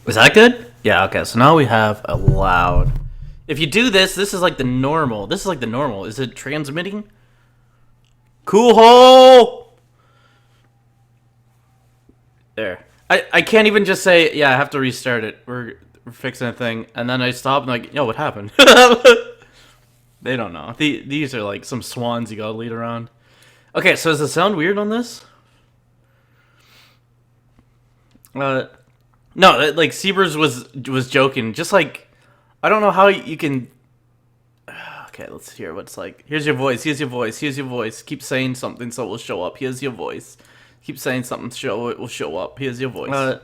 Is that good? Yeah, okay, so now we have a loud. If you do this, this is like the normal. This is like the normal. Is it transmitting? Cool hole! There. I can't even just say, yeah, I have to restart it. We're fixing a thing. And then I stop and like, yo, what happened? They don't know. These are like some swans you gotta lead around. Okay, so does it sound weird on this? No, like Siebers was joking. Just like, I don't know how you can. Okay, let's hear what it's like. Here's your voice. Here's your voice. Here's your voice. Keep saying something so it will show up. Here's your voice. Keep saying something so it will show up. Here's your voice.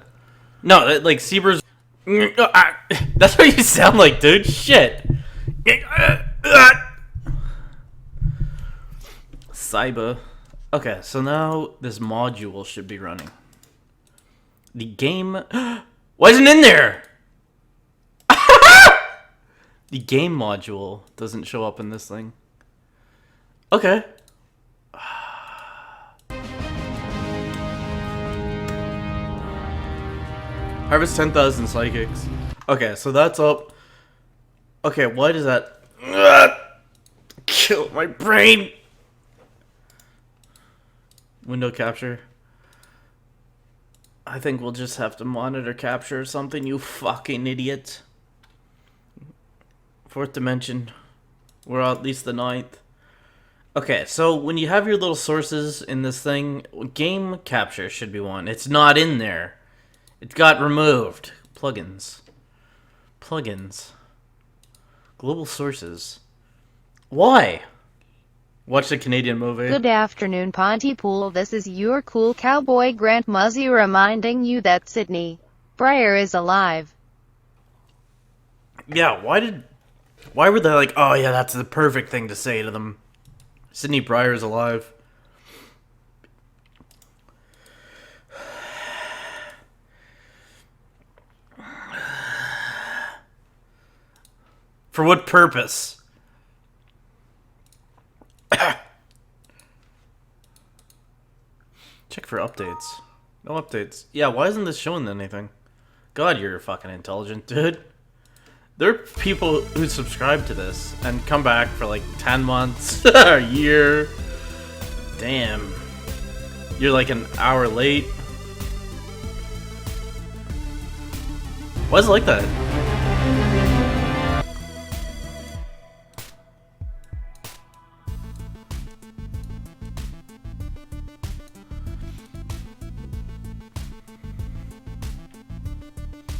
No, like Siebers. That's what you sound like, dude. Shit. Cyber. Okay, so now this module should be running. The game wasn't in there. The game module doesn't show up in this thing. Okay. Harvest 10,000 psychics. Okay, so that's up. Okay, why does that kill my brain? Window capture. I think we'll just have to monitor capture or something, you fucking idiot. Fourth dimension. We're at least the ninth. Okay, so when you have your little sources in this thing, game capture should be one. It's not in there. It got removed. Plugins. Plugins. Global sources. Why? Watch the Canadian movie. Good afternoon, Pontypool. This is your cool cowboy Grant Muzzy reminding you that Sydney Breyer is alive. Yeah, why were they like, oh yeah, that's the perfect thing to say to them. Sydney Breyer is alive. For what purpose? Check for updates. No updates. Yeah, why isn't this showing anything? God, you're fucking intelligent, dude. There are people who subscribe to this and come back for like 10 months, or a year. Damn. You're like an hour late. Why is it like that?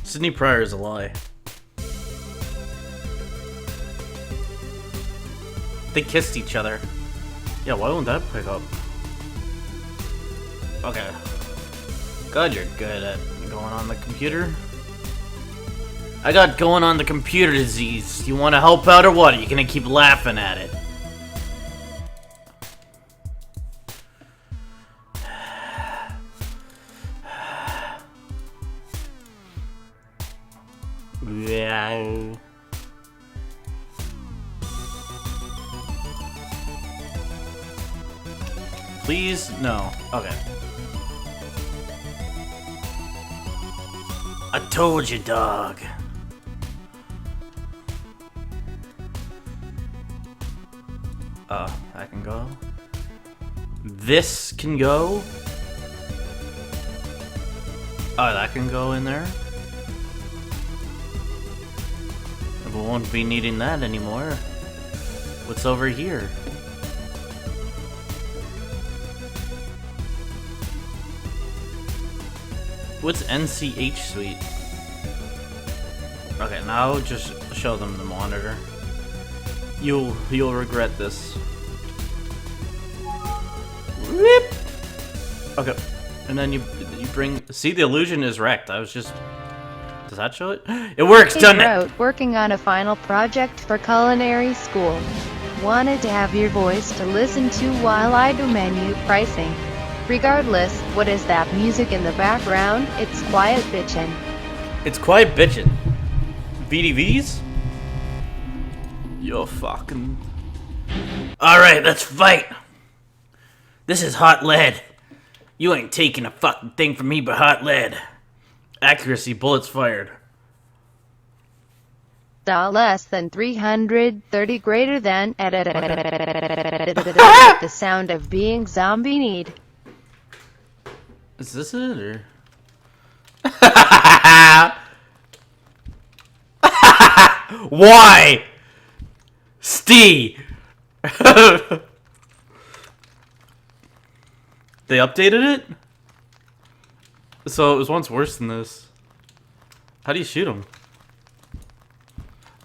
Sydney Pryor is a lie. They kissed each other. Yeah, why won't that pick up? Okay. God, you're good at going on the computer. I got going on the computer disease. You want to help out or what? Are you gonna keep laughing at it? Yeah. Please? No. Okay. I told you, dog. That can go. This can go. Oh, that can go in there. We won't be needing that anymore. What's over here? What's NCH Suite? Okay, now just show them the monitor. You'll regret this. Rip. Okay, and then you bring. See, the illusion is wrecked. I was just. Does that show it? It works, doesn't it? Working on a final project for culinary school. Wanted to have your voice to listen to while I do menu pricing. Regardless, what is that music in the background? It's quiet bitchin'. It's quiet bitchin'. VDVs? You're fucking. Alright, let's fight! This is hot lead. You ain't taking a fucking thing from me but hot lead. Accuracy, bullets fired. Less than 330 greater than the sound of being zombie need. Is this it or? Why? Steve. They updated it? So it was once worse than this. How do you shoot him?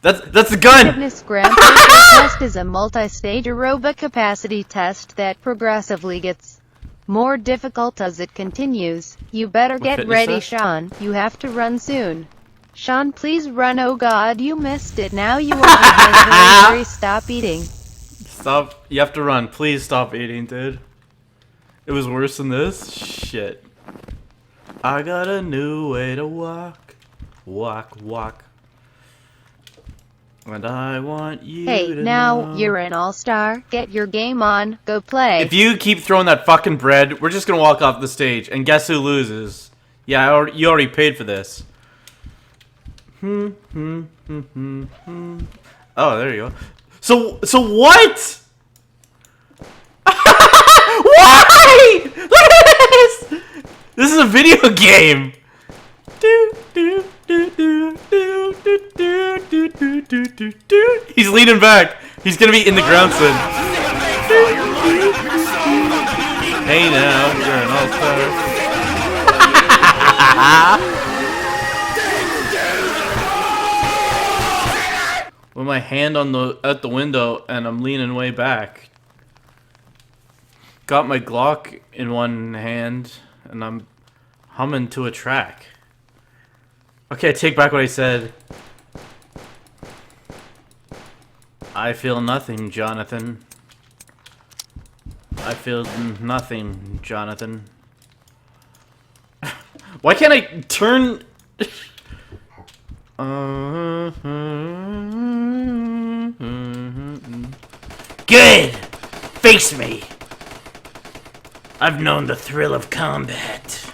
That's the gun! Fitness Grand Prix test is a multi-stage aerobic capacity test that progressively gets more difficult as it continues. You better get ready, Sean. You have to run soon. Sean, please run. Oh god, you missed it. Now you are hungry. Stop eating. Stop. You have to run. Please stop eating, dude. It was worse than this? Shit. I got a new way to walk. Walk, walk. And I want you to now, know. You're an all-star. Get your game on. Go play. If you keep throwing that fucking bread, we're just gonna walk off the stage. And guess who loses? Yeah, you already paid for this. Oh, there you go. So what? Why? Look at this! This is a video game. He's leaning back. He's gonna be in the ground soon. Hey now, you're an all-star. With my hand at the window and I'm leaning way back. Got my Glock in one hand and I'm humming to a track. Okay, I take back what I said. I feel nothing, Jonathan. I feel nothing, Jonathan. Why can't I turn... Good! Face me! I've known the thrill of combat.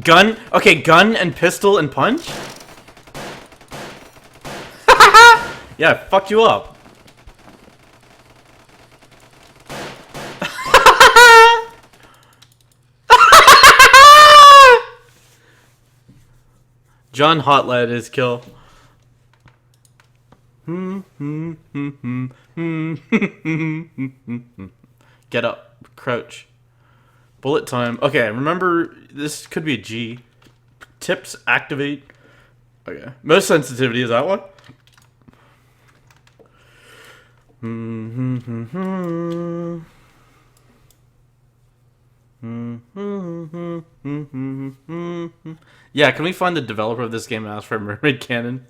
Gun? Okay, gun and pistol and punch? Yeah, I fucked you up. John Hotlet is kill. Get up. Crouch. Bullet time. Okay, remember, this could be a G. Tips, activate. Okay. Most sensitivity is that one? Yeah, can we find the developer of this game and ask for a mermaid cannon?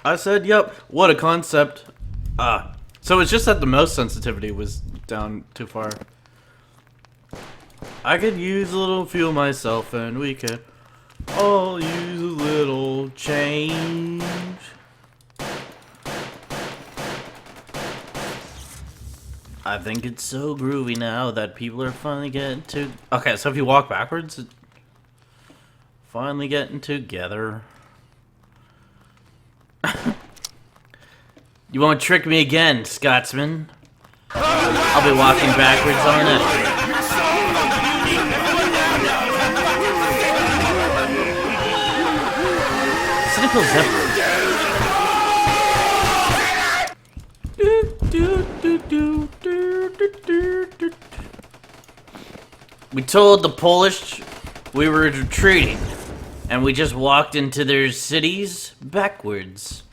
I said, yep, what a concept. So it's just that the mouse sensitivity was down too far. I could use a little fuel myself and we could all use a little change. I think it's so groovy now that people are finally getting to... Okay, so if you walk backwards, finally getting together. You won't trick me again, Scotsman. I'll be walking backwards on it. Cynical Zephyr. We told the Polish we were retreating, and we just walked into their cities backwards.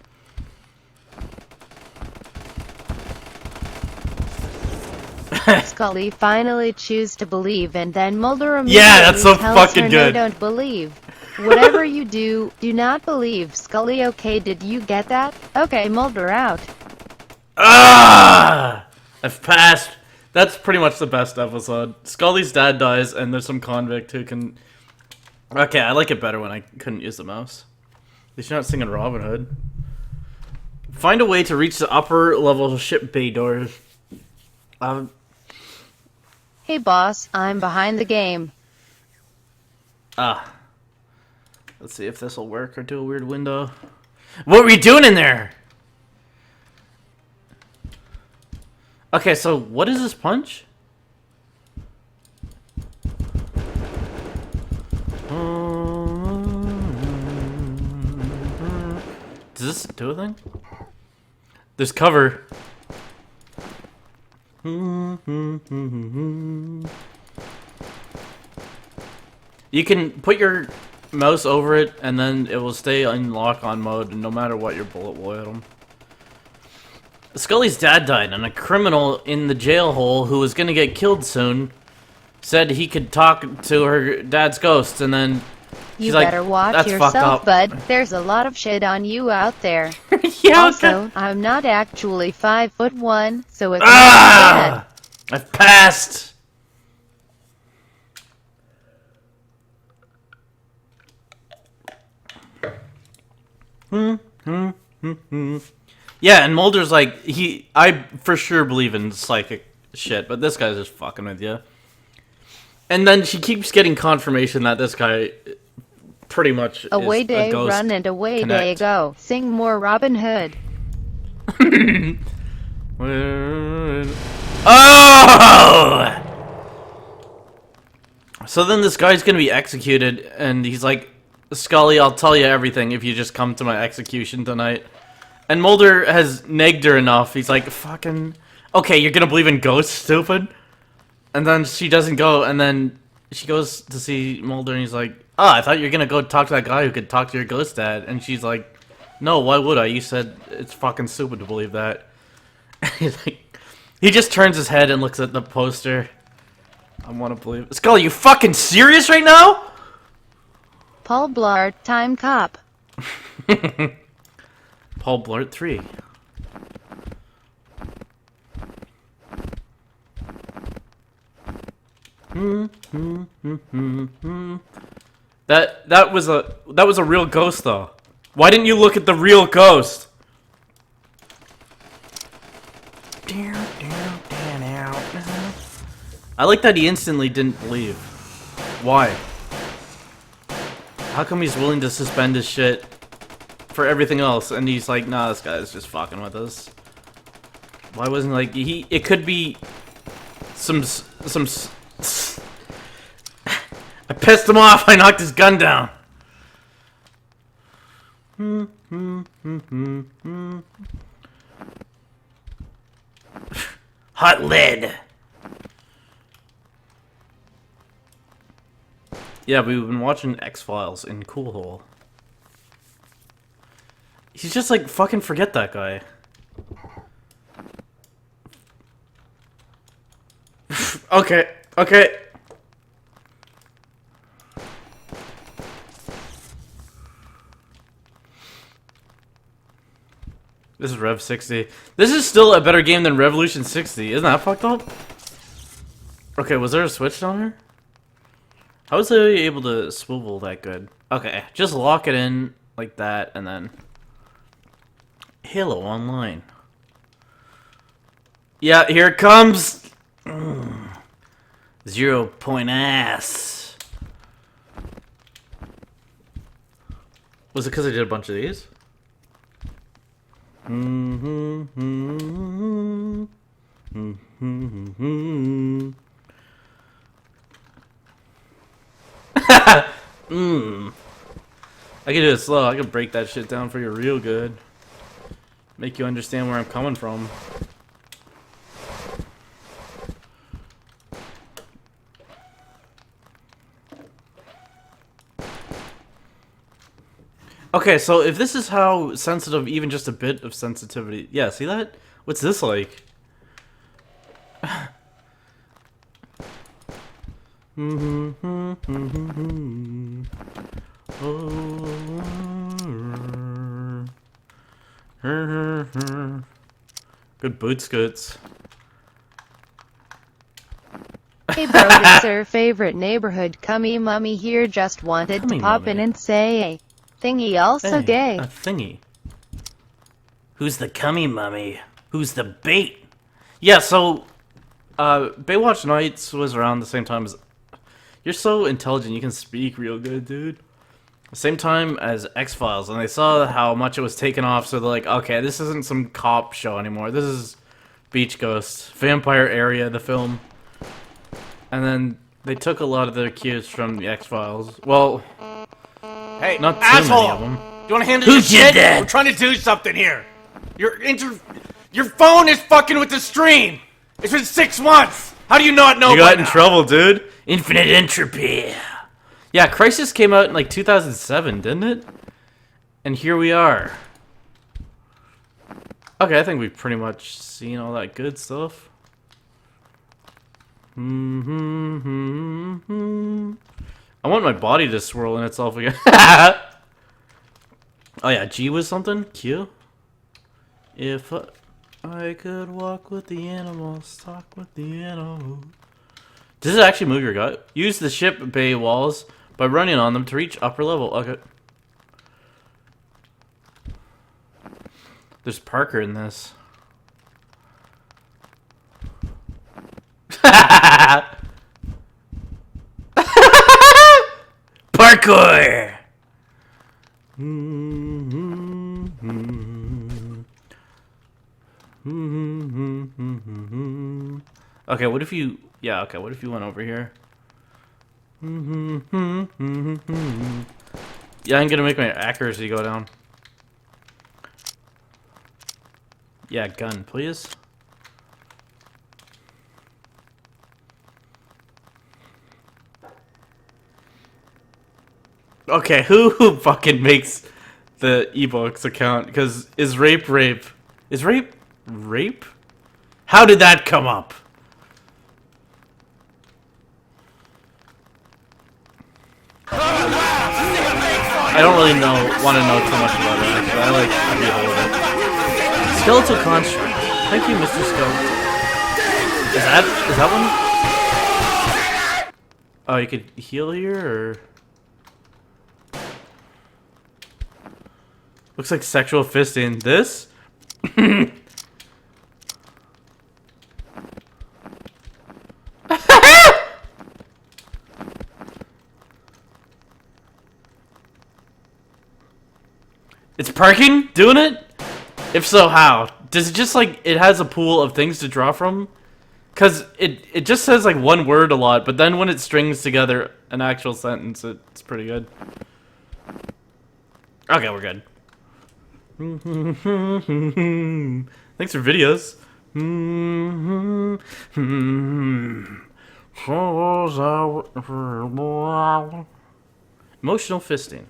Scully finally choose to believe, and then Mulder immediately that's so tells fucking her good. No, don't believe. Whatever you do, do not believe. Scully, okay, did you get that? Okay, Mulder out. Ah! I've passed. That's pretty much the best episode. Scully's dad dies, and there's some convict who can... Okay, I like it better when I couldn't use the mouse. At least you're not singing Robin Hood. Find a way to reach the upper level ship bay doors. Hey boss, I'm behind the game. Let's see if this will work or do a weird window. What were you doing in there? Okay, so what is this punch? Does this do a thing? There's cover. You can put your mouse over it, and then it will stay in lock-on mode, no matter what your bullet will hit him. Scully's dad died, and a criminal in the jail hole who was gonna get killed soon said he could talk to her dad's ghost, and then You she's like, better watch "That's fucked yourself, up." bud. There's a lot of shit on you out there. Yeah, Also, I'm not actually 5'1", so it's not Ah! I've passed. Yeah, and Mulder's like, I for sure believe in psychic shit, but this guy's just fucking with you. And then she keeps getting confirmation that this guy pretty much away is day a ghost. run and away Connect. day go. Sing more Robin Hood. Oh! So then this guy's gonna be executed, and he's like, Scully, I'll tell you everything if you just come to my execution tonight. And Mulder has negged her enough. He's like, fucking... Okay, you're gonna believe in ghosts, stupid? And then she doesn't go, and then she goes to see Mulder, and he's like, oh, I thought you were gonna go talk to that guy who could talk to your ghost dad. And she's like, no, why would I? You said it's fucking stupid to believe that. He's like... He just turns his head and looks at the poster. I want to believe... Scully, you fucking serious right now? Paul Blart, Time Cop. Paul Blart 3. That was a real ghost though. Why didn't you look at the real ghost? I like that he instantly didn't believe. Why? How come he's willing to suspend his shit for everything else, and he's like, nah, this guy's just fucking with us. Why wasn't like he? It could be some. I pissed him off. I knocked his gun down. Hot lid. Yeah, we've been watching X-Files in Cool Hole. He's just like, fucking forget that guy. Okay, okay. This is Rev 60. This is still a better game than Revolution 60. Isn't that fucked up? Okay, was there a switch down here? How was I able to swivel that good? Okay, just lock it in like that, and then... Halo Online. Yeah, here it comes! 0 point ass. Was it because I did a bunch of these? I can do it slow. I can break that shit down for you real good. Make you understand where I'm coming from. Okay, so if this is how sensitive, even just a bit of sensitivity... Yeah, see that? What's this like? Good boot scoots. Hey bro, it's our favorite neighborhood. Cummy mummy here, just wanted to Cummy pop in mummy. and say, thingy also Hey, gay. a thingy. Who's the cummy mummy? Who's the bait? Yeah, so Baywatch Nights was around the same time as. You're so intelligent, you can speak real good, dude. Same time as X-Files, and they saw how much it was taken off, so they're like, okay, this isn't some cop show anymore. This is Beach Ghost, Vampire Area, the film. And then they took a lot of their cues from the X-Files. Well, Hey, not too asshole! many of them. You wanna handle Who your did shit? that? We're trying to do something here. Your phone is fucking with the stream. It's been 6 months. How do you not know? You got by in now? trouble, dude. Infinite Entropy. Yeah, Crisis came out in like 2007, didn't it? And here we are. Okay, I think we've pretty much seen all that good stuff. I want my body to swirl in itself again. Oh yeah, G was something? Q? If I could walk with the animals, talk with the animals. Does it actually move your gut? Use the ship bay walls by running on them to reach upper level. Okay. There's Parker in this. Parkour! Okay, what if you... Yeah, okay, what if you went over here? Yeah, I'm gonna make my accuracy go down. Yeah, gun, please. Okay, who fucking makes the ebooks account? Because is rape? Is rape? How did that come up? I don't really want to know too much about it. Actually. I like to be hold it. Skeletal construct. Thank you, Mr. Skeletal. Is that one? Oh, you could heal here, or looks like sexual fisting. This? It's parking? Doing it? If so, how? Does it just like, it has a pool of things to draw from? Because it just says like one word a lot, but then when it strings together an actual sentence, it's pretty good. Okay, we're good. Thanks for videos. Emotional fisting.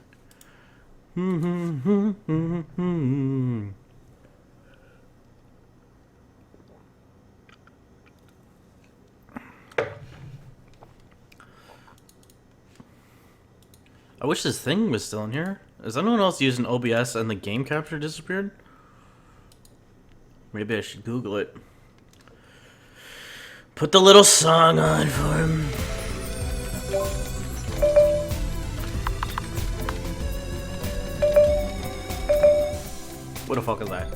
I wish this thing was still in here. Is anyone else using OBS and the game capture disappeared? Maybe I should Google it. Put the little song on for him. What the fuck is that?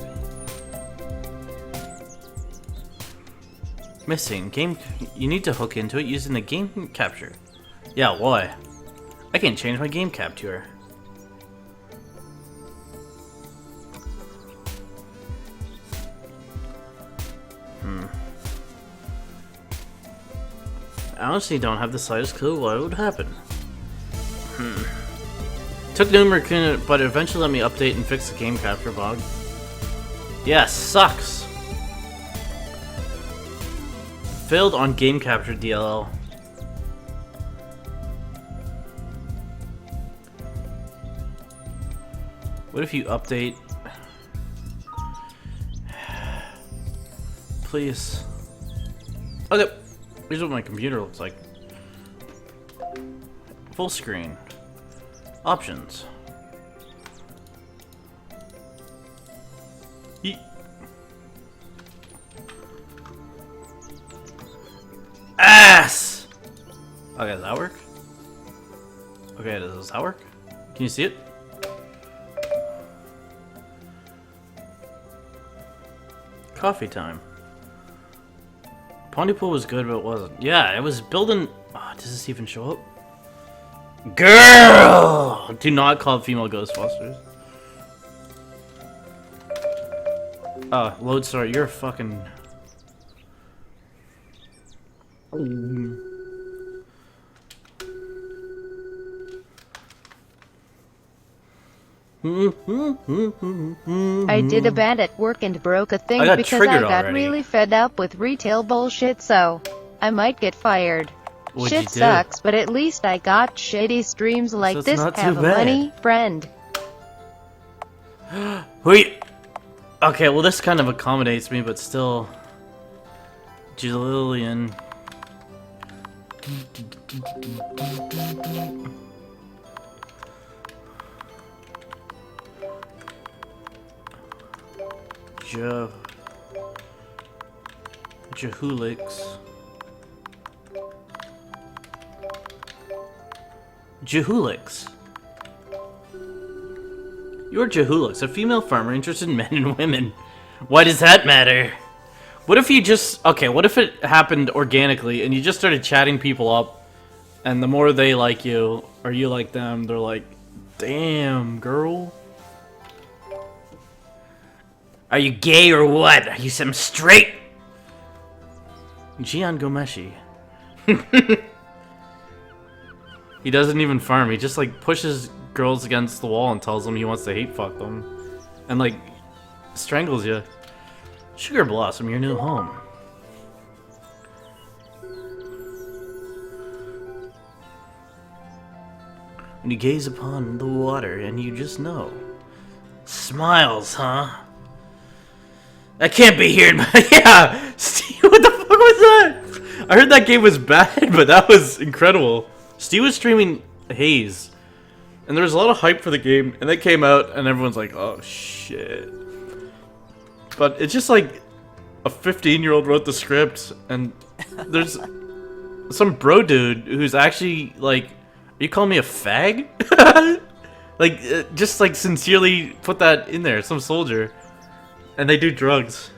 Missing game. You need to hook into it using the game capture. Yeah, why? I can't change my game capture. I honestly don't have the slightest clue what would happen. Took numerous, but eventually let me update and fix the game capture bug. Yeah, sucks. Failed on game capture DLL. What if you update? Please. Okay. Here's what my computer looks like. Full screen. Options. Yeet. Ass! Okay, does that work? Okay, does that work? Can you see it? Coffee time. Pontypool was good, but it wasn't. Yeah, it was building... Oh, does this even show up? Girl! Do not call female Ghostbusters. Lodestar, you're a fucking... I did a bad at work and broke a thing got because I triggered got already. really fed up with retail bullshit, so I might get fired. What'd Shit you do? sucks, but at least I got shitty streams like it's this. not too Have a bad. money friend. Wait. Okay, well this kind of accommodates me, but still. Jillian. Jahulix. Jahulix. You're Jahulix, a female farmer interested in men and women. Why does that matter? What if you just... Okay, what if it happened organically and you just started chatting people up, and the more they like you, or you like them, they're like, damn, girl. Are you gay or what? Are you some straight? Gian Gomeshi. He doesn't even farm, he just like pushes girls against the wall and tells them he wants to hate fuck them. And like, strangles you. Sugar Blossom, your new home. When you gaze upon the water and you just know. Smiles, huh? That can't be here, but yeah! Steve, what the fuck was that? I heard that game was bad, but that was incredible. Steve was streaming Haze, and there was a lot of hype for the game, and it came out, and everyone's like, oh shit. But it's just like a 15-year-old wrote the script, and there's some bro dude who's actually like, are you calling me a fag? Like, just like sincerely put that in there, some soldier. And they do drugs.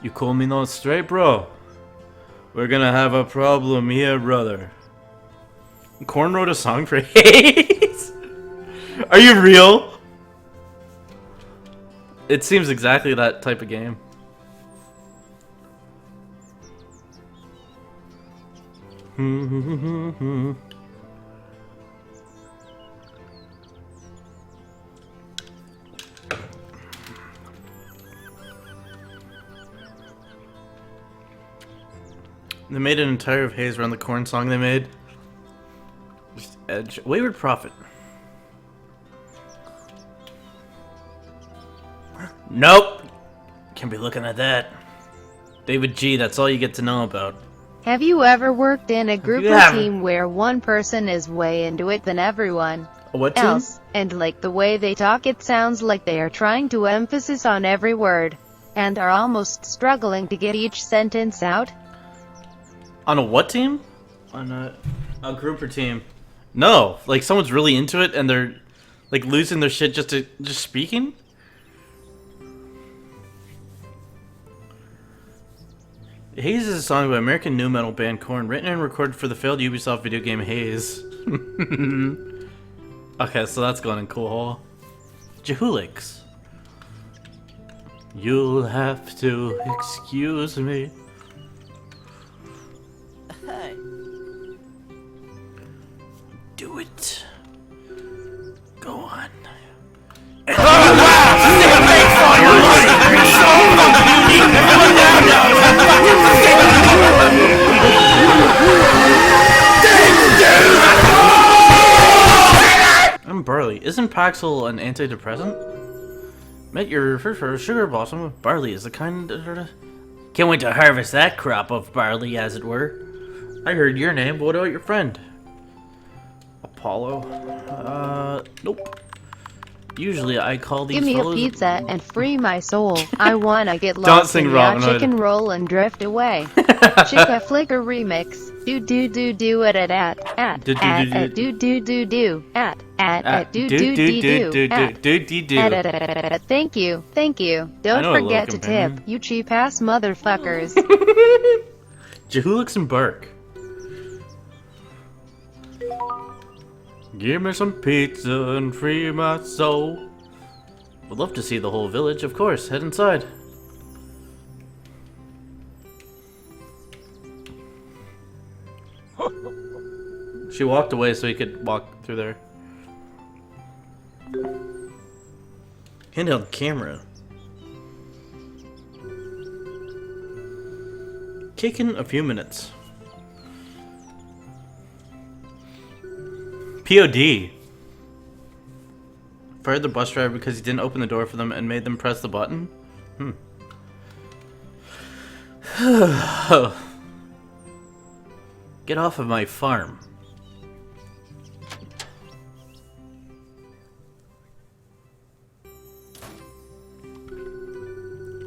You call me not straight, bro? We're gonna have a problem here, brother. Korn wrote a song for Haze? Are you real? It seems exactly that type of game. They made an entire of Haze around the Korn song they made. Just Edge. Wayward Prophet. Nope. Can't be looking at that. David G, that's all you get to know about. Have you ever worked in a group You or haven't. team where one person is way into it than everyone What team? else, and like the way they talk, it sounds like they are trying to emphasis on every word, and are almost struggling to get each sentence out? On a what team? On a group or team? No, like someone's really into it and they're like losing their shit just speaking. Haze is a song by American nu metal band Korn, written and recorded for the failed Ubisoft video game Haze. Okay, so that's going in cool hole. Jahulix. You'll have to excuse me. Do it. Go on. I'm Barley. Isn't Paxil an antidepressant? Met your first sugar blossom. Barley is the kind of... Can't wait to harvest that crop of barley, as it were. I heard your name, but what about your friend? Apollo? Nope. Usually I call these Give me a fellows- pizza and free my soul. I wanna get Don't lost sing in Robin your Hood. chicken roll and drift away. Chicka Flicker remix. Do do do do it at Do, do, at do, do do do at do do, do do do do, at. do, do, do. Thank you, thank you. Don't know a forget little to tip, companion. you cheap ass motherfuckers. Jahulix and Burke. Give me some pizza and free my soul. Would love to see the whole village, of course. Head inside. She walked away so he could walk through there. Handheld camera. Taken a few minutes. POD. Fired the bus driver because he didn't open the door for them and made them press the button? Get off of my farm.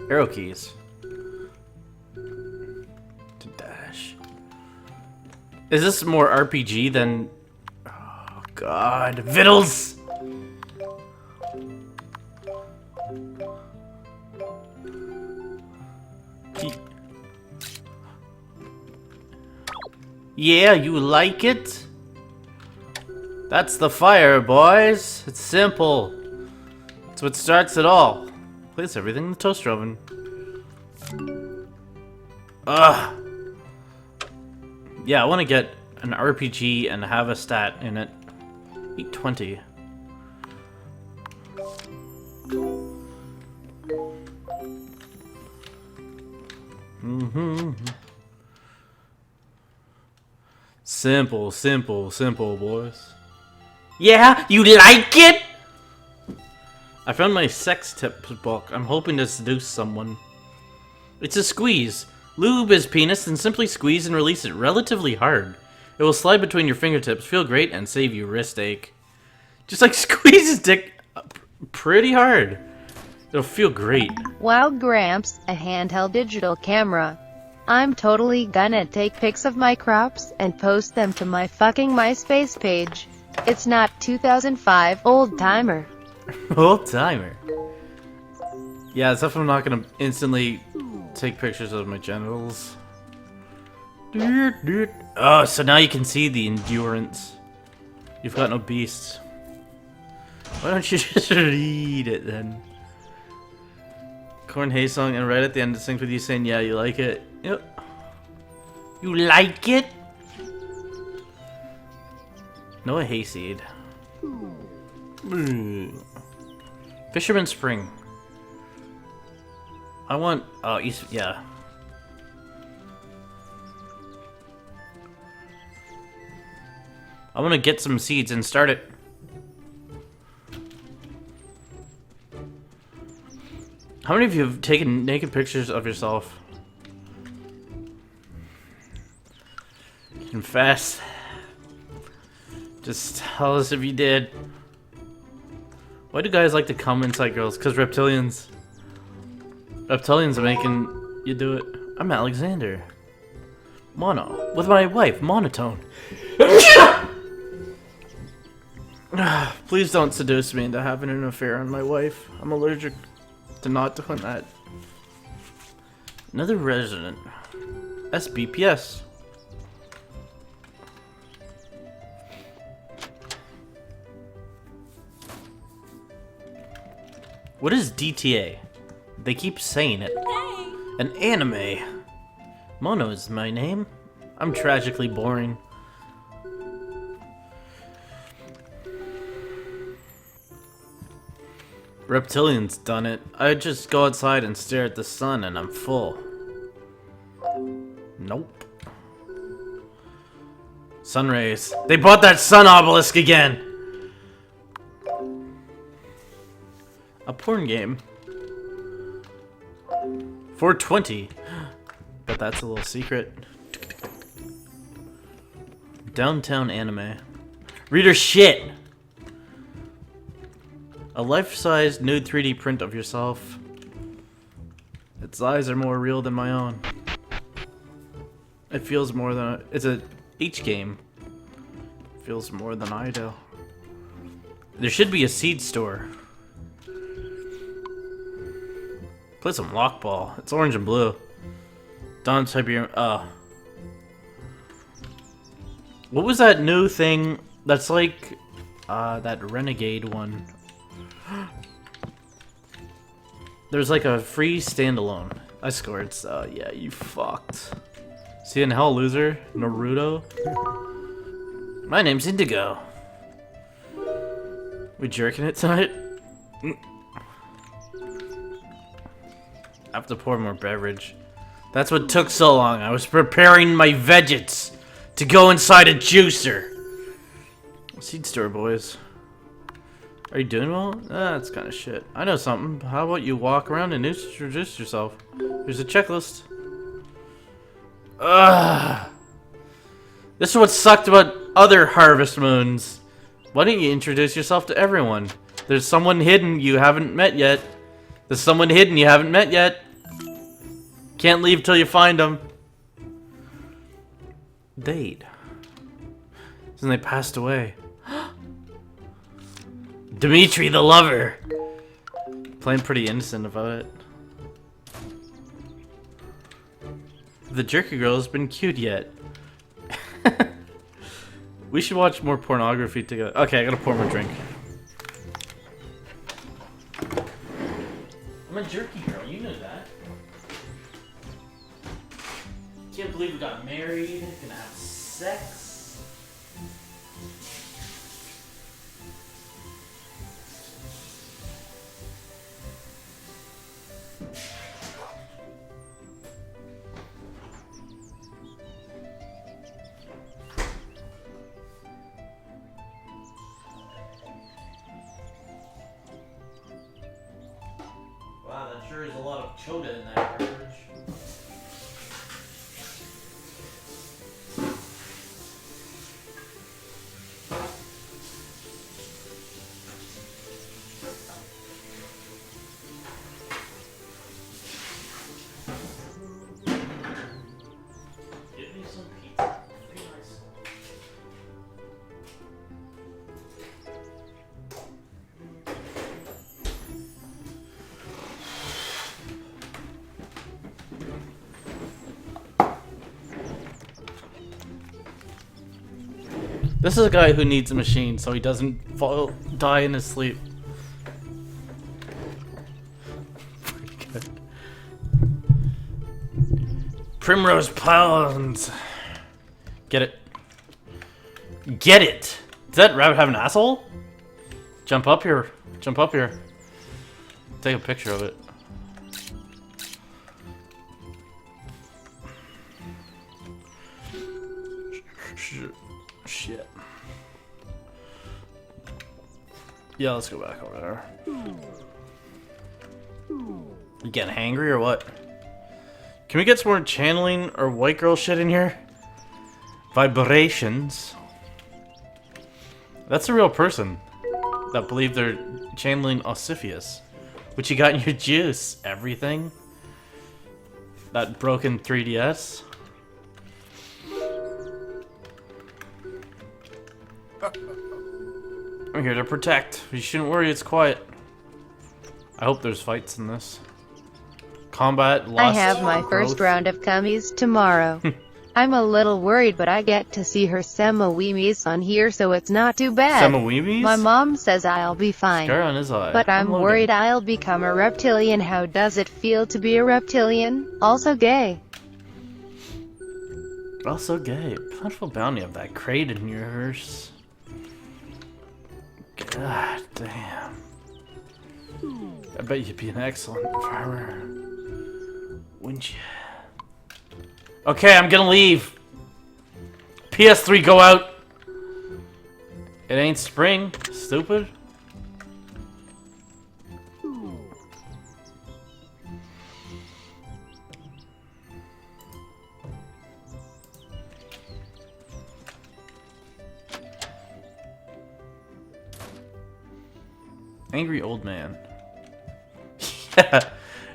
Arrow keys. To dash. Is this more RPG than... Oh god. Vittles! Yeah, you like it? That's the fire, boys. It's simple. It's what starts it all. Place everything in the toaster oven. Ugh. Yeah, I want to get an RPG and have a stat in it. 820. Simple, simple, simple, boys. Yeah, you like it? I found my sex tips book. I'm hoping to seduce someone. It's a squeeze. Lube his penis and simply squeeze and release it relatively hard. It will slide between your fingertips, feel great, and save you wrist ache. Just like squeeze his dick pretty hard. It'll feel great. Wow, Gramps, a handheld digital camera. I'm totally gonna take pics of my crops and post them to my fucking MySpace page. It's not 2005, old timer. Old timer. Yeah, as if I'm not gonna instantly take pictures of my genitals. Oh, so now you can see the endurance. You've got no beasts. Why don't you just read it then? Corn Hay song, and right at the end it sings with you saying, yeah, you like it. Yep. You like it? Noah Hayseed. Fisherman Spring. I want... Oh, yeah. I want to get some seeds and start it. How many of you have taken naked pictures of yourself? Confess. Just tell us if you did. Why do guys like to come inside girls? Because reptilians. Reptilians are making you do it. I'm Alexander. Mono. With my wife, Monotone. Please don't seduce me into having an affair on my wife. I'm allergic to not doing that. Another resident. SBPS. What is DTA? They keep saying it. Hey. An anime. Mono is my name. I'm tragically boring. Reptilian's done it. I just go outside and stare at the sun and I'm full. Nope. Sun rays. They bought that sun obelisk again! A porn game. 420. But that's a little secret. Downtown anime. Reader shit! A life-size nude 3D print of yourself. Its eyes are more real than my own. It feels more than it's a H game. Feels more than I do. There should be a seed store. Play some lock ball. It's orange and blue. Don't type your what was that new thing that's like that renegade one? There's like a free standalone. I scored, so yeah, you fucked. See you in hell, loser. Naruto. My name's Indigo. We jerking it tonight? I have to pour more beverage. That's what took so long. I was preparing my veggies to go inside a juicer. Seed store, boys. Are you doing well? That's kind of shit. I know something. How about you walk around and introduce yourself? Here's a checklist. Ugh. This is what sucked about other Harvest Moons. Why don't you introduce yourself to everyone? There's someone hidden you haven't met yet. There's someone hidden you haven't met yet. Can't leave till you find them. Died. Since they passed away. Dimitri the lover. Playing pretty innocent about it. The jerky girl has been cute yet. We should watch more pornography together. Okay, I gotta pour my drink. I'm a jerky girl, you know that. Can't believe we got married, gonna have sex. Wow, that sure is a lot of chota in that beverage. Give me some pizza. Be nice. This is a guy who needs a machine so he doesn't die in his sleep. Primrose Pounds. Get it. Get it! Does that rabbit have an asshole? Jump up here. Jump up here. Take a picture of it. Shit. Yeah, let's go back over there. You getting hangry or what? Can we get some more channeling or white girl shit in here? Vibrations. That's a real person that believe they're channeling Ossifius. What you got in your juice? Everything? That broken 3DS? I'm here to protect. You shouldn't worry, it's quiet. I hope there's fights in this. Combat, lust, I have my growth. first round of cummies tomorrow. I'm a little worried, but I get to see her Semaweemies on here, so it's not too bad. Semaweemies? My mom says I'll be fine. Scar on his eye. But I'm Logan. worried I'll become a reptilian. How does it feel to be a reptilian? Also gay. Also gay. Plentiful bounty of that crate in yours. God damn. I bet you'd be an excellent farmer. Wouldn't you? Okay, I'm gonna leave. PS3, go out. It ain't spring, stupid. Angry old man.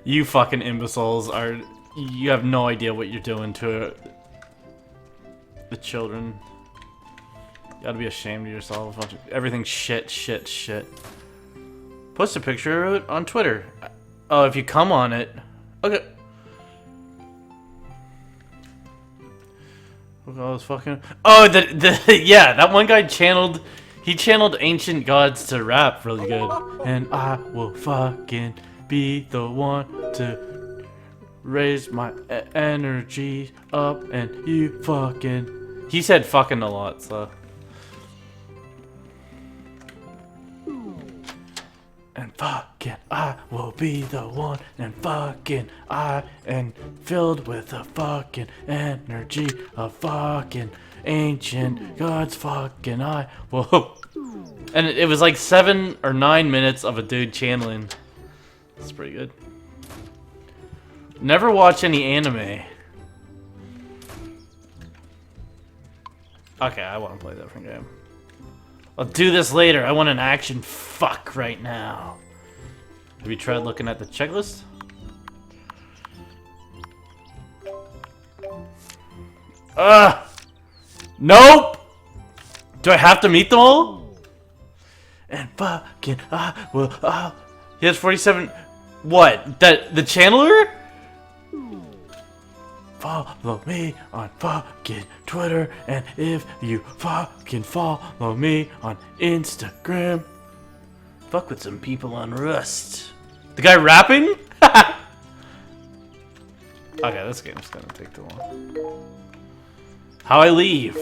You fucking imbeciles are... You have no idea what you're doing to the children. You gotta be ashamed of yourself. Everything's shit, shit, shit. Post a picture of it on Twitter. Oh, if you come on it. Okay. Look at all this fucking... Oh, yeah, that one guy channeled... He channeled ancient gods to rap really good. And I will fucking be the one to raise my energy up, and you fucking... He said fucking a lot, so... And fucking I will be the one, and fucking I am filled with the fucking energy of fucking ancient gods. Fucking I will. And it was like 7 or 9 minutes of a dude channeling. That's pretty good. Never watch any anime. Okay, I want to play a different game. I'll do this later. I want an action fuck right now. Have you tried looking at the checklist? Nope! Do I have to meet them all? And fucking I will. He has 47. What? The channeler? Follow me on fucking Twitter, and if you fucking follow me on Instagram, fuck with some people on Rust. The guy rapping? Okay, this game's gonna take too long. How I leave?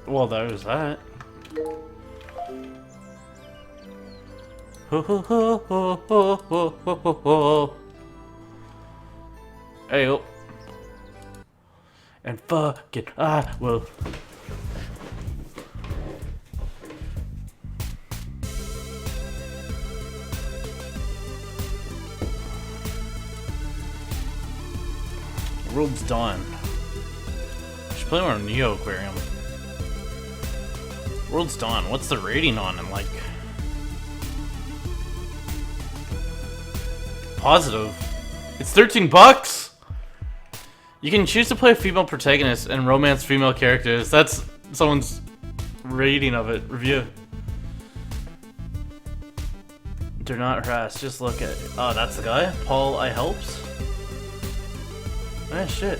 Well, there's that. Ho ho ho ho ho ho ho ho ho. Ayo. And fuck it, I will. The world's done. Should play more Neo Aquarium. World's Dawn. What's the rating on it? Like positive. It's $13. You can choose to play a female protagonist and romance female characters. That's someone's rating of it. Review. Do not harass. Just look at it. Oh, that's the guy. Paul I helps. Ah, shit.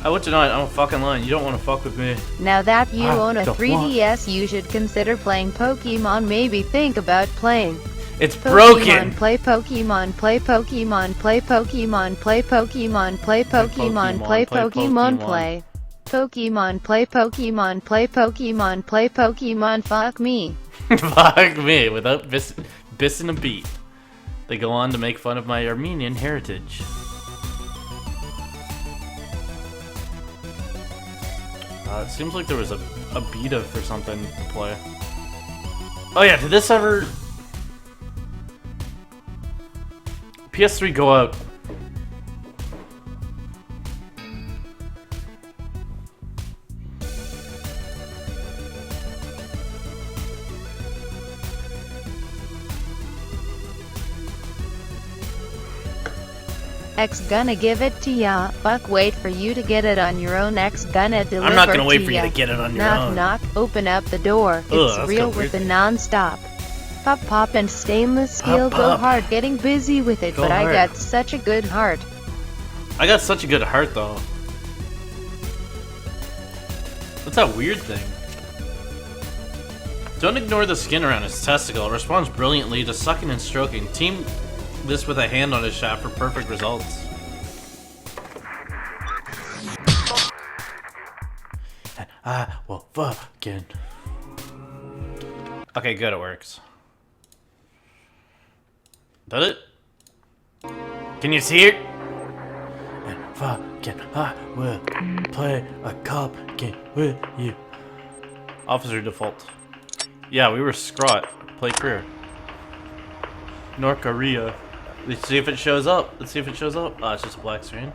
I would deny it. I'm a fucking lying. You don't want to fuck with me. Now that you own a don't 3DS, you should consider playing Pokemon. Maybe think about playing. It's Pokemon, broken. play Pokemon, play Pokemon, play Pokemon, play Pokemon, play Pokemon, play Pokemon, play Pokemon, play Pokemon, play Pokemon, play Pokemon, fuck me. Fuck me. Without biss and a beat. They go on to make fun of my Armenian heritage. It seems like there was a beta for something to play. Oh yeah, did this ever... PS3 go out? X gonna give it to ya. Fuck, wait for you to get it on your own. X gonna deliver. I'm not gonna wait for you ya. to get it on your knock, own. Knock, open up the door. Ugh, It's real kinda with the weird. non-stop. Pop, pop, and stainless steel. Pop, Go pop. hard, getting busy with it, Go but hard. I got such a good heart. I got such a good heart though. What's that weird thing? Don't ignore the skin around his testicle. It responds brilliantly to sucking and stroking. Team this with a hand on his shaft for perfect results. And I will fucking... Okay, good, it works. Did it? Can you see it? And fucking I will play a cop game with you. Officer default. Yeah, we were Scrot. Play career. North Korea. Let's see if it shows up. Let's see if it shows up. Oh, it's just a black screen.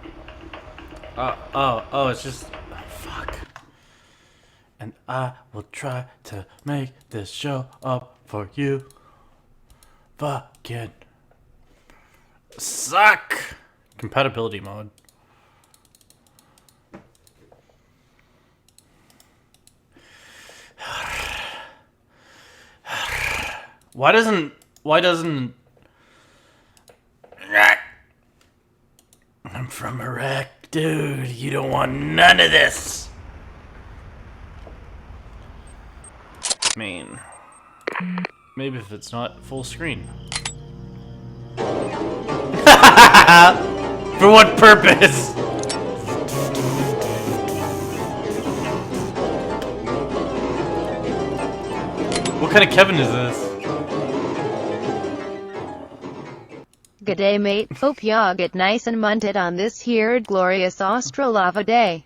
Oh, it's just... fuck. And I will try to make this show up for you. Fucking suck. Compatibility mode. Why doesn't I'm from Iraq, dude. You don't want none of this. I mean, maybe if it's not full screen. For what purpose? What kind of Kevin is this? G'day mate, hope y'all get nice and munted on this here glorious Australava day.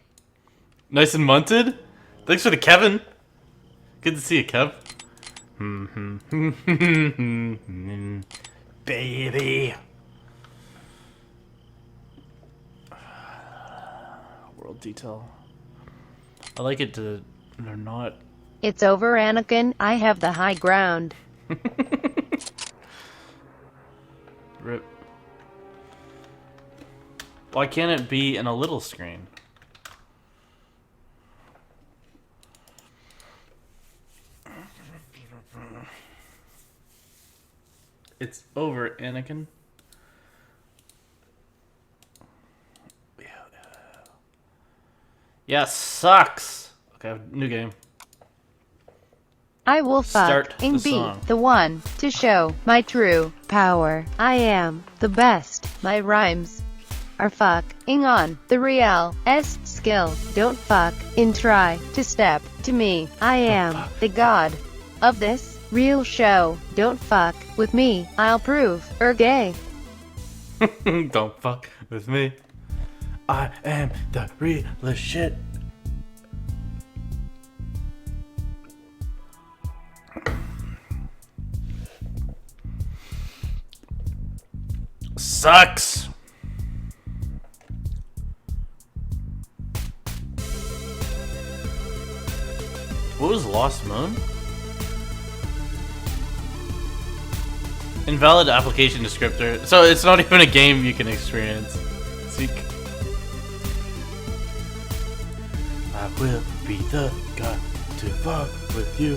Nice and munted? Thanks for the Kevin. Good to see you, Kev. Baby. World detail. I like it to... they're not... It's over Anakin, I have the high ground. Rip. Why can't it be in a little screen? It's over, Anakin. Yeah, sucks. Okay, new game. I will Start fucking the be song. the one to show my true power. I am the best. My rhymes are fucking on the real S skill. Don't fucking try to step to me. I am the god of this real show. Don't fuck with me. I'll prove you're gay. Don't fuck with me. I am the realest shit. Sucks. What was Lost Moon? Invalid application descriptor. So it's not even a game you can experience. Seek. I will be the guy to fuck with you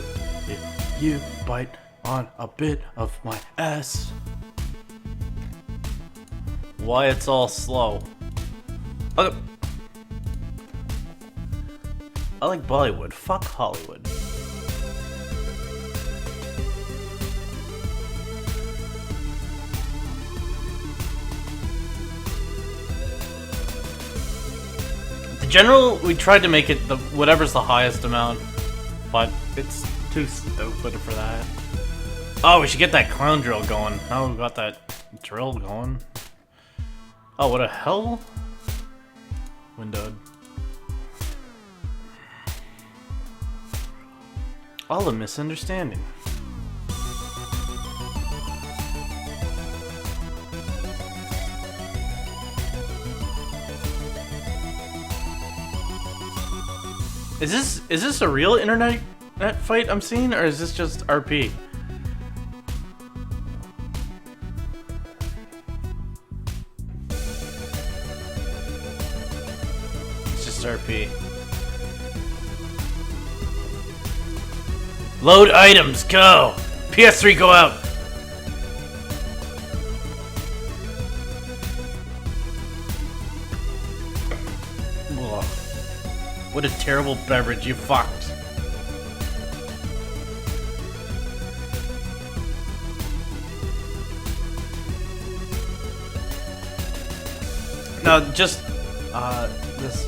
if you bite on a bit of my ass. Why it's all slow. Okay. I like Bollywood. Fuck Hollywood. The general, we tried to make it the whatever's the highest amount, but it's too stupid for that. Oh, we should get that clown drill going. Now we got that drill going. Oh, what a hell? Windowed. All a misunderstanding. Is this a real internet fight I'm seeing, or is this just RP? It's just RP. Load items, go! PS3, go out! Ugh. What a terrible beverage, you fucked. No, just, this,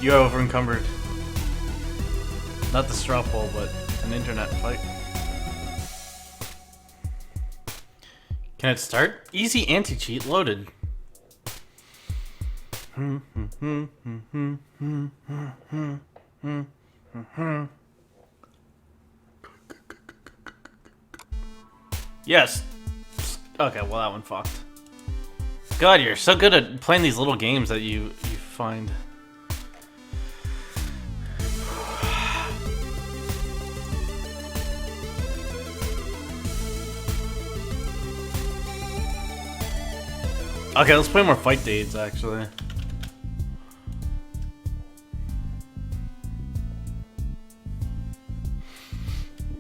you're over encumbered. Not the straw poll, but an internet fight. Can it start? Easy anti-cheat loaded. Yes. Okay, well that one fucked. God, you're so good at playing these little games that you find. Okay, let's play more fight dates, actually.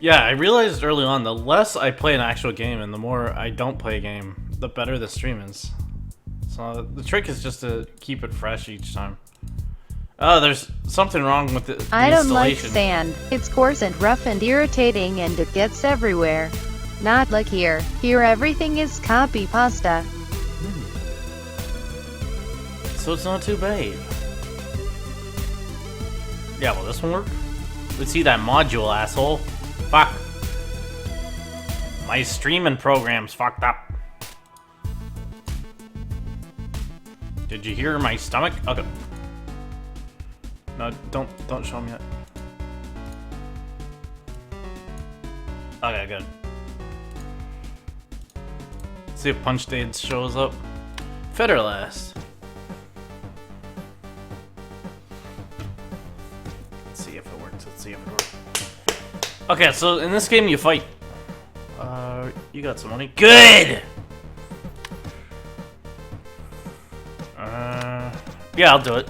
Yeah, I realized early on, the less I play an actual game and the more I don't play a game, the better the stream is. So the trick is just to keep it fresh each time. Oh, there's something wrong with the I don't like installation. sand. It's coarse and rough and irritating and it gets everywhere. Not like here. Here everything is copy pasta. So it's not too bad. Yeah, will this one work? Let's see that module, asshole. Fuck. My streaming program's fucked up. Did you hear my stomach? Okay. No, don't show me yet. Okay, good. Let's see if Punch Dade shows up. Federlast. Let's see if it works. Let's see if it works. Okay, so in this game you fight. You got some money. Good! Yeah, I'll do it.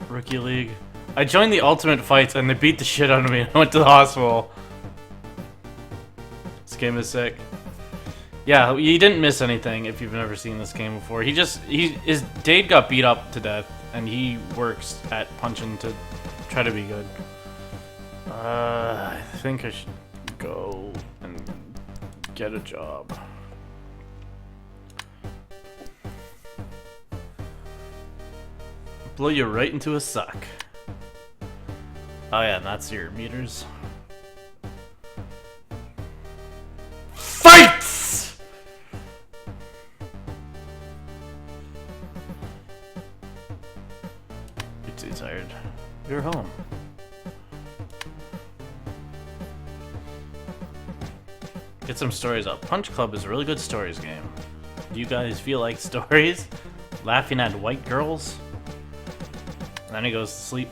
Rookie League. I joined the Ultimate Fights and they beat the shit out of me and I went to the hospital. This game is sick. Yeah, you didn't miss anything if you've never seen this game before. His Dade got beat up to death and he works at punching to try to be good. I think I should go and get a job. Blow you right into a sock. Oh yeah, and that's your meters. Fights! You're too tired. You're home. Get some stories up. Punch Club is a really good stories game. Do you guys feel like stories? Laughing at white girls? And then he goes to sleep.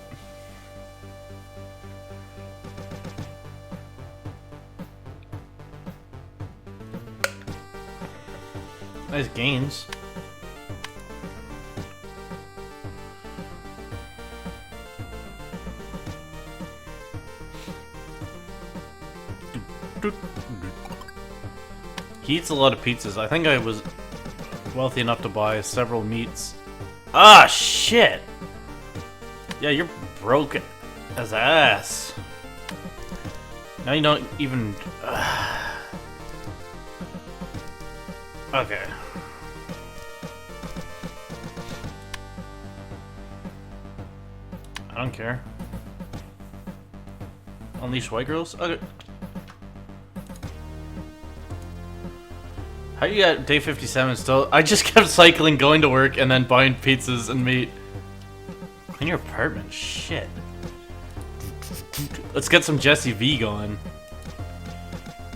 Nice gains. He eats a lot of pizzas. I think I was wealthy enough to buy several meats. Ah, shit! Yeah, you're broken as ass. Now you don't even... Okay. I don't care. Unleash white girls? Okay. How you at day 57 still? I just kept cycling, going to work, and then buying pizzas and meat. In your apartment? Shit. Let's get some Jesse V going.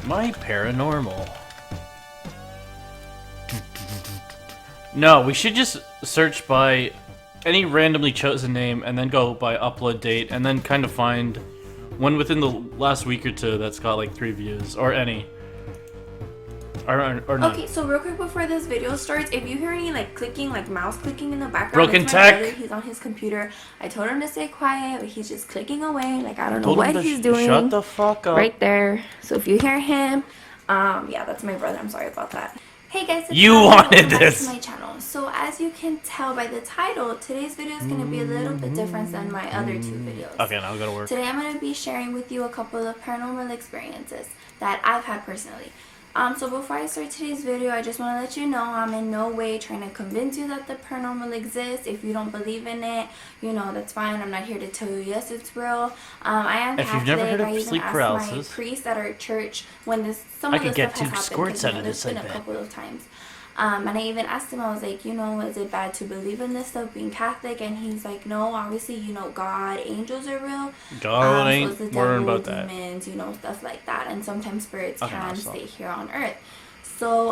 My paranormal. No, we should just search by any randomly chosen name and then go by upload date and then kind of find one within the last week or two that's got like 3 views or any. Or not. Okay, so real quick before this video starts, if you hear any like clicking, like mouse clicking in the background, Broken it's my tech. brother. He's on his computer. I told him to stay quiet, but he's just clicking away. Like I don't know Told him what to he's doing. Shut the fuck up. Right there. So if you hear him, yeah, that's my brother. I'm sorry about that. Hey guys, it's You Natalie. wanted Welcome back this. to my channel. So as you can tell by the title, today's video is going to be a little bit different than my other 2 videos. Okay, now we gotta work. Today I'm going to be sharing with you a couple of paranormal experiences that I've had personally. So before I start today's video, I just want to let you know I'm in no way trying to convince you that the paranormal exists. If you don't believe in it, you know, that's fine. I'm not here to tell you yes, it's real. I am If Catholic. you've never heard of I even sleep asked paralysis, my priest at our church when some I of could this get stuff 2 has happened. squirts out of There's this, I been a bet. couple of times. And I even asked him, I was like, you know, is it bad to believe in this stuff being Catholic? And he's like, no, obviously, you know, God, angels are real. God so ain't is the worrying devil, about that. demons, you know, stuff like that. And sometimes spirits Okay, can no, stop. stay here on earth. So,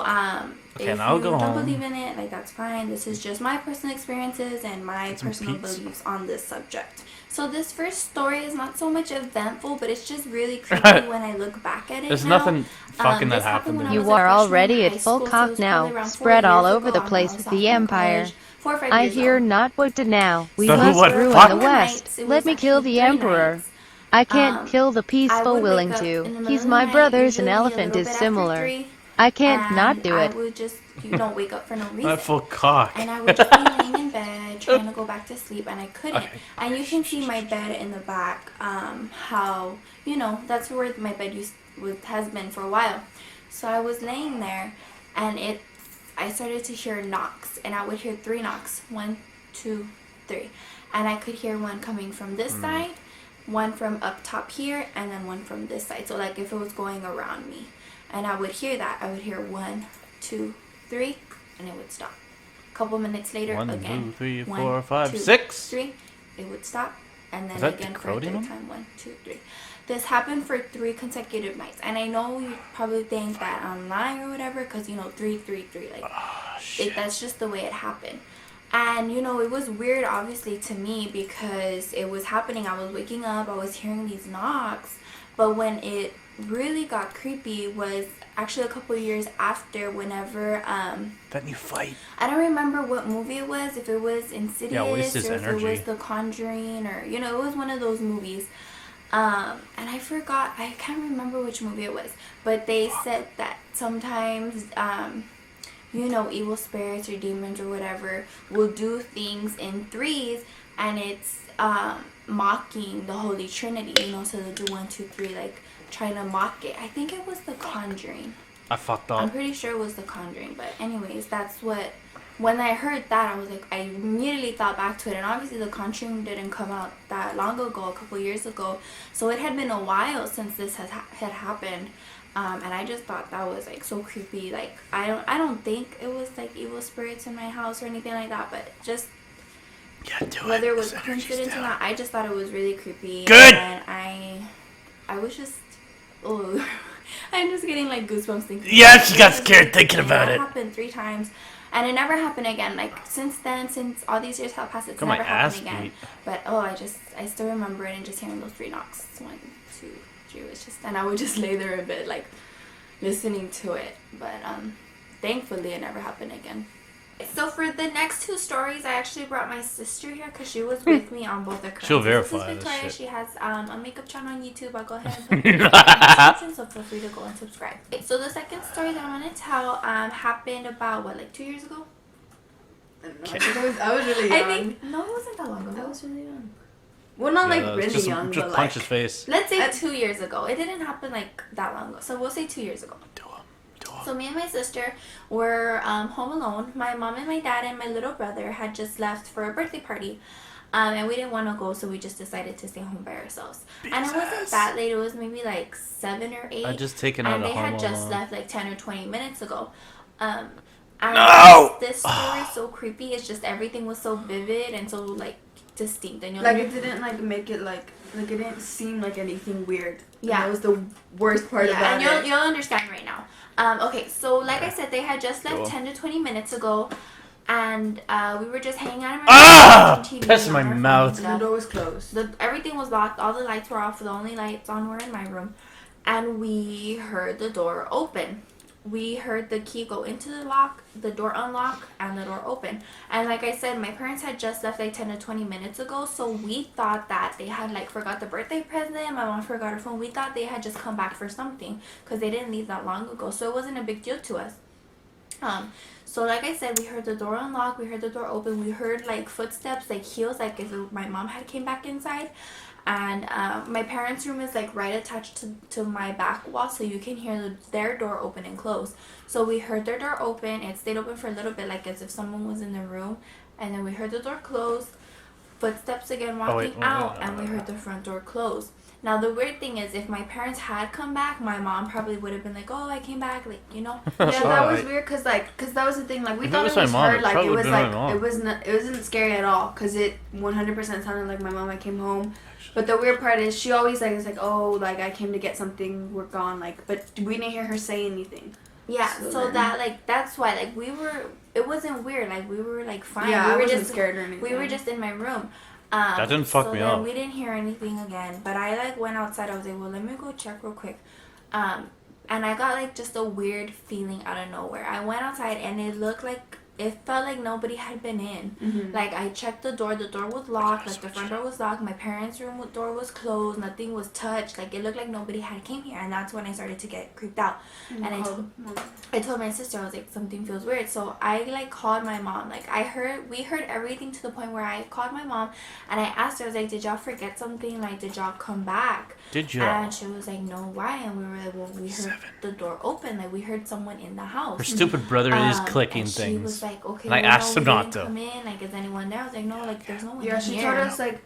Okay, if now I'll you go don't home. believe in it, like that's fine. This is just my personal experiences and my Get some personal pizza. beliefs on this subject. So this first story is not so much eventful, but it's just really creepy when I look back at it. There's now. nothing fucking that This happened. when to I me. was You a are freshman already in at high full school, so it cock was probably now, around 4 spread all years over ago. the I'm place a with sophomore the in empire. college, 4 or 5 I years hear old. not what to now. We So must what ruin fuck? the One West. night, it Let was me kill actually the 3 Emperor. nights. I can't kill the I peaceful would willing wake up to. in the middle He's of the my night, brother's, an usually a elephant little is bit after similar. 3, I can't not and do I it. would just, wake up for no That reason. full cock. And I would just be laying in bed trying to go back to sleep, and I couldn't. Okay. And you can see my bed in the back, how, that's where my bed has been for a while. So I was laying there, and I started to hear knocks, and I would hear 3 knocks. 1, 2, 3. And I could hear one coming from this side, one from up top here, and then one from this side. So like if it was going around me. And I would hear that. I would hear 1, 2, 3, and it would stop. A couple minutes later, 1, again. 2, 3, 1, 4, 5, 2, 6. 3, it would stop. And then Is that again the for a Crody third one? time. 1, 2, 3. This happened for 3 consecutive nights. And I know you probably think that I'm lying or whatever, because 3, 3, 3. Like, that's just the way it happened. And it was weird obviously to me because it was happening. I was waking up, I was hearing these knocks, but when it really got creepy was actually a couple years after, whenever That new fight. I don't remember what movie it was, if it was Insidious waste his or if energy. it was The Conjuring, or it was one of those movies. And I forgot, I can't remember which movie it was, but they said that sometimes evil spirits or demons or whatever will do things in 3s, and it's mocking the Holy Trinity, so they'll do 1, 2, 3, like trying to mock it. I think it was The Conjuring. I fucked I'm up. pretty sure it was The Conjuring, but anyways, that's what, when I heard that, I was like, I immediately thought back to it. And obviously The Conjuring didn't come out that long ago, a couple years ago, so it had been a while since this had happened. And I just thought that was like so creepy. Like I don't think it was like evil spirits in my house or anything like that, but just Yeah, do it. whether it was This energy's coincidence or down. not, I just thought it was really creepy. Good! And I was just, oh, I'm just getting like goosebumps thinking. Yeah, she got scared thinking about That it. happened 3 times, and it never happened again. Like since then, since all these years have passed, it's Got my never ass happened again. beat. But I still remember it, and just hearing those 3 knocks. 1, 2, 3 was just, and I would just lay there a bit like listening to it. But thankfully it never happened again. So for the next 2 stories, I actually brought my sister here because she was with me on both occurrences. She'll This verify is this Victoria. shit. She has a makeup channel on YouTube. I'll go ahead and put it in the description, so feel free to go and subscribe. Okay, so the second story that I'm going to tell happened about, like 2 years ago? I don't know. I was really young. I think, no, it wasn't that long ago. I was really young. Well, not Yeah, like really young, just but punch like his face. Let's say I- 2 years ago. It didn't happen like that long ago. So we'll say 2 years ago. Do him. So me and my sister were home alone. My mom and my dad and my little brother had just left for a birthday party. And we didn't want to go, so we just decided to stay home by ourselves. And it wasn't that late. It was maybe like 7 or 8. I just taken out and a they had Home just Alone. left like 10 or 20 minutes ago. And No! this story is so creepy. It's just everything was so vivid and so like distinct. And like it didn't like make it like it didn't seem like anything weird. And Yeah. that was the worst part yeah, about and it. you'll understand right now. Okay, so like I said, they had just left Cool. 10 to 20 minutes ago, and we were just hanging out in my Ah! room, watching TV Piss in on my our phones mouth. and And the stuff. door was closed. Everything was locked. All the lights were off. The only lights on were in my room, and we heard the door open. We heard the key go into the lock, the door unlock, and the door open. And like I said, my parents had just left like 10 to 20 minutes ago, so we thought that they had like forgot the birthday present. My mom forgot her phone. We thought they had just come back for something because they didn't leave that long ago, so it wasn't a big deal to us. So like I said, we heard the door unlock, we heard the door open, we heard like footsteps, like heels, like if my mom had came back inside. And my parents' room is like right attached to my back wall, so you can hear their door open and close. So we heard their door open. It stayed open for a little bit, like as if someone was in the room. And then we heard the door close, footsteps again walking out, and we heard the front door close. Now the weird thing is, if my parents had come back, my mom probably would have been like, "Oh, I came back," like Yeah, that was Alright. weird because that was the thing. Like we If it thought was it my was mom, her. it Like probably it was would've been like my mom. it wasn't scary at all because it 100% sounded like my mom. I came home, but the weird part is she always like is like, oh, like I came to get something. We're gone. Like, but we didn't hear her say anything. Yeah, so then- that like that's why like we were. It wasn't weird. Like we were like fine. Yeah, we I were wasn't just scared or anything. We were just in my room. That didn't fuck so me then up. We didn't hear anything again. But I like went outside. I was like, well, let me go check real quick. And I got like just a weird feeling out of nowhere. I went outside and it felt like nobody had been in. Mm-hmm. Like I checked the door was locked, like the front door was locked, my parents' room door was closed, nothing was touched, like it looked like nobody had came here, and that's when I started to get creeped out. And I told my sister, I was like, something feels weird. So I like called my mom. Like we heard everything to the point where I called my mom and I asked her, I was like, did y'all forget something? Like, did y'all come back? Did you? And she was like, no, why? And we were like, well, we heard the door open. Like, we heard someone in the house. Her stupid brother is clicking and things. She was like, okay, And I well, asked no, him we not didn't to. come in. Like, is anyone there? I was like, no, like, there's no one Yeah, here. she told us like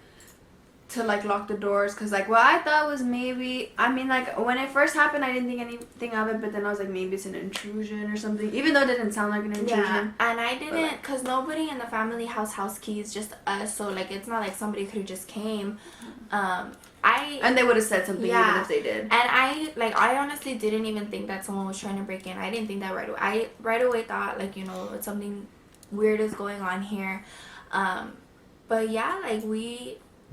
to like lock the doors because like what I thought was maybe, I mean, like when it first happened I didn't think anything of it, but then I was like, maybe it's an intrusion or something, even though it didn't sound like an intrusion. Yeah, and I didn't, because nobody in the family house keys, just us, so like it's not like somebody could have just came. And they would have said something even if they did. And I honestly didn't even think that someone was trying to break in. I didn't think that right away. I right away thought like, you know, something weird is going on here. But yeah, like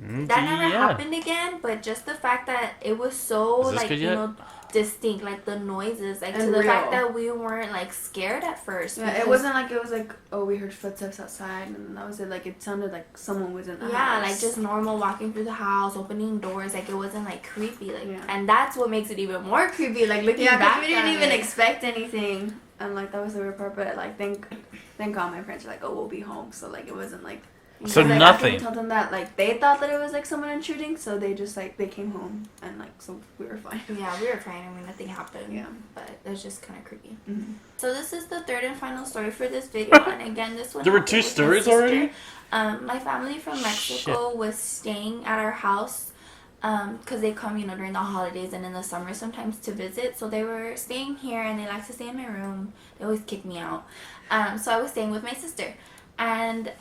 that never happened again, but just the fact that it was so Is this like, good you yet? know, distinct, like the noises, like And to the real. fact that we weren't like scared at first. Yeah, it wasn't like it was like, oh, we heard footsteps outside and that was it. Like it sounded like someone was in the house. Yeah, like just normal walking through the house, opening doors. Like it wasn't like creepy. Like, Yeah. and that's what makes it even more creepy. Like looking yeah, back, because we didn't at even it. expect anything, and like that was the weird part. But like thank God my parents were like, oh, we'll be home, so like it wasn't like. So Like, nothing. I told them that like they thought that it was like someone intruding, so they just like they came home and like so we were fine. Yeah, we were fine. I mean, nothing happened. Yeah. But it was just kind of creepy. Mm-hmm. So this is the third and final story for this video. And again, this one There were happened 2 with my stories sister. already? My family from Mexico was staying at our house because they come, you know, during the holidays and in the summer sometimes to visit. So they were staying here and they like to stay in my room. They always kick me out. So I was staying with my sister. And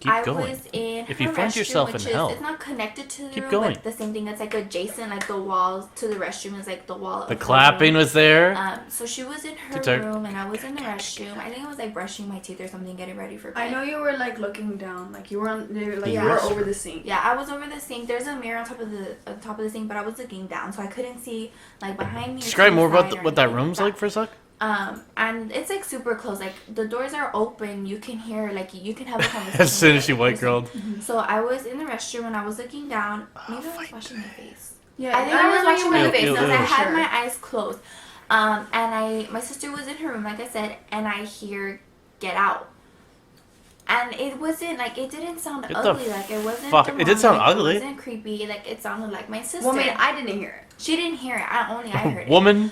Keep I going. was in If her you find restroom, yourself which in hell, it's not connected to the keep room, going. but the same thing. It's like adjacent, like the walls to the restroom is like the wall. The of her clapping room. was there. So she was in her Good start. room and I was in the restroom. I think I was like brushing my teeth or something, getting ready for bed. I know you were like looking down, like you were on, you were, like Yeah. you were over the sink. Yeah, I was over the sink. There's a mirror on top of the sink, but I was looking down, so I couldn't see like behind me. or Describe to the more about side or what that anything room's that. like for a sec. And it's like super close. Like the doors are open. You can hear like you can have a conversation. As soon as with she the white person. girled. So I was in the restroom and I was looking down. Maybe I was washing my face. Yeah, I think I was washing my Ew, face ew, because I ew. had my eyes closed. And my sister was in her room, like I said, and I hear "Get out." And it wasn't like it didn't sound What the ugly. Like it wasn't. fuck? It did sound demonic, ugly. It wasn't creepy. Like it sounded like my sister. Well, I mean, I didn't hear it. She didn't hear it. I heard it. Woman.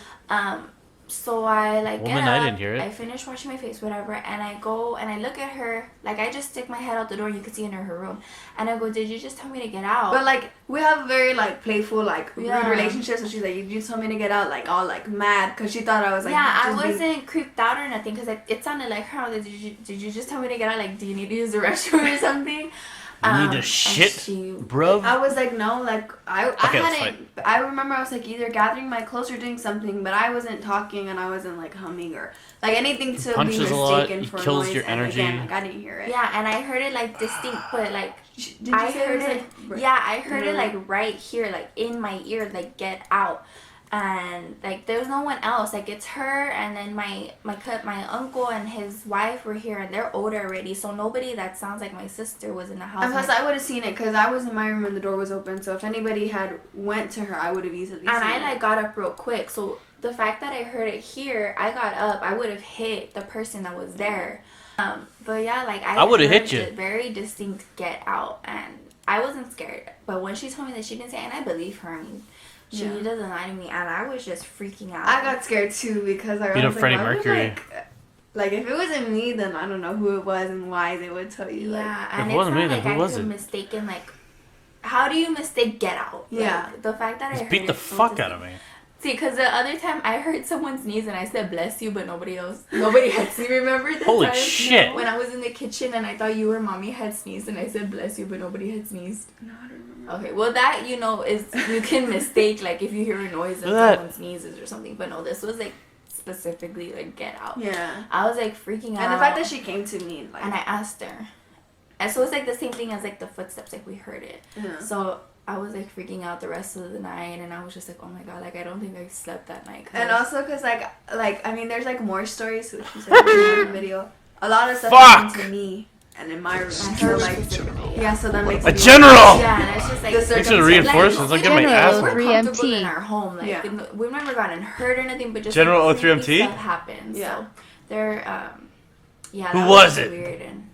So I like Woman, get up, I didn't hear it. I finish washing my face, whatever, and I go and I look at her. Like I just stick my head out the door. You could see in her room, and I go, "Did you just tell me to get out?" But like we have very like playful like Yeah. rude relationships, so she's like, "You told me to get out," like all like mad because she thought I was like, yeah, I just being- wasn't creeped out or nothing because it sounded like her. I was like, did you just tell me to get out? Like, do you need to use the restroom or something? You need to and shit, she- bruv. I was like, no, like I Okay, that's hadn't. I remember I was like either gathering my clothes or doing something, but I wasn't talking and I wasn't like humming or like anything to be punches a lot, mistaken he for kills noise. your And energy. again, like I didn't hear it. Yeah, and I heard it like distinct, but like Did you I say heard was, it. like, Yeah, I heard it really? like right here, like in my ear, like "Get out." And like there's no one else, like it's her and then my uncle and his wife were here and they're older already, so nobody that sounds like my sister was in the house. And plus, I would have seen it because I was in my room and the door was open. So if anybody had went to her, I would have easily seen and I it. like got up real quick, so the fact that I heard it here, I got up, I would have hit the person that was there. But yeah, like I would've hit heard you. the very distinct "Get out," and I wasn't scared. But when she told me that she didn't say, and I believe her, I mean, she Yeah. doesn't lie to me, and I was just freaking out. I got scared too because I Beat was up Freddie like, why would, Mercury. Like if it wasn't me, then I don't know who it was and why they would tell you. Like, Yeah, If and it it's wasn't not me, then like who I was could it? mistaken like. How do you mistake "Get out"? Yeah. Like, the fact that I Just heard beat the it so fuck out of distinct. me. See, because the other time I heard someone sneeze and I said "bless you," but nobody had seen. Remember that Holy time? shit. When I was in the kitchen and I thought you or mommy had sneezed and I said "bless you," but nobody had sneezed. no, I don't remember. Okay, well that is you can mistake like if you hear a noise and Look at that. someone sneezes or something, but no, this was like specifically like Get Out. Yeah. I was like freaking out. And the fact that she came to me, like, and I asked her, and so it's like the same thing as like the footsteps, like we heard it. Yeah. So I was like freaking out the rest of the night, and I was just like, oh my god, like I don't think I slept that night. And also because like I mean, there's like more stories which you said in the video. A lot of stuff Fuck! happened to me and in my room. And So her like, specifically, yeah, so that makes A me- general! Yeah, and it's just like The Thanks for the circumstances. reinforcements. I'll get my General ass we're whooped. comfortable 3MT. in our home. Like Yeah. we've never gotten hurt or anything, but just General like, freaky 03MT? stuff happens. Yeah. So they're yeah. Who that was just it? Weird and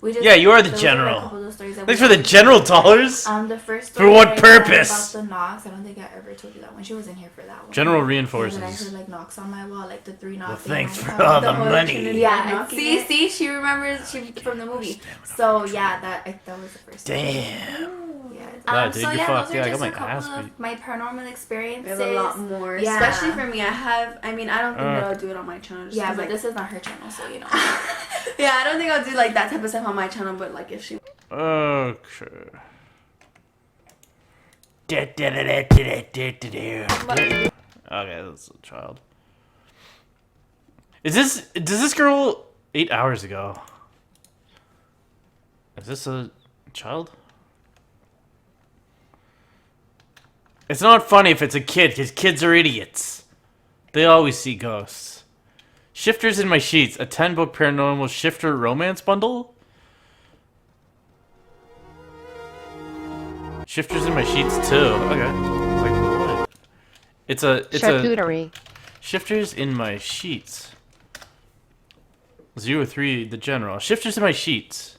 we just, Yeah, you are the those general. a couple of those stories that Thanks we for the told. general dollars. The first For story what that I told purpose? about the knocks. I don't think I ever told you that one. She wasn't here for that one. General And then I reinforces. heard like knocks on my wall, like the 3 knocks. Well, thing thanks on for my wall. all the Holy money. Trinity Yeah, knocking see, it. she remembers from the movie. So yeah, that was the first. Damn. Yeah. Wow, dude, so you yeah, fucked. those Yeah, are I just got a my couple ass of beat. my paranormal We experiences. have a lot more, Yeah. especially for me. I mean, I don't think that I'll do it on my channel. Just Yeah, 'cause, but like, this is not her channel, so you know. yeah, I don't think I'll do like that type of stuff on my channel. But like, if she, Okay. Okay, that's a child. Does this girl 8 hours ago? Is this a child? It's not funny if it's a kid, because kids are idiots. They always see ghosts. Shifters in My Sheets, a 10-book paranormal shifter romance bundle? Shifters in My Sheets too. Okay. Like what? It's a Charcuterie. Shifters in My Sheets. 03 the general. Shifters in My Sheets.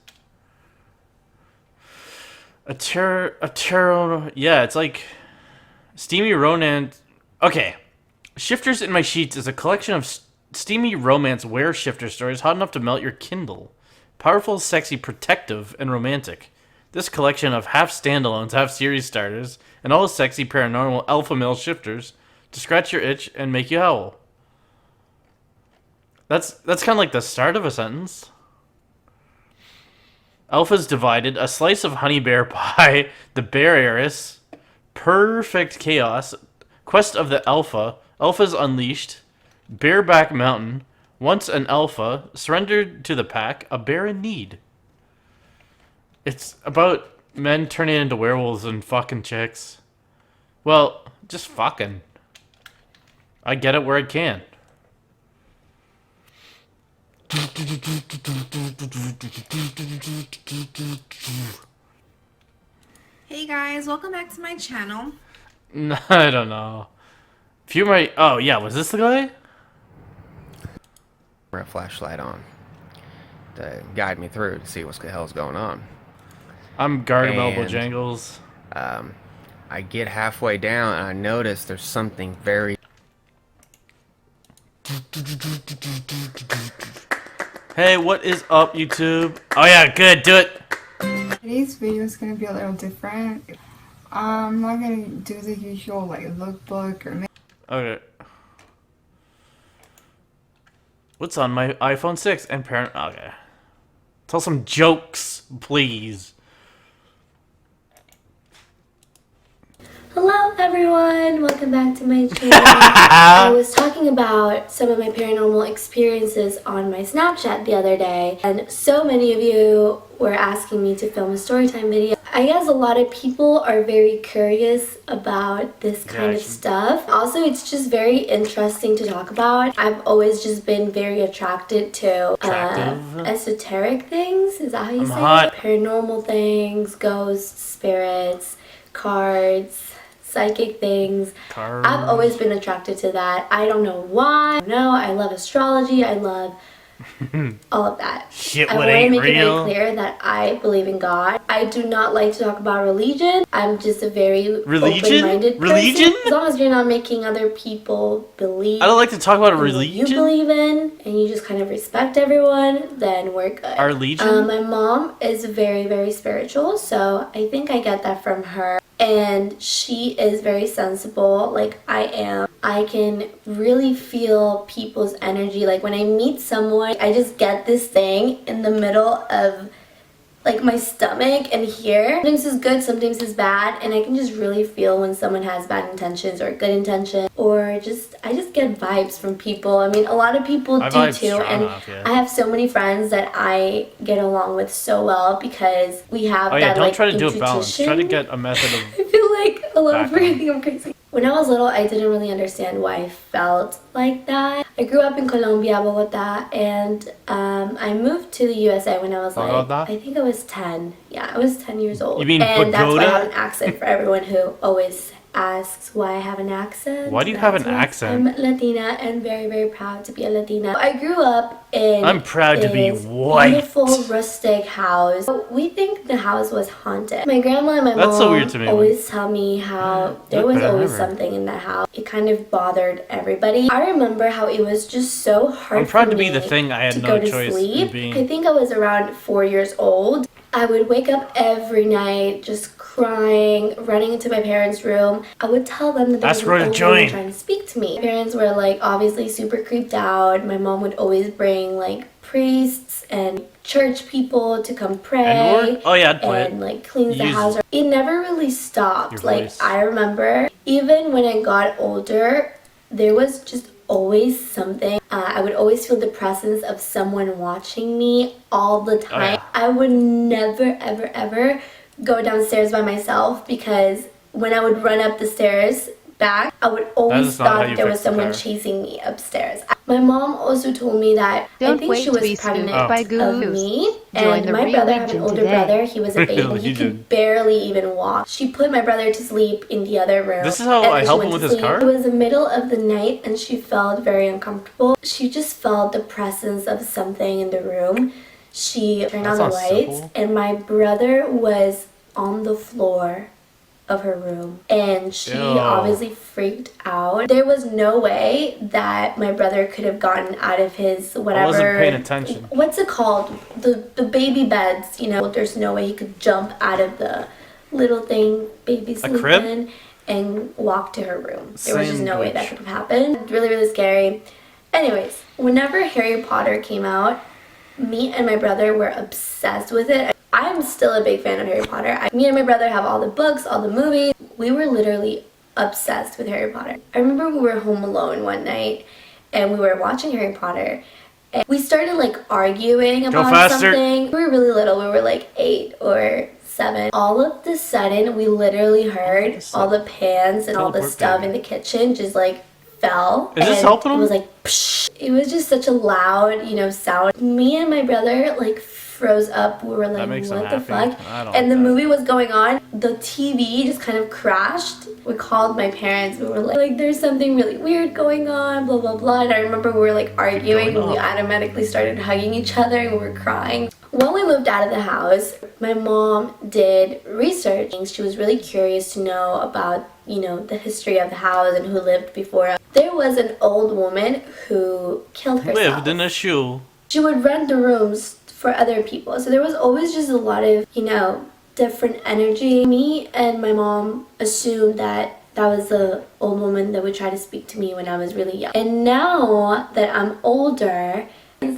A tarot. Yeah, it's like steamy romance. Okay. Shifters in My Sheets is a collection of steamy romance wear shifter stories hot enough to melt your Kindle. Powerful, sexy, protective, and romantic. This collection of half standalones, half series starters, and all sexy paranormal alpha male shifters to scratch your itch and make you howl. That's kind of like the start of a sentence. Alpha's Divided, a slice of honey bear pie, the bear heiress, perfect chaos, quest of the alpha, Alpha's Unleashed, bareback mountain, once an alpha, surrendered to the pack, a bear in need. It's about men turning into werewolves and fucking chicks. Well, just fucking. I get it where I can. Hey guys, welcome back to my channel. No, I don't know. Oh yeah, was this the guy? A flashlight on to guide me through to see what the hell's going on. I'm Gargamel And- Bojangles. I get halfway down and I notice there's something very Hey, what is up, YouTube? Oh yeah, good, do it. Today's video is going to be a little different. I'm not going to do the usual like lookbook or Okay. What's on my iPhone 6 and parent? Okay. Tell some jokes, please. Hello everyone, welcome back to my channel. I was talking about some of my paranormal experiences on my Snapchat the other day, and so many of you were asking me to film a storytime video. I guess a lot of people are very curious about this kind of stuff. Also, it's just very interesting to talk about. I've always just been very attracted to esoteric things. Is that how you say hot. it? Paranormal things, ghosts, spirits, cards, psychic things. I've always been attracted to that. I don't know why. No, I love astrology. I love all of that. Shit, I what want to ain't make it very real? clear that I believe in God. I do not like to talk about religion. I'm just a very Religion? open-minded person. Religion? As long as you're not making other people believe I don't like to talk about in what religion. you believe in, and you just kind of respect everyone, then we're good. Our legion? My mom is very, very spiritual, so I think I get that from her. And she is very sensible, like I am. I can really feel people's energy. Like when I meet someone, I just get this thing in the middle of like my stomach and here. Sometimes it's good, sometimes it's bad, and I can just really feel when someone has bad intentions or good intentions, or I just get vibes from people. I mean, a lot of people do too, and I have so many friends that I get along with so well because we have that don't like try to do intuition. it balanced. Try to get a method of. I feel like a lot of people think I'm crazy. When I was little, I didn't really understand why I felt like that. I grew up in Colombia, Bogota, and I moved to the USA when I was like, I think I was 10. Yeah, I was 10 years old. You mean and that's why I Bogota? have an accent for everyone who always asks why I have an accent. Why do you have an accent? I'm Latina and very, very proud to be a Latina. I grew up in I'm proud to be this white. beautiful rustic house. We think the house was haunted. My grandma and my That's mom so weird to me. always tell me how there was always something in that house. It kind of bothered everybody. I remember how it was just so hard I'm proud for to be me the thing I had to no go to choice sleep. in being. I think I was around 4 years old. I would wake up every night just crying, running into my parents' room. I would tell them that there was an old woman trying to speak to me. My parents were like obviously super creeped out. My mom would always bring like priests and church people to come pray and like cleanse the house. It never really stopped. Like I remember even when I got older, there was just always something. I would always feel the presence of someone watching me all the time. I would never ever ever go downstairs by myself because when I would run up the stairs back, I would always thought there was someone chasing me upstairs. My mom also told me that I think she was pregnant of me, and my brother had an older brother. He was a baby. He could barely even walk. She put my brother to sleep in the other room. This is how I help him with his car? It was the middle of the night, and she felt very uncomfortable. She just felt the presence of something in the room. She turned on the lights, and my brother was on the floor of her room, and she obviously freaked out. There was no way that my brother could have gotten out of his whatever. I wasn't paying attention. What's it called? The baby beds, you know. There's no way he could jump out of the little thing baby sleep in and walk to her room. There was just no way that could have happened. Really, really scary. Anyways, whenever Harry Potter came out, me and my brother were obsessed with it. I'm still a big fan of Harry Potter. Me and my brother have all the books, all the movies. We were literally obsessed with Harry Potter. I remember we were home alone one night and we were watching Harry Potter and we started like arguing about something. We were really little. We were like 8 or 7. All of the sudden, we literally heard all the pans and all the stuff in the kitchen just like fell. Is this helping him? It was like psh. It was just such a loud, you know, sound. Me and my brother like froze up. We were like, what the fuck? And the movie was going on. The TV just kind of crashed. We called my parents. We were like there's something really weird going on, blah blah blah. And I remember we were like arguing and we automatically started hugging each other and we were crying. When we moved out of the house, my mom did research. She was really curious to know about, you know, the history of the house and who lived before us. There was an old woman who killed herself. Lived in a shoe. She would rent the rooms for other people. So there was always just a lot of, you know, different energy. Me and my mom assumed that that was the old woman that would try to speak to me when I was really young. And now that I'm older,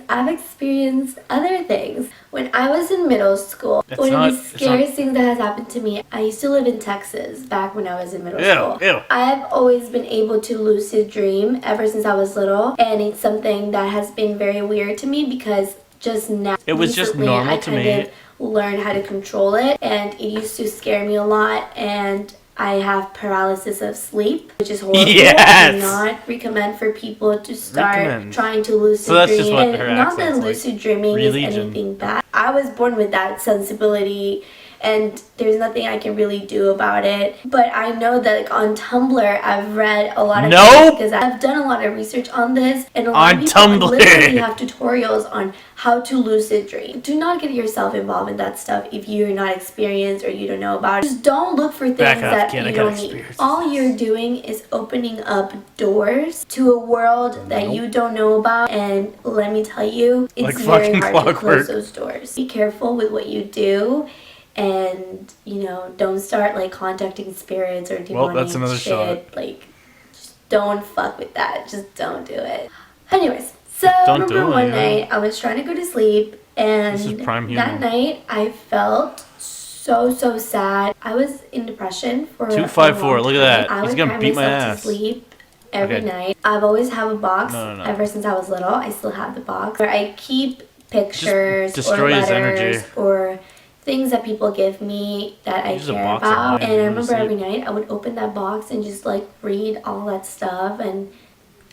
I've experienced other things. When I was in middle school, one of the scariest things that has happened to me, I used to live in Texas back when I was in middle school. I've always been able to lucid dream ever since I was little, and it's something that has been very weird to me because just now it was just normal to me. I learned how to control it, and it used to scare me a lot, and I have paralysis of sleep, which is horrible. I do not recommend for people to start trying to lucid dream. And not that lucid dreaming is anything bad. I was born with that sensibility, and there's nothing I can really do about it. But I know that like, on Tumblr, I've read a lot of things because I've done a lot of research on this, and a lot of people literally have tutorials on how to lucid dream. Do not get yourself involved in that stuff if you're not experienced or you don't know about it. Just don't look for things that you don't need. All you're doing is opening up doors to a world that you don't know about, and let me tell you, it's very hard to close those doors. Be careful with what you do. And, you know, don't start like contacting spirits or demonic shit. Like, just don't fuck with that. Just don't do it. Anyways, so I remember one night I was trying to go to sleep And This is prime that humor. night, I felt so sad. I was in depression for 254, look at that. I He's would gonna cry beat my myself ass. to sleep every Okay. night. I've always have a box No, no, no. ever since I was little. I still have the box where I keep pictures or destroy his letters energy. or things that people give me that I Use a care box of about. mine, And I you wanna remember see every it? night I would open that box and just like read all that stuff, and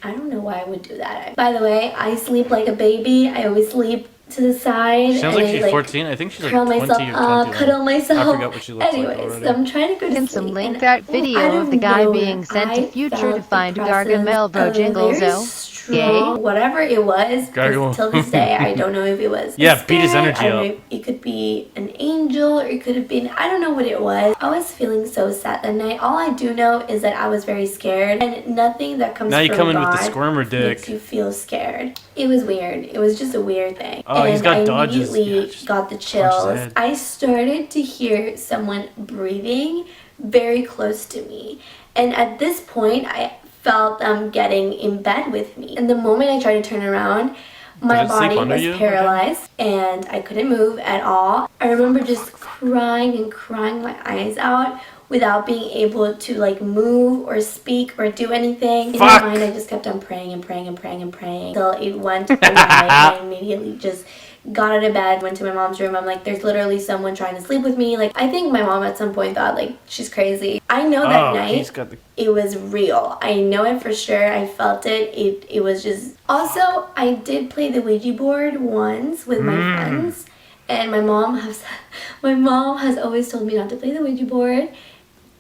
I don't know why I would do that. By the way, I sleep like a baby. I always sleep to the side. Sounds and like I, she's 14. I think she's like curl 20 myself or 20. up, cuddle myself. I forgot what she looks Anyways, like already. I'm trying to go to Can sleep. some link and that I video of the guy don't being know, sent to I future felt to find the Gargamel presence of a Bojangles, very oh? strong- Yay. Whatever it was, 'cause Gargamel. till this day, I don't know if it was a Yeah, beat his spirit, energy I don't up. know if it could be an angel, or it could have been, I don't know what it was. I was feeling so sad that night. All I do know is that I was very scared, and nothing that comes Now you from come in God with the squirmer makes dick. you feel scared. It was weird. It was just a weird thing. Oh, he's and got I dodges. immediately Yeah, just got the punch his chills. head. I started to hear someone breathing very close to me. And at this point, I felt them getting in bed with me. And the moment I tried to turn around, my Did it sleep body under was you? paralyzed and I couldn't move at all. I remember just crying and crying my eyes out without being able to like move or speak or do anything. In Fuck. my mind, I just kept on praying and praying and praying and praying until it went away. And I immediately just got out of bed, went to my mom's room. I'm like, there's literally someone trying to sleep with me. Like, I think my mom at some point thought like she's crazy. I know that Oh, he's night got the. it was real. I know it for sure. I felt it. It was just. Also, I did play the Ouija board once with my friends, and my mom has always told me not to play the Ouija board.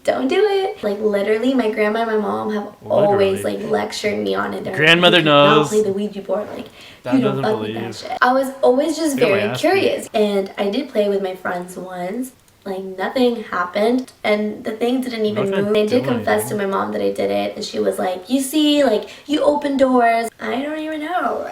Don't do it. Like literally, my grandma and my mom have always like lectured me on it. They're like, Grandmother "You cannot knows." play the Ouija board. Like Dad you don't doesn't fuck with that believe. shit. I was always just Get my very ass curious, and I did play with my friends once. Like nothing happened, and the thing didn't even Nothing move. I did do confess to my mom that I did it, and she was like, "You see, like you open doors." I don't even know.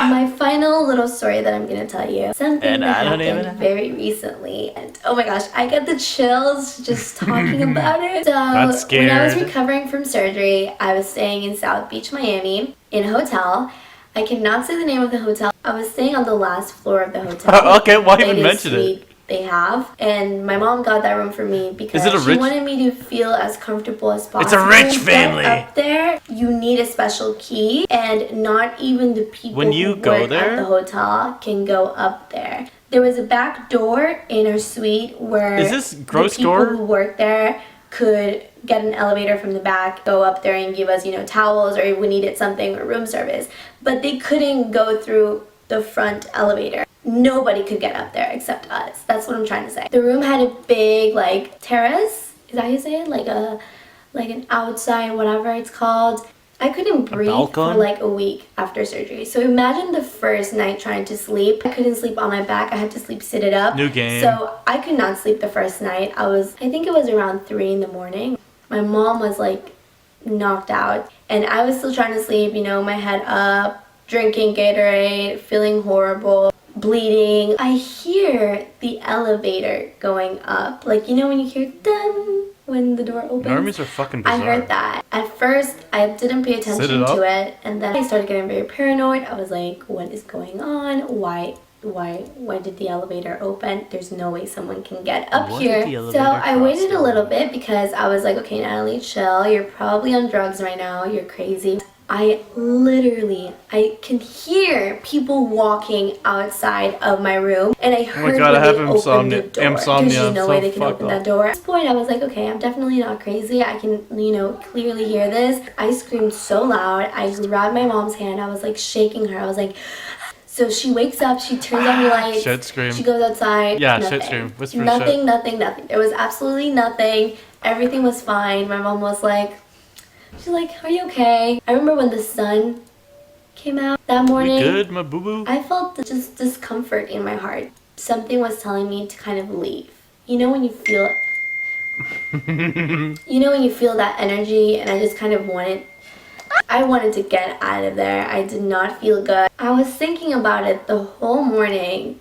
My final little story that I'm gonna tell you, something And that I don't even happened know. very recently, and oh my gosh, I get the chills just talking about it. So Got when I was scared. recovering from surgery, I was staying in South Beach, Miami, in a hotel. I cannot say the name of the hotel. I was staying on the last floor of the hotel. Okay, why even Latest mention it? suite they have, and my mom got that room for me because Is it a she rich- wanted me to feel as comfortable as possible. It's a rich To get family. Up there, you need a special key, and not even the people When you who go work there? at the hotel can go up there. There was a back door in our suite where Is this gross the people door? who work there could get an elevator from the back, go up there and give us, towels, or if we needed something or room service. But they couldn't go through the front elevator. Nobody could get up there except us. That's what I'm trying to say. The room had a big terrace. Is that how you say it? Like an outside, whatever it's called. I couldn't breathe for balcony? a week after surgery. So imagine the first night trying to sleep. I couldn't sleep on my back. I had to sleep seated up. New game. So I could not sleep the first night. I think it was around 3 in the morning. My mom was knocked out, and I was still trying to sleep, my head up, drinking Gatorade, feeling horrible, bleeding. I hear the elevator going up. When you hear dun when the door opens. Normies are fucking bizarre. I heard that. At first, I didn't pay attention to it, and then I started getting very paranoid. I was like, what is going on? Why did the elevator open? There's no way someone can get up Why here. did the So elevator I cross waited the a little bit because I was like, okay, Natalie, chill. You're probably on drugs right now. You're crazy. I can hear people walking outside of my room, and I heard God, I when have they opened the door. insomnia, There's just no so way they can fuck open off. that door. At this point, I was like, okay, I'm definitely not crazy. I can, clearly hear this. I screamed so loud. I grabbed my mom's hand. I was shaking her. I was like, so she wakes up. She turns on the lights. Shit scream. She goes outside. Yeah, nothing. shit scream. Whisper nothing, shit. nothing. There was absolutely nothing. Everything was fine. My mom was she's like, are you okay? I remember when the sun came out that morning. We good, my boo-boo? I felt just discomfort in my heart. Something was telling me to kind of leave. When you feel when you feel that energy, and I just kind of wanted to get out of there. I did not feel good. I was thinking about it the whole morning.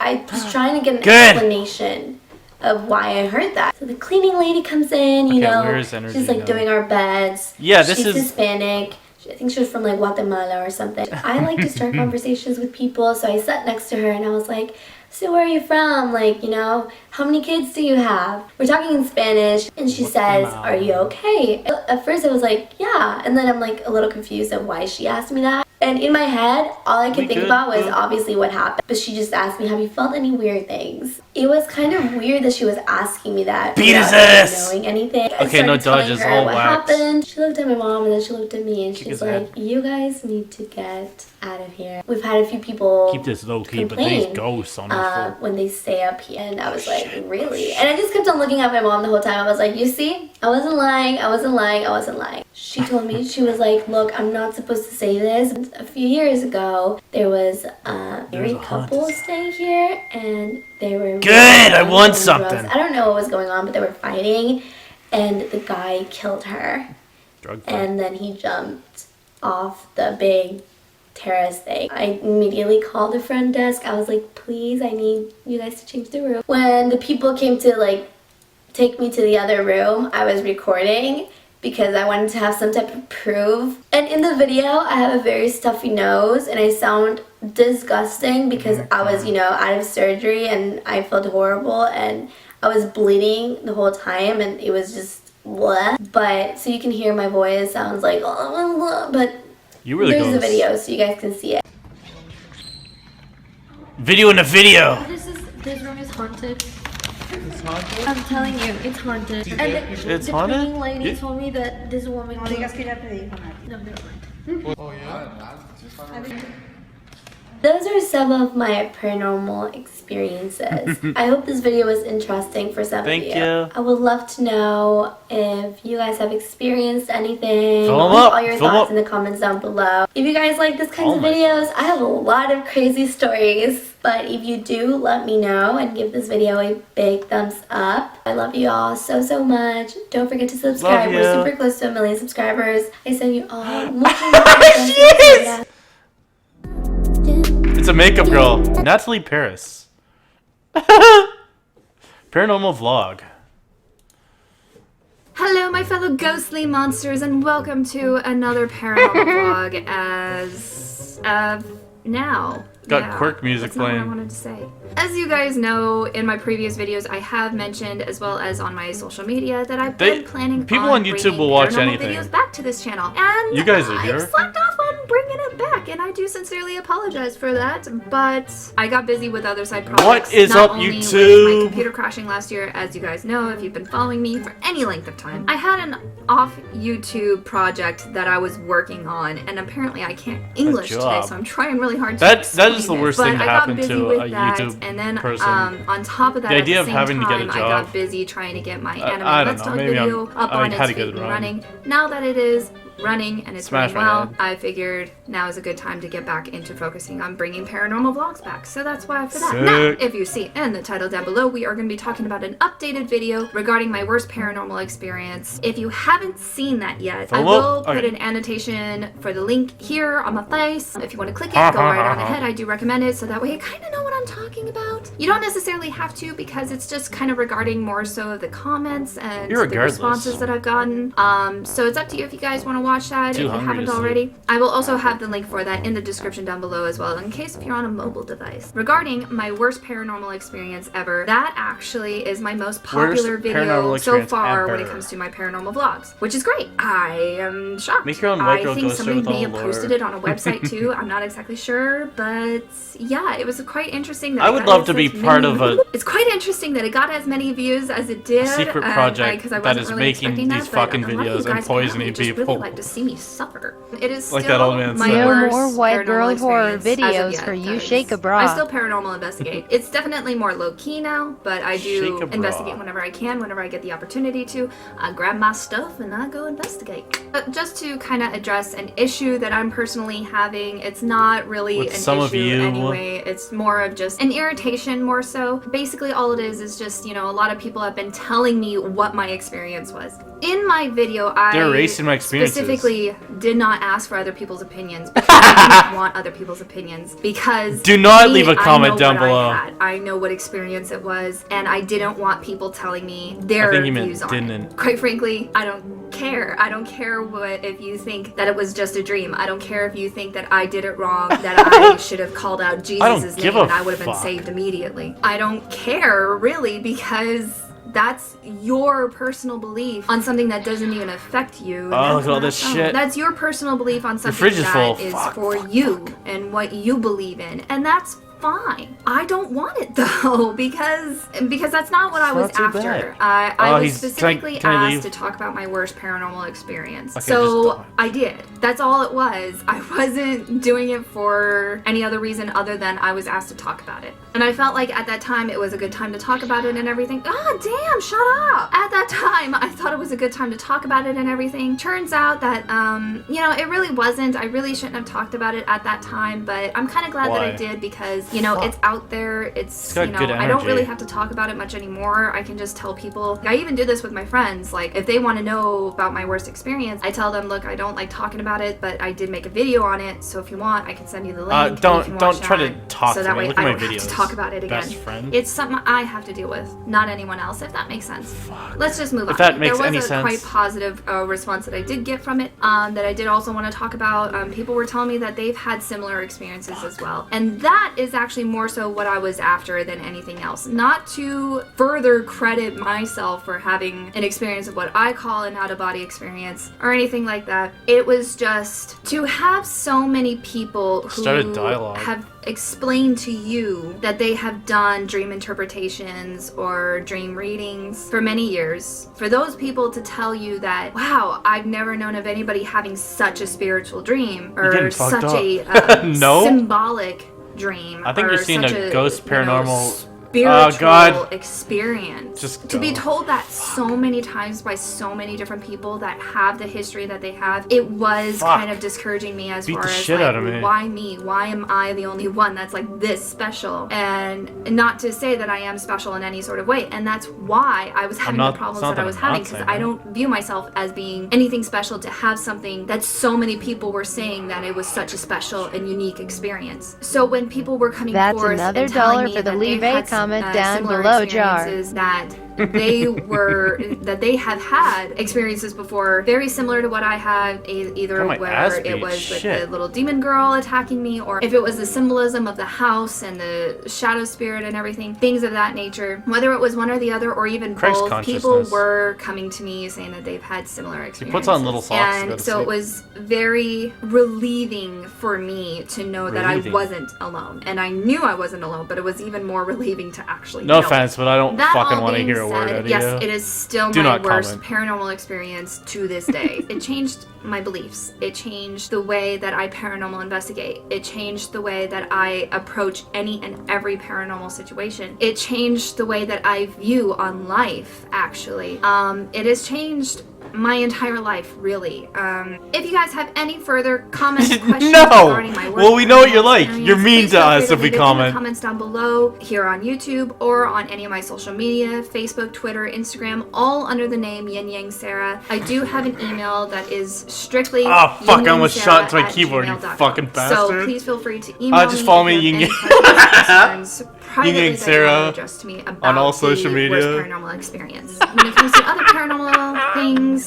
I was trying to get an explanation of why I heard that. So the cleaning lady comes in, where is energy she's going? doing our beds. Yeah, this She's is- Hispanic. I think she was from like Guatemala or something. I like to start conversations with people, so I sat next to her and I was like, so where are you from? Like, you know, how many kids do you have? We're talking in Spanish, and she says, are you okay? At first I was like, yeah, and then I'm like a little confused of why she asked me that. And in my head, all I could think about was obviously what happened. But she just asked me, have you felt any weird things? It was kind of weird that she was asking me that without knowing anything. Okay, no dodges, all what wax. happened. She looked at my mom and then she looked at me and she's like, you guys need to get out of here. We've had a few people Keep this low key, but these ghosts on this when they stay up here. And I was like, really? And I just kept on looking at my mom the whole time. I was like, you see? I wasn't lying. I wasn't lying. I wasn't lying. She told me, she was like, look, I'm not supposed to say this. A few years ago, there was a married couple staying here, and they were Good, I won something. I don't know what was going on, but they were fighting, and the guy killed her. And then he jumped off the big terrace thing. I immediately called the front desk. I was like, please, I need you guys to change the room. When the people came to like take me to the other room, I was recording because I wanted to have some type of proof. And in the video, I have a very stuffy nose and I sound disgusting because I was, you know, out of surgery and I felt horrible and I was bleeding the whole time and it was just bleh. But so you can hear my voice sounds like but You really there's go the video so you guys can see it. Video in the video. This room is haunted. It's haunted? I'm telling you, it's haunted. And It's the haunted? cleaning lady Yeah. told me that this woman No digas que ya te dijo nada. No, never mind. Oh, yeah? Those are some of my paranormal experiences. I hope this video was interesting for some Thank of you. you. I would love to know if you guys have experienced anything. Fill 'em Leave up, all your fill 'em thoughts up. in the comments down below. If you guys like this kind All of my videos, I have a lot of crazy stories. But if you do, let me know and give this video a big thumbs up. I love you all so, so much. Don't forget to subscribe. Love We're you. super close to 1 million subscribers. I send you all much It's a makeup girl, Natalie Paris. Paranormal vlog. Hello, my fellow ghostly monsters, and welcome to another paranormal vlog as of now. Got quirk music that's not what I playing. wanted to say. As you guys know, in my previous videos, I have mentioned, as well as on my social media, that I've been planning people on on YouTube bringing will watch paranormal anything. videos back to this channel, and You guys are I've here. slacked off on bringing it back, and I do sincerely apologize for that. But I got busy with other side projects. What is not up, only with YouTube? my computer crashing last year, as you guys know, if you've been following me for any length of time. I had an off YouTube project that I was working on, and apparently I can't English today, job. so I'm trying really hard to That is explain the it. worst But thing to I got happen busy to with a that, YouTube and then person. on top of that, The idea at the of having same to get a time, I job. got busy trying to get my I anime don't Let's know, Talk maybe video up I on had its to get feet it and wrong. running. Now that it is running and it's Smash running my well, head. I figured now is a good time to get back into focusing on bringing paranormal vlogs back. So that's why for that. Now, Sick. if you see in the title down below, we are going to be talking about an updated video regarding my worst paranormal experience. If you haven't seen that yet, I Follow will up. put Okay. an annotation for the link here on my face. If you want to click it, go right on ahead. I do recommend it, so that way you kind of know what I'm talking about. You don't necessarily have to, because it's just kind of regarding more so of the comments and the Irregardless. responses that I've gotten. So it's up to you if you guys want to watch that. If Too you hungry haven't to sleep. already, I will also have the link for that in the description down below as well, in case if you're on a mobile device. Regarding my worst paranormal experience ever, that actually is my most popular Worst video paranormal so experience far when ever. it comes to my paranormal vlogs, which is great. I am shocked. Make your own white I girl think ghost somebody with may all have the posted lore. it on a website too. I'm not exactly sure, but yeah, it was quite interesting. That I it would got love to be such part many- of a It's quite interesting that it got as many views as it did. secret and project 'cause I that wasn't is really making expecting these that, but fucking a lot of you videos and guys poisoning apparently just people. really like to see me suffer. It is still Like that old man my said. No worst more white girl paranormal horror experience as of videos yet, for you, 'cause Shake a Bra. I still paranormal investigate. It's definitely more low key now, but I do Shake a bra. investigate whenever I can, whenever I get the opportunity to. I grab my stuff and I go investigate. But just to kind of address an issue that I'm personally having, it's not really With an some issue of you. anyway. It's more of just an irritation more so. Basically all it is just, you know, a lot of people have been telling me what my experience was. In my video, They're I erasing my experiences. specifically did not ask for other people's opinions because I didn't want other people's opinions, because Do not me, leave a I comment know down what below. I know what experience it was, and I didn't want people telling me I their think you meant views on didn't. it. Quite frankly, I don't care care. I don't care what if you think that it was just a dream. I don't care if you think that I did it wrong, that I should have called out Jesus' name and I would have been saved immediately. I don't care, really, because that's your personal belief on something that doesn't even affect you. Oh, look at all this shit. That's your personal belief on something that is for you and what you believe in. And that's fine. I don't want it though, because that's not what I was after. I was specifically asked to talk about my worst paranormal experience. Okay, so I did. That's all it was. I wasn't doing it for any other reason other than I was asked to talk about it. And I felt like at that time it was a good time to talk about it and everything. Ah, damn, shut up! At that time, I thought it was a good time to talk about it and everything. Turns out that, you know, it really wasn't. I really shouldn't have talked about it at that time, but I'm kind of glad that I did because, you know, it's out there. It's you know, I don't really have to talk about it much anymore. I can just tell people. I even do this with my friends. Like, if they want to know about my worst experience, I tell them, look, I don't like talking about it, but I did make a video on it. So if you want, I can send you the link. Don't try to talk so to me. Look at my videos. Have to talk about it again. It's something I have to deal with, not anyone else. If that makes sense. Let's just move on. If that makes any sense. There was a quite positive response that I did get from it. That I did also want to talk about. People were telling me that they've had similar experiences as well, and that is actually more so what I was after than anything else. Not to further credit myself for having an experience of what I call an out-of-body experience or anything like that. It was just to have so many people who have explained to you that they have done dream interpretations or dream readings for many years. For those people to tell you that, wow, I've never known of anybody having such a spiritual dream or such a symbolic dream. I think you're seeing a ghost paranormal spiritual experience. Just to be told that so many times by so many different people that have the history that they have, it was kind of discouraging me as far as like, why me? Why am I the only one that's like this special? And not to say that I am special in any sort of way, and that's why I was having the problems that I was having, because I don't view myself as being anything special to have something that so many people were saying that it was such a special and unique experience. So when people were coming forth another and telling dollar me for the that leave a comment down similar below, Jar. that they have had experiences before very similar to what I had, either where it was with the little demon girl attacking me, or if it was the symbolism of the house and the shadow spirit and everything, things of that nature. Whether it was one or the other or even both, people were coming to me saying that they've had similar experiences. He puts on little socks. And so it was very relieving for me to know that I wasn't alone. And I knew I wasn't alone, but it was even more relieving to actually know. No offense, but I don't fucking want to hear a word out of you. Yes, it is still my worst paranormal experience to this day. It changed my beliefs. It changed the way that I paranormal investigate. It changed the way that I approach any and every paranormal situation. It changed the way that I view on life, actually. It has changed my entire life, really. If you guys have any further comments, questions regarding my work, well, we know what you're like. You're mean to us if we comment. In the comments down below, here on YouTube, or on any of my social media, Facebook, Twitter, Instagram, all under the name Yin Yang Sarah. I do have an email that is strictly I almost shot into my keyboard, you fucking bastard. So please feel free to email just follow me, Yin Yang Sarah, on all social media. Paranormal experience. When it comes to other paranormal things,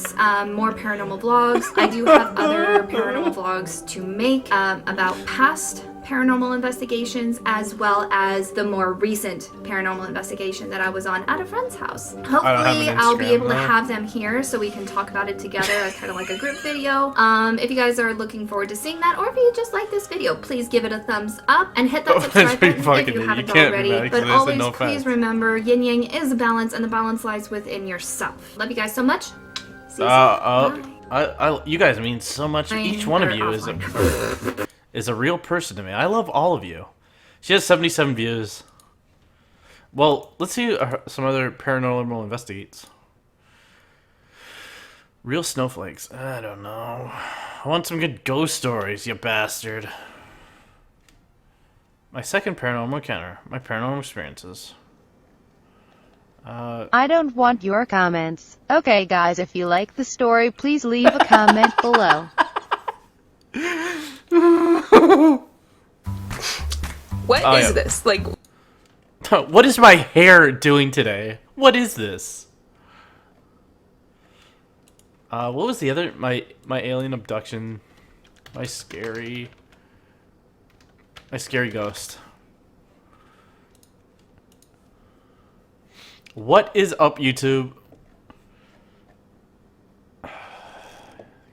more paranormal vlogs, I do have other paranormal vlogs to make about past paranormal investigations, as well as the more recent paranormal investigation that I was on at a friend's house. Hopefully I'll be able to have them here so we can talk about it together as kind of like a group video. If you guys are looking forward to seeing that, or if you just like this video, please give it a thumbs up and hit that subscribe button if you haven't already. But always please remember, yin yang is a balance, and the balance lies within yourself. Love you guys so much. See you soon. Bye. You guys mean so much. Each one of you is a real person to me. I love all of you. She has 77 views. Well, let's see some other paranormal investigates. Real snowflakes. I don't know. I want some good ghost stories, you bastard. My second paranormal encounter. My paranormal experiences. I don't want your comments. Okay guys, if you like the story, please leave a comment below. What is this? Like, what is my hair doing today? What is this? What was the other? My alien abduction. My scary ghost. What is up, YouTube?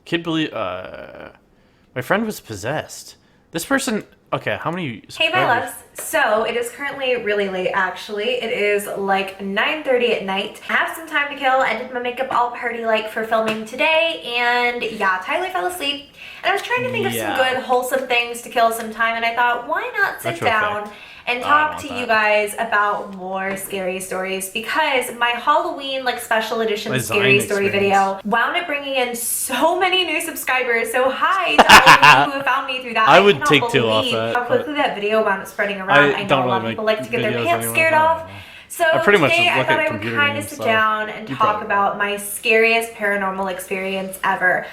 Kid believe my friend was possessed. This person. Okay, how many? Hey, my loves. So it is currently really late. Actually, it is like 9:30 at night. I have some time to kill. I did my makeup all party like for filming today, and yeah, Tyler fell asleep. And I was trying to think of some good, wholesome things to kill some time, and I thought, why not sit down and talk to you guys about more scary stories, because my Halloween like special edition scary story video wound up bringing in so many new subscribers. So hi to all of you who have found me through that. I would take two off that. How quickly that video wound up spreading around. I know a lot of people like to get their pants scared off. So today I thought I would kind of sit down and talk about my scariest paranormal experience ever.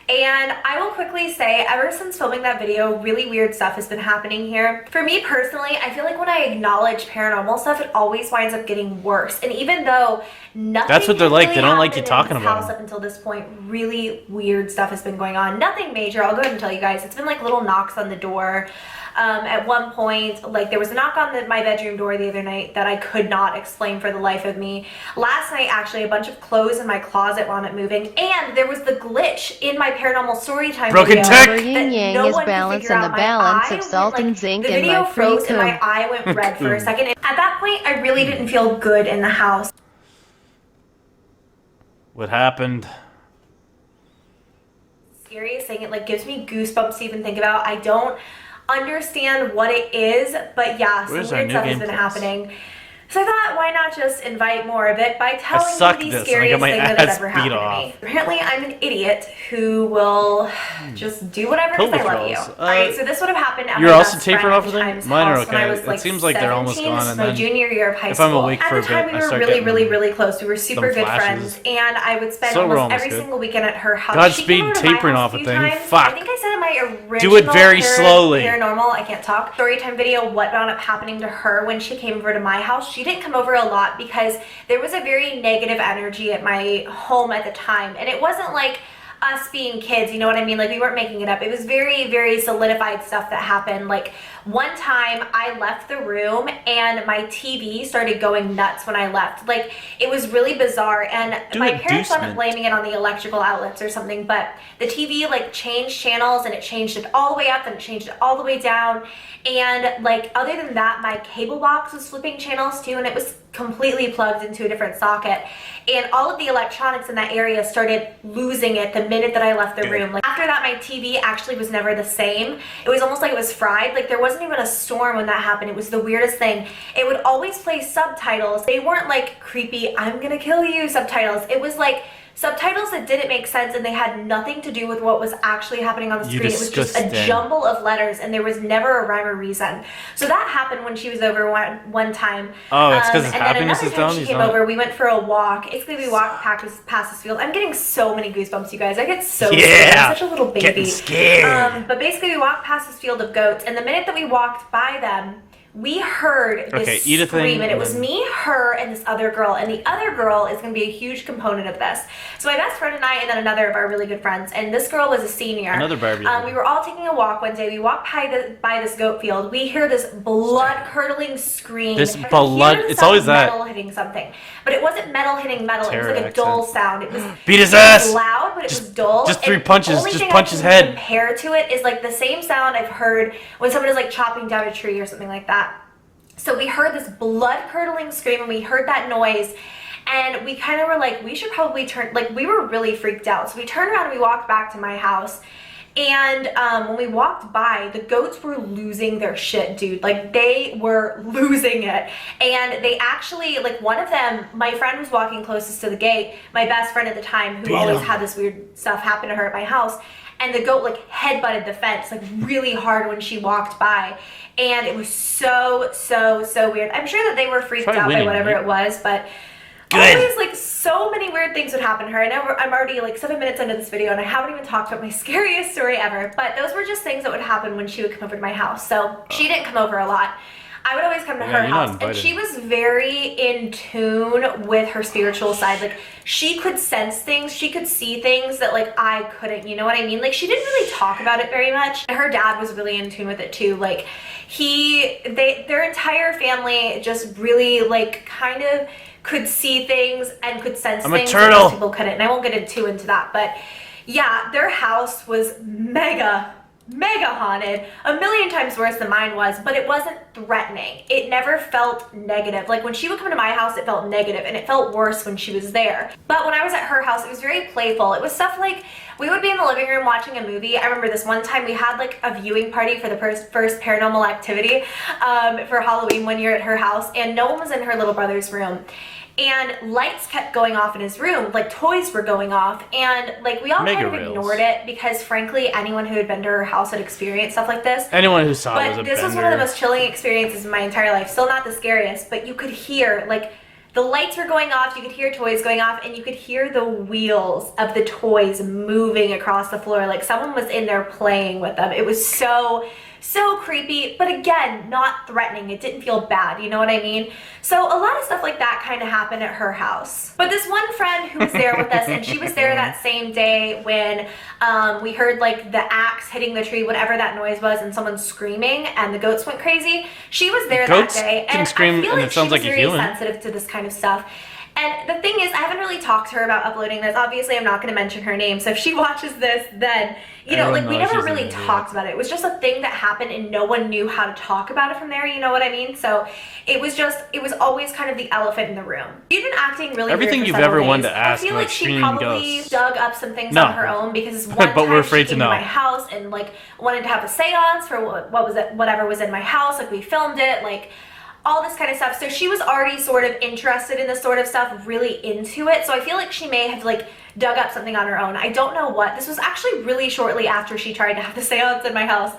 And I will quickly say, ever since filming that video, really weird stuff has been happening here. For me personally, I feel like when I acknowledge paranormal stuff, it always winds up getting worse. And even though nothing That's what they're like. really They don't like you happened talking in this about house it. up until this point, really weird stuff has been going on. Nothing major. I'll go ahead and tell you guys. It's been like little knocks on the door. At one point, like there was a knock on my bedroom door the other night that I could not explain for the life of me. Last night, actually, a bunch of clothes in my closet wound up moving, and there was the glitch in my paranormal story time Broken video tech. that Yin yang no is one could balance, figure and the out. My balance eye of salt went, and zinc the in video my froze and my pre-cum. eye went red for a second. And at that point, I really didn't feel good in the house. What happened? Scariest thing, it like gives me goosebumps to even think about. I don't understand what it is, but yeah, some weird stuff has been happening. So I thought, why not just invite more of it by telling you the scariest thing that has ever happened to me. Apparently, I'm an idiot who will just do whatever because I love you. Alright, so this would have happened at You're my also best tapering friend off at the of time's them? Mine are house when I okay. was, It like, seems like they're almost 17. gone, This and is my then junior year of high if I'm school. awake for a At the time, bit, we I were start really, getting really close. We were super some good flashes. friends, and I would spend So we're almost almost every good. single weekend at her house. Godspeed She came over to my tapering house off a few thing. times. Fuck. I think I said in my original Do it very slowly. Paranormal, I can't talk, storytime video, what wound up happening to her when she came over to my house. She didn't come over a lot because there was a very negative energy at my home at the time, and it wasn't like us being kids, you know what I mean? Like, we weren't making it up. It was very, very solidified stuff that happened. Like, one time I left the room and my TV started going nuts when I left. Like, it was really bizarre, and my parents wound up blaming it on the electrical outlets or something, but the TV like changed channels, and it changed it all the way up and it changed it all the way down. And like, other than that, my cable box was flipping channels too, and it was completely plugged into a different socket. And all of the electronics in that area started losing it the minute that I left the room. Like, after that, my TV actually was never the same. It was almost like it was fried. Like, there wasn't even a storm when that happened. It was the weirdest thing. It would always play subtitles. They weren't like creepy, I'm gonna kill you subtitles. It was like subtitles that didn't make sense, and they had nothing to do with what was actually happening on the screen. It was just a jumble of letters, and there was never a rhyme or reason. So that happened when she was over one time. Oh, it's because his and happiness then is another down? time she He's came not. over, we went for a walk. Basically, we walked past this field. I'm getting so many goosebumps, you guys. I get so scared. I'm such a little baby. Getting scared. But basically, we walked past this field of goats, and the minute that we walked by them, we heard this scream, and it was me, her, and this other girl, and the other girl is going to be a huge component of this. So my best friend and I, and then another of our really good friends, and this girl was a senior. Another Barbie. We were all taking a walk one day. We walked by this goat field. We hear this blood-curdling scream. This I could blood- hear the it's sound always of that. metal hitting something, but it wasn't metal hitting metal. It was Terror like a dull accent. sound. It was Beat his it was ass. loud, but it was dull. just 3 And punches. the only Just thing punch I his can head. compare to it is like the same sound I've heard when someone is like chopping down a tree or something like that. So we heard this blood-curdling scream, and we heard that noise, and we kind of were like, we should probably turn, like, we were really freaked out. So we turned around and we walked back to my house, and when we walked by, the goats were losing their shit, dude. Like, they were losing it. And they actually, like, one of them, my friend was walking closest to the gate, my best friend at the time, who always had this weird stuff happen to her at my house, and the goat like headbutted the fence like really hard when she walked by, and it was so weird. I'm sure that they were freaked out by whatever it was, but always like so many weird things would happen to her. I know I'm already like 7 minutes into this video, and I haven't even talked about my scariest story ever, but those were just things that would happen when she would come over to my house. So she didn't come over a lot. I would always come to Yeah, her you're not house, and invited. she was very in tune with her spiritual side. Like, she could sense things, she could see things that like I couldn't, you know what I mean? Like, she didn't really talk about it very much, and her dad was really in tune with it too. Like, their entire family just really like kind of could see things and could sense I'm a things turtle. that most people couldn't, and I won't get into that, but yeah, their house was mega haunted, a million times worse than mine was, but it wasn't threatening. It never felt negative. Like, when she would come to my house, it felt negative, and it felt worse when she was there. But when I was at her house, it was very playful. It was stuff like, we would be in the living room watching a movie. I remember this one time we had like a viewing party for the first Paranormal Activity for Halloween one year at her house, and no one was in her little brother's room. And lights kept going off in his room, like toys were going off, and like we all kind of Mega rails. ignored it because frankly anyone who had been to her house had experienced stuff like this. Anyone who saw it was a But this was one of the bender. most chilling experiences in my entire life. Still not the scariest, but you could hear like the lights were going off, you could hear toys going off, and you could hear the wheels of the toys moving across the floor, like someone was in there playing with them. It was so creepy, but again, not threatening. It didn't feel bad, you know what I mean? So a lot of stuff like that kind of happened at her house. But this one friend who was there with us, and she was there that same day when we heard like the axe hitting the tree, whatever that noise was, and someone screaming, and the goats went crazy. She was there Goats that day, can and scream, I feel and like it sounds she was like a very human. sensitive to this kind of stuff. And the thing is, I haven't really talked to her about uploading this. Obviously, I'm not going to mention her name, so if she watches this, then, you know, Everyone like, we knows never she's really an idiot. talked about it. It was just a thing that happened, and no one knew how to talk about it from there, you know what I mean? So it was always kind of the elephant in the room. She'd been acting really Everything weird for you've several ever wanted days. to ask, I feel like like she screaming probably ghosts. dug up some things No. on her own, because one But we're time afraid she to came to know. my house and like wanted to have a seance for whatever was in my house. Like, we filmed it, like all this kind of stuff. So she was already sort of interested in this sort of stuff, really into it. So I feel like she may have like dug up something on her own. I don't know what. This was actually really shortly after she tried to have the seance in my house.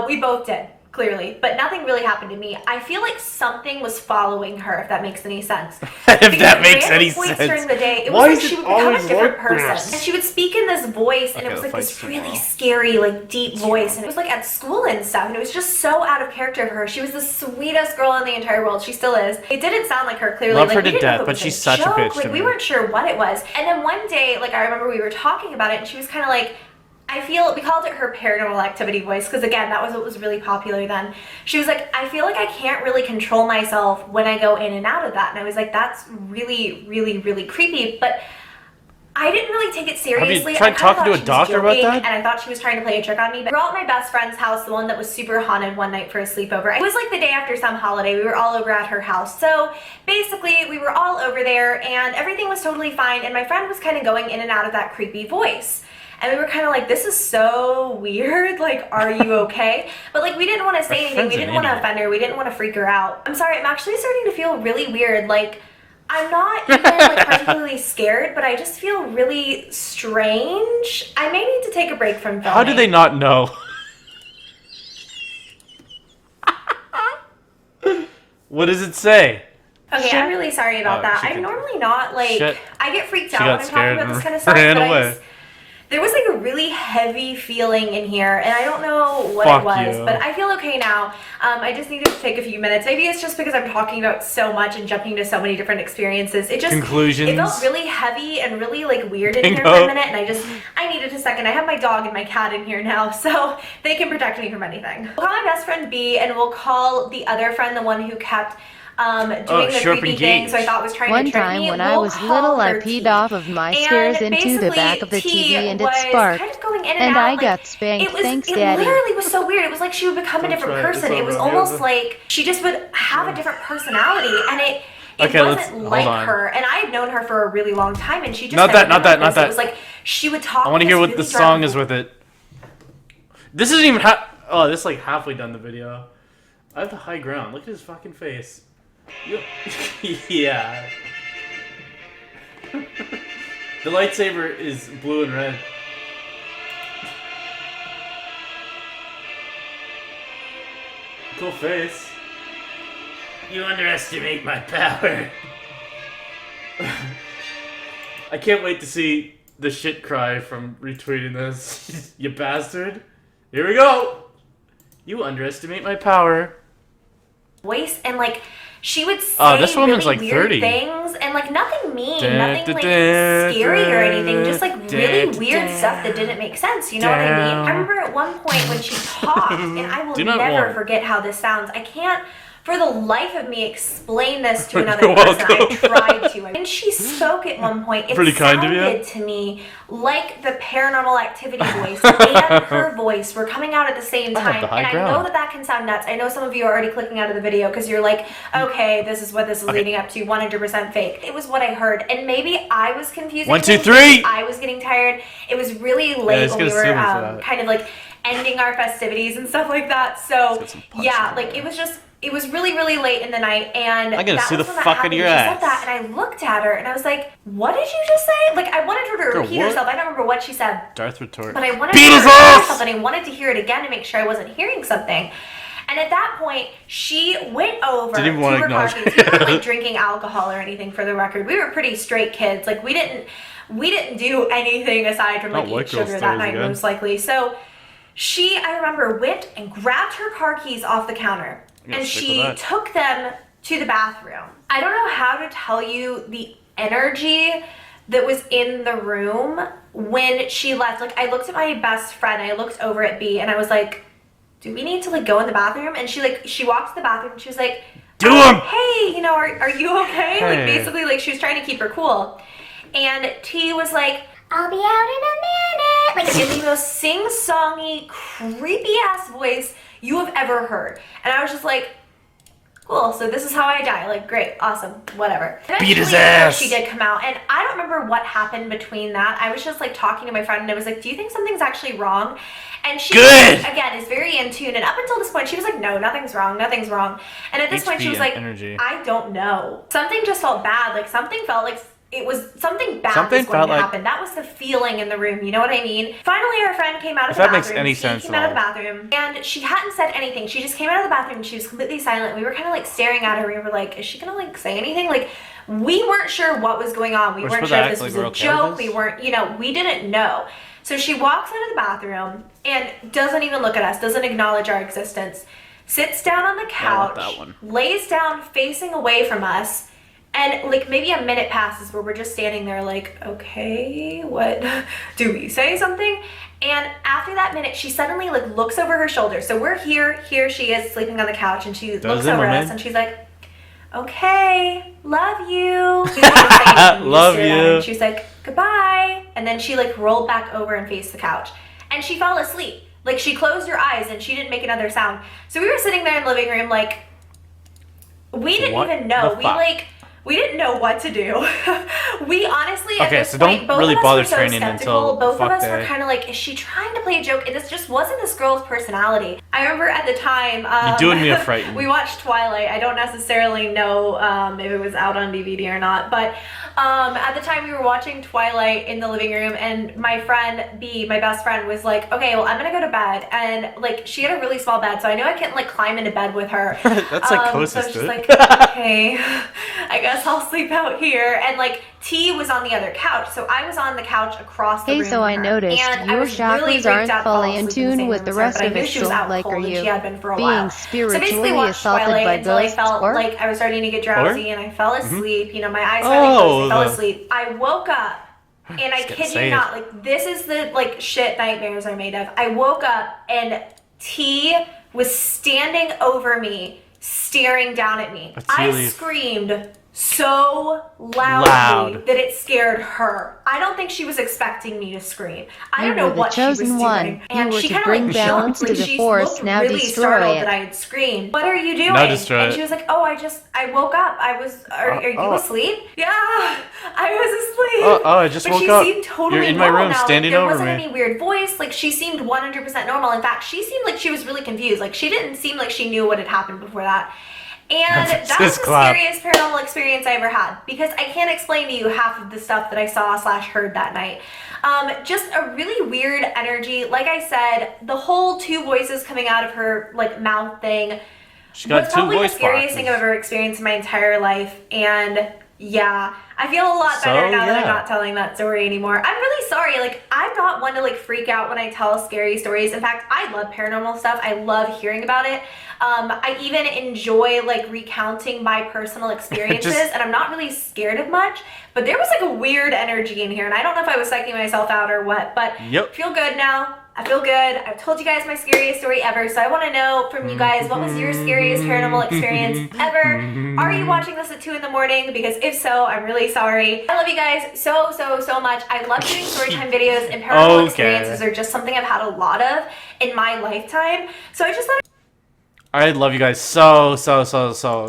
We both did, clearly, but nothing really happened to me. I feel like something was following her, if that makes any sense. If that makes Random any points sense. during the day, it Why was like is she it would become a always different like person. this? And she would speak in this voice, and Okay, it was the like this fight's really tomorrow. scary, like deep voice. And it was like at school and stuff, and it was just so out of character for her. She was the sweetest girl in the entire world. She still is. It didn't sound like her, clearly. Love like, her we to didn't know death, if it but was she's such a joke. bitch to Like, we me. weren't sure what it was. And then one day, like, I remember we were talking about it, and she was kind of like, we called it her Paranormal Activity voice, because again, that was what was really popular then. She was like, I feel like I can't really control myself when I go in and out of that. And I was like, that's really, really, really creepy. But I didn't really take it seriously. tried I kinda talking to thought a she was doctor about joking, that? And I thought she was trying to play a trick on me. But we were all at my best friend's house, the one that was super haunted, one night for a sleepover. It was like the day after some holiday. We were all over at her house. So basically, we were all over there, and everything was totally fine. And my friend was kind of going in and out of that creepy voice. And we were kind of like, this is so weird. Like, are you okay? But like, we didn't want to say anything. friend's We an didn't want to idiot. offend her. We didn't want to freak her out. I'm sorry. I'm actually starting to feel really weird. Like, I'm not even like particularly scared, but I just feel really strange. I may need to take a break from filming. How do they not know? What does it say? Okay, I'm really sorry about Oh, that. she I'm can- normally not like, Shit. I get freaked She out got when I'm talking scared about this and kind of stuff. ran but away. there was like a really heavy feeling in here, and I don't know what Fuck it was, you. but I feel okay now. I just needed to take a few minutes. Maybe it's just because I'm talking about so much and jumping to so many different experiences. It just Conclusions. It felt really heavy and really like weird in here for Bingo. a minute, and I needed a second. I have my dog and my cat in here now, so they can protect me from anything. We'll call my best friend B, and we'll call the other friend, the one who kept doing the Sharp creepy and thing, Gage. so I thought was trying One to trick time me. when I We'll was call little, I her peed T. off of my And stairs into the basically, back of the T TV and it was sparked. kind of going in and And out, I like, got spanked. Thanks, it Daddy. literally was so weird. It was like she would become a different try it. person. It's It was over. almost like she just would have a different personality, and it Okay, wasn't hold like on. her. And I had known her for a really long time, and she just Not never that, not been like that, not this. that. It was like she would talk. I want to this hear what really the song dry- is with it. This isn't even oh, this is like halfway done the video. I have the high ground. Look at his fucking face. Yeah. The lightsaber is blue and red. Cool face. You underestimate my power. I can't wait to see the shit cry from retweeting this. You bastard. Here we go. You underestimate my power. voice, and like she would say this woman's really like weird 30. things, and like nothing mean, nothing like scary or anything, just like really weird stuff that didn't make sense. You know what I mean? I remember at one point when she talked, and I will never forget how this sounds. I can't for the life of me explain this to another person. I tried to. When she spoke at one point, it sounded to me like the Paranormal Activity voice and her voice were coming out at the same time. And I know that can sound nuts. I know some of you are already clicking out of the video because you're like, okay, this is what this is leading up to, 100% fake. It was what I heard. And maybe I was confused. 1, 2, 3! I was getting tired. It was really late when we were kind of like ending our festivities and stuff like that. So yeah, like it was really, really late in the night, and I'm gonna that sue was the when that fuck out happened. of your She ass. said that, and I looked at her, and I was like, what did you just say? Like, I wanted her to repeat herself. I don't remember what she said. Darth retort. But I wanted her to repeat herself, and I wanted to hear it again to make sure I wasn't hearing something. And at that point, she went over to her car keys. We weren't like drinking alcohol or anything, for the record. We were pretty straight kids. Like, we didn't do anything aside from like eat sugar that night, most likely. So she, I remember, went and grabbed her car keys off the counter. And she took them to the bathroom. I don't know how to tell you the energy that was in the room when she left. Like, I looked at my best friend, I looked over at B, and I was like, do we need to like go in the bathroom? And she walked to the bathroom and she was like, hey, you know, are you okay? Like, basically, like, she was trying to keep her cool. And T was like, I'll be out in a minute. Like, in the most sing-songy, creepy-ass voice you have ever heard. And I was just like, cool, so this is how I die. Like, great, awesome, whatever. Beat his ass! She did come out, and I don't remember what happened between that. I was just like talking to my friend, and I was like, do you think something's actually wrong? And she, again, is very in tune. And up until this point, she was like, no, nothing's wrong, nothing's wrong. And at this point, she was like, I don't know. Something just felt bad. Like, something felt like it was something bad was going to happen. That was the feeling in the room, you know what I mean? Finally, our friend came out of the bathroom. If that makes any sense She came out of the bathroom, and she hadn't said anything. She just came out of the bathroom, and she was completely silent. We were kind of like staring at her. We were like, is she gonna like say anything? Like, we weren't sure what was going on. We weren't sure if this was a joke. We weren't, you know, we didn't know. So she walks out of the bathroom and doesn't even look at us, doesn't acknowledge our existence, sits down on the couch, lays down facing away from us. And like maybe a minute passes where we're just standing there like, okay, what, do we say something? And after that minute, she suddenly like looks over her shoulder. So we're here she is sleeping on the couch, and she looks over at us and she's like, okay, love you. Love you. She's like, goodbye. And then she like rolled back over and faced the couch. And she fell asleep. Like, she closed her eyes and she didn't make another sound. So we were sitting there in the living room like, we didn't even know. We didn't know what to do. We honestly, at this point, both of us were so skeptical. Both of us were kind of like, is she trying to play a joke? And this just wasn't this girl's personality. I remember at the time, you're doing me a frighten. We watched Twilight. I don't necessarily know if it was out on DVD or not, but at the time we were watching Twilight in the living room, and my friend B, my best friend, was like, okay, well, I'm gonna go to bed. And like, she had a really small bed, so I know I couldn't like climb into bed with her. That's like closest so I was just to like, okay, I guess I'll sleep out here. And like, T was on the other couch, so I was on the couch across the room. Hey, so I noticed your chakras aren't fully in tune with the rest of it, so like, are you being spiritually assaulted by ghosts? I felt like I was starting to get drowsy, and I fell asleep. You know, my eyes finally closed, I fell asleep. I woke up, and I kid you not, like, this is the like shit nightmares are made of. I woke up, and T was standing over me, staring down at me. I screamed so loudly that it scared her. I don't think she was expecting me to scream. I don't know what she was doing. And she kind of like balance jumped, to like the she force, looked now really destroy startled it. that I had screamed. What are you doing? Now destroy and it. she was like, oh, I woke up. Are you asleep? Yeah, I was asleep. I just woke up. She seemed totally You're in my normal room, now. standing there over wasn't me. any weird voice. Like, she seemed 100% normal. In fact, she seemed like she was really confused. Like, she didn't seem like she knew what had happened before that. And that was the scariest paranormal experience I ever had, because I can't explain to you half of the stuff that I saw / heard that night. Just a really weird energy. Like I said, the whole two voices coming out of her like mouth thing She got was two probably the voice scariest boxes. thing I've ever experienced in my entire life. And Yeah, I feel a lot better now that I'm yeah. not telling that story anymore. I'm really sorry. Like, I'm not one to like freak out when I tell scary stories. In fact, I love paranormal stuff. I love hearing about it. I even enjoy like recounting my personal experiences, and I'm not really scared of much. But there was like a weird energy in here, and I don't know if I was psyching myself out or what. But I feel good now. I feel good. I've told you guys my scariest story ever, so I want to know from you guys, what was your scariest paranormal experience ever? Are you watching this at 2 in the morning? Because if so, I'm really sorry. I love you guys so much. I love doing storytime videos, and paranormal experiences are just something I've had a lot of in my lifetime. So I just thought I love you guys so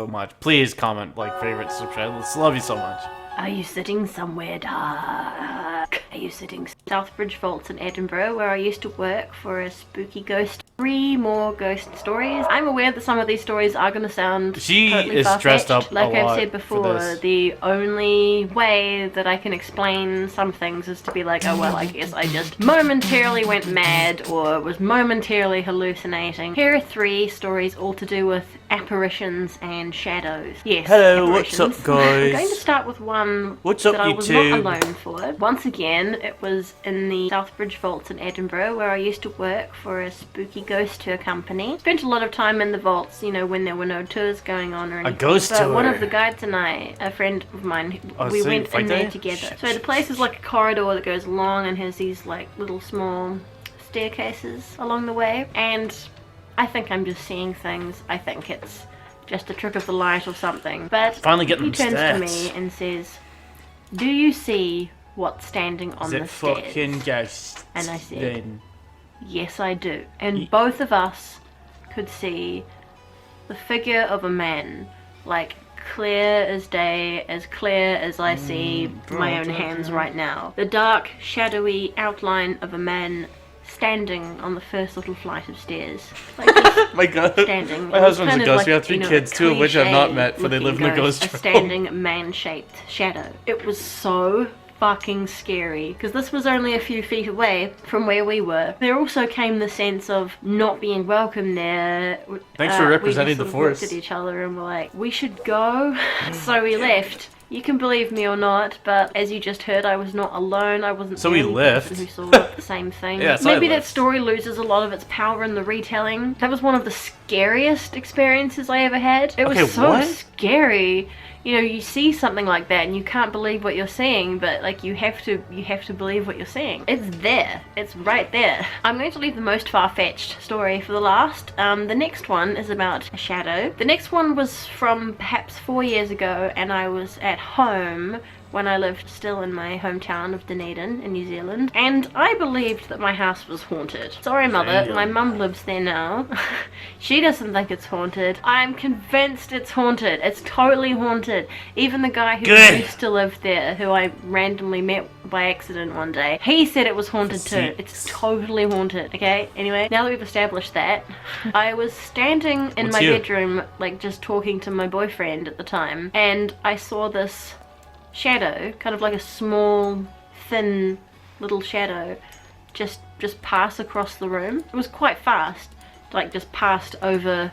much. Please comment, like, favorite, subscribe. Let's love you so much. Are you sitting somewhere dark? Are you sitting Southbridge Vaults in Edinburgh, where I used to work for a spooky ghost? 3 more ghost stories. I'm aware that some of these stories are going to sound totally is dressed up like a I've lot said for before, this. the only way that I can explain some things is to be like, oh well, I guess I just momentarily went mad or was momentarily hallucinating. Here are 3 stories all to do with apparitions and shadows. Yes, Hello, what's up, apparitions. guys? I'm going to start with one What's up, that I was YouTube? not alone for. Once again, it was in the Southbridge Vaults in Edinburgh, where I used to work for a spooky ghost tour company. Spent a lot of time in the vaults, you know, when there were no tours going on or anything. ghost but one tour. of the guides and I, a friend of mine, Oh, we so went fight in there day? together. So the place is like a corridor that goes along and has these like little small staircases along the way. And I think I'm just seeing things. I think it's just a trick of the light or something. But Finally getting he turns to stats. me and says, "Do you see what's standing on the stairs?" fucking ghosts? And I said, Then? "Yes, I do." And both of us could see the figure of a man, like clear as day, as clear as I see my own hands right now. The dark, shadowy outline of a man standing on the first little flight of stairs. Like just My God. standing. My It was husband's kind a of ghost. like, We have 3 you know, kids, a 2 of which I've not met, for they live in the cliche-looking ghost a home. standing man-shaped shadow. It was so fucking scary, because this was only a few feet away from where we were. There also came the sense of not being welcome there. Thanks for representing we the just sort of Force. looked at each other and were like, we should go. So we left. You can believe me or not, but as you just heard, I was not alone. I wasn't So the we only left. person who saw the same thing. Yeah, so I Maybe that left. story loses a lot of its power in the retelling. That was one of the scariest experiences I ever had. It was Okay, so what? scary. You know, you see something like that and you can't believe what you're seeing, but like you have to believe what you're seeing. It's there. It's right there. I'm going to leave the most far-fetched story for the last. The next one is about a shadow. The next one was from perhaps 4 years ago, and I was at home when I lived still in my hometown of Dunedin in New Zealand, and I believed that my house was haunted. Sorry, mother, my mum lives there now. She doesn't think it's haunted. I'm convinced it's haunted. It's totally haunted. Even the guy who used to live there, who I randomly met by accident one day, he said it was haunted too. It's totally haunted, okay? Anyway, now that we've established that, I was standing in my bedroom, like just talking to my boyfriend at the time, and I saw this shadow, kind of like a small, thin little shadow, just pass across the room. It was quite fast, like just passed over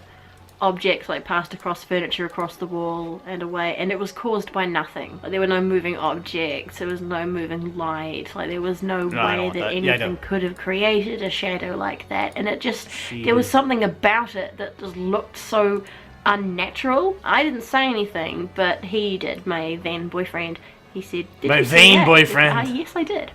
objects, like passed across furniture, across the wall and away, and it was caused by nothing. Like, there were no moving objects, there was no moving light, like there was no way that anything could have created a shadow like that, and it just, there was something about it that just looked so unnatural. I didn't say anything, but he did, my then boyfriend. He said, "Did My you see vain that?" boyfriend. Yes, I did.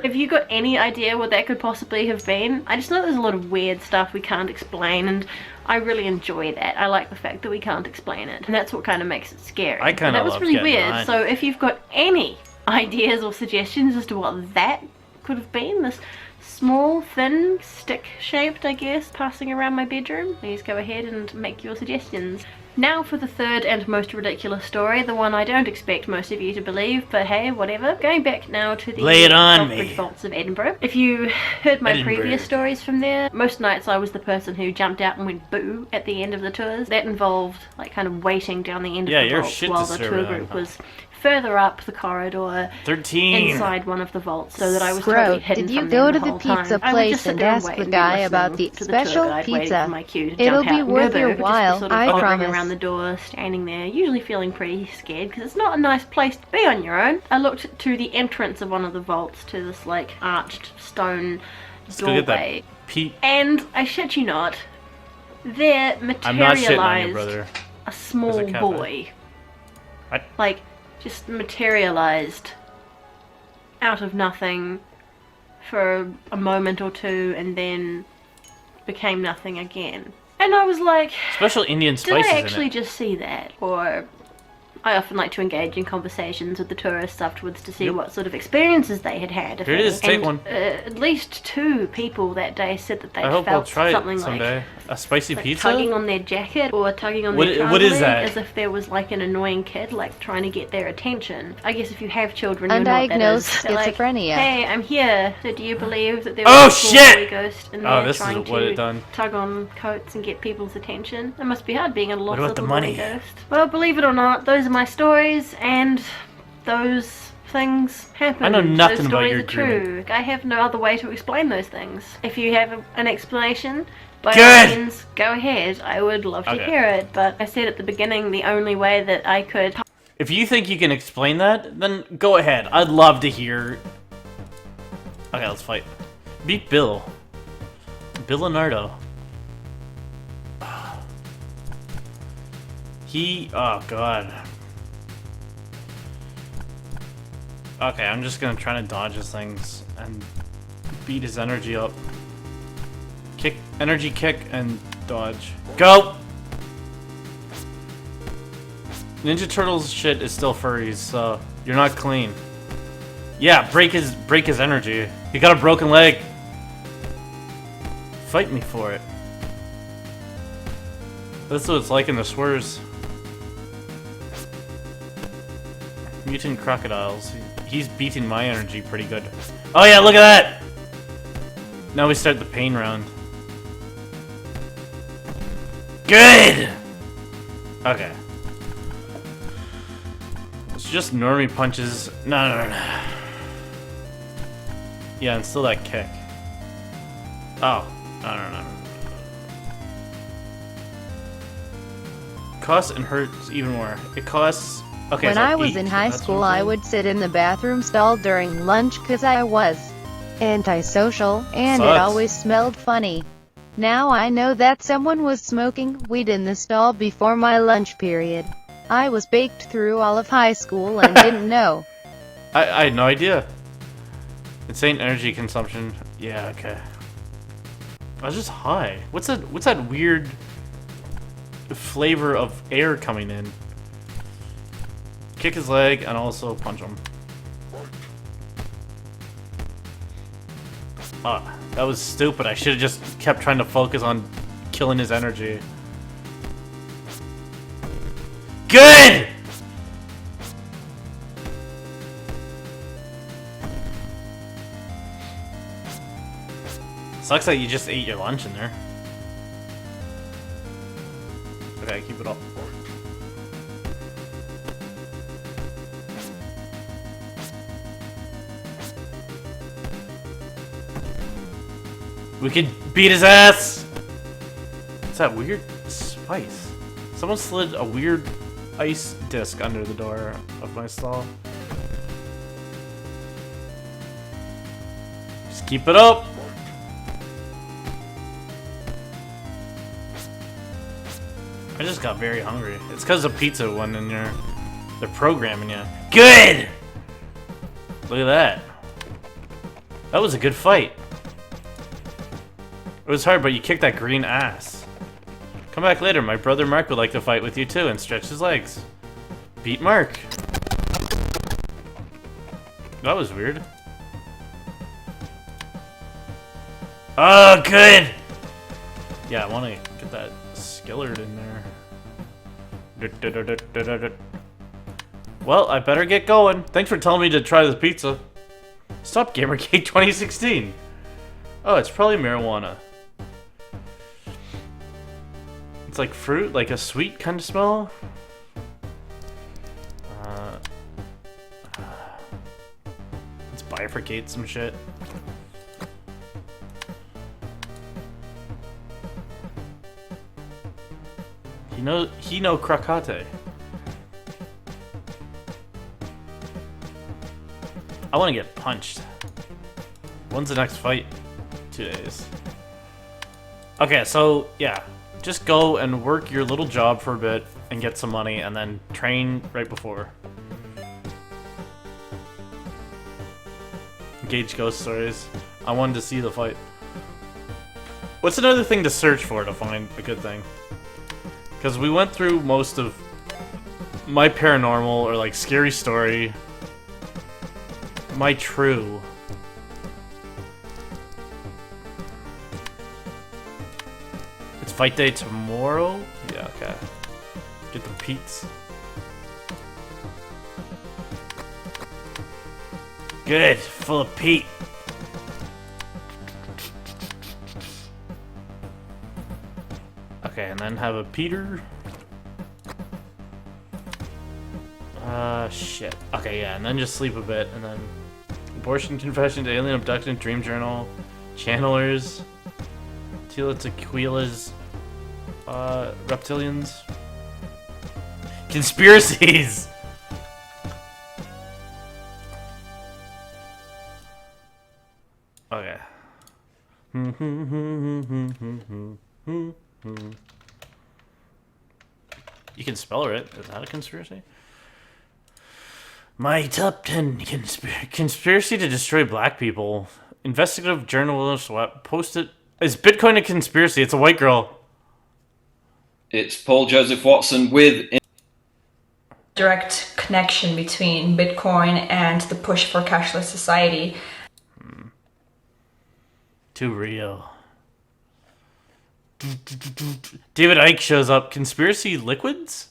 Have you got any idea what that could possibly have been? I just know there's a lot of weird stuff we can't explain, and I really enjoy that. I like the fact that we can't explain it, and that's what kind of makes it scary. I kinda That was love really getting weird. behind So if you've got any ideas or suggestions as to what that could have been, this small, thin, stick-shaped, I guess, passing around my bedroom, please go ahead and make your suggestions. Now for the third and most ridiculous story, the one I don't expect most of you to believe, but hey, whatever. Going back now to the Lay it on me. Southbridge Vaults of Edinburgh. If you heard my Edinburgh. previous stories from there, most nights I was the person who jumped out and went boo at the end of the tours. That involved like kind of waiting down the end Yeah, of the you're vault shit while the disturber tour then, group huh? was further up the corridor 13. inside one of the vaults so that I was Scroat, totally hidden did you from go them to the the whole pizza time. I would place just sit and there ask wait the and be guy listening about the to tour special guide, waiting pizza? for my cue to It'll jump be out and worth go your there, just while, sort of I hovering promise. around the door, standing there, usually feeling pretty scared because it's not a nice place to be on your own. I looked to the entrance of one of the vaults to this like arched stone Let's go get that doorway, Pete. and I shit you not, there I'm not shitting on you, materialized brother. a small There's a cat boy. Like, just materialized out of nothing for a moment or two and then became nothing again. And I was like, Special Indian did spices I in actually it. just see that? Or I often like to engage in conversations with the tourists afterwards to see what sort of experiences they had had. if Here it any. is, take And, one. At least 2 people that day said that they I hope I'll felt try it something someday. like A spicy like pizza? tugging on their jacket or tugging on What- their trouser what is leg, that? as if there was like an annoying kid like trying to get their attention. I guess if you have children, you know what that is. Undiagnosed They're like, schizophrenia. hey, I'm here. So do you believe that there Oh, was a small shit! boy ghost in Oh, there this is trying what to it done. tug on coats and get people's attention? It must be hard being a lost about the little money? boy ghost. Well, believe it or not, those are my stories, and those things happen. I know nothing those about stories your are true. I have no other way to explain those things. If you have an explanation, by all Good! means, go ahead. I would love to Okay. hear it, but I said at the beginning the only way that I could... If you think you can explain that, then go ahead. I'd love to hear. Okay, let's fight. Beat Bill. Bill Leonardo. Oh god. Okay, I'm just gonna try to dodge his things and beat his energy up. Kick, energy kick, and dodge. Go! Ninja Turtles shit is still furries, so you're not clean. Yeah, break his energy. He got a broken leg. Fight me for it. That's what it's like in the swears. Mutant crocodiles. He's beating my energy pretty good. Oh yeah, look at that! Now we start the pain round. Good! Okay. It's just normie punches. No. Yeah, and still that kick. Oh. No. Costs and hurts even more. It costs... Okay, When so I was 8. in high That's school, what I'm I saying. would sit in the bathroom stall during lunch because I was antisocial, and it Sucks. always smelled funny. Now I know that someone was smoking weed in the stall before my lunch period. I was baked through all of high school and didn't know. I had no idea. Insane energy consumption. Yeah, okay. I was just high. What's that weird flavor of air coming in? Kick his leg and also punch him. Ah, that was stupid. I should have just kept trying to focus on killing his energy. Good! Sucks that you just ate your lunch in there. Okay, keep it up. We could beat his ass! What's that weird spice? Someone slid a weird ice disc under the door of my stall. Just keep it up! I just got very hungry. It's because of pizza one in there. They're programming you. Good! Look at that. That was a good fight. It was hard, but you kicked that green ass. Come back later. My brother Mark would like to fight with you too and stretch his legs. Beat Mark. That was weird. Oh, good! Yeah, I want to get that Skillard in there. Well, I better get going. Thanks for telling me to try the pizza. Stop Gamergate 2016. Oh, it's probably marijuana. It's like fruit, like a sweet kind of smell. deprecate some shit. Hino Krakate. I want to get punched. When's the next fight? 2 days. Okay, so yeah, just go and work your little job for a bit and get some money, and then train right before. Engage ghost stories. I wanted to see the fight. What's another thing to search for to find a good thing? Because we went through most of my paranormal or like scary story. My true. It's fight day tomorrow? Yeah, okay. Get the peats. Good, full of peat. Okay, and then have a Peter. Shit. Okay, yeah, and then just sleep a bit, and then abortion confessions, alien abduction, dream journal, channelers, Tila Tequila's, reptilians, conspiracies. Okay. You can spell it. Is that a conspiracy? My top 10 conspiracy to destroy black people. Investigative journalist posted. Is Bitcoin a conspiracy? It's a white girl. It's Paul Joseph Watson with direct connection between Bitcoin and the push for cashless society. Too real. David Icke shows up. Conspiracy liquids?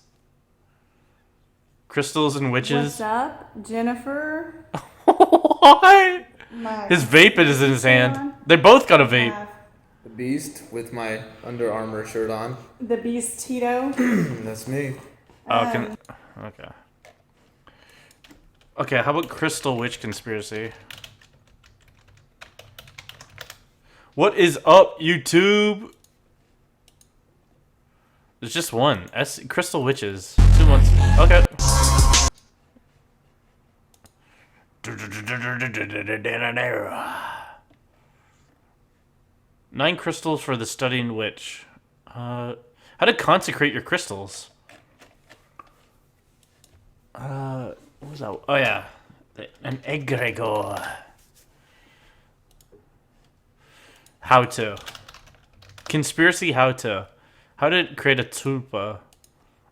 Crystals and witches? What's up, Jennifer? What? His vape is in his hand. They both got a vape. The Beast with my Under Armour shirt on. The Beast Tito. That's me. Oh, okay. Okay, how about Crystal Witch Conspiracy? What is up, YouTube? There's just one. Crystal Witches. 2 months. Okay. Nine crystals for the studying witch. How to consecrate your crystals. What was that? Oh yeah, an egregore. How to. Conspiracy how to. How to create a tulpa.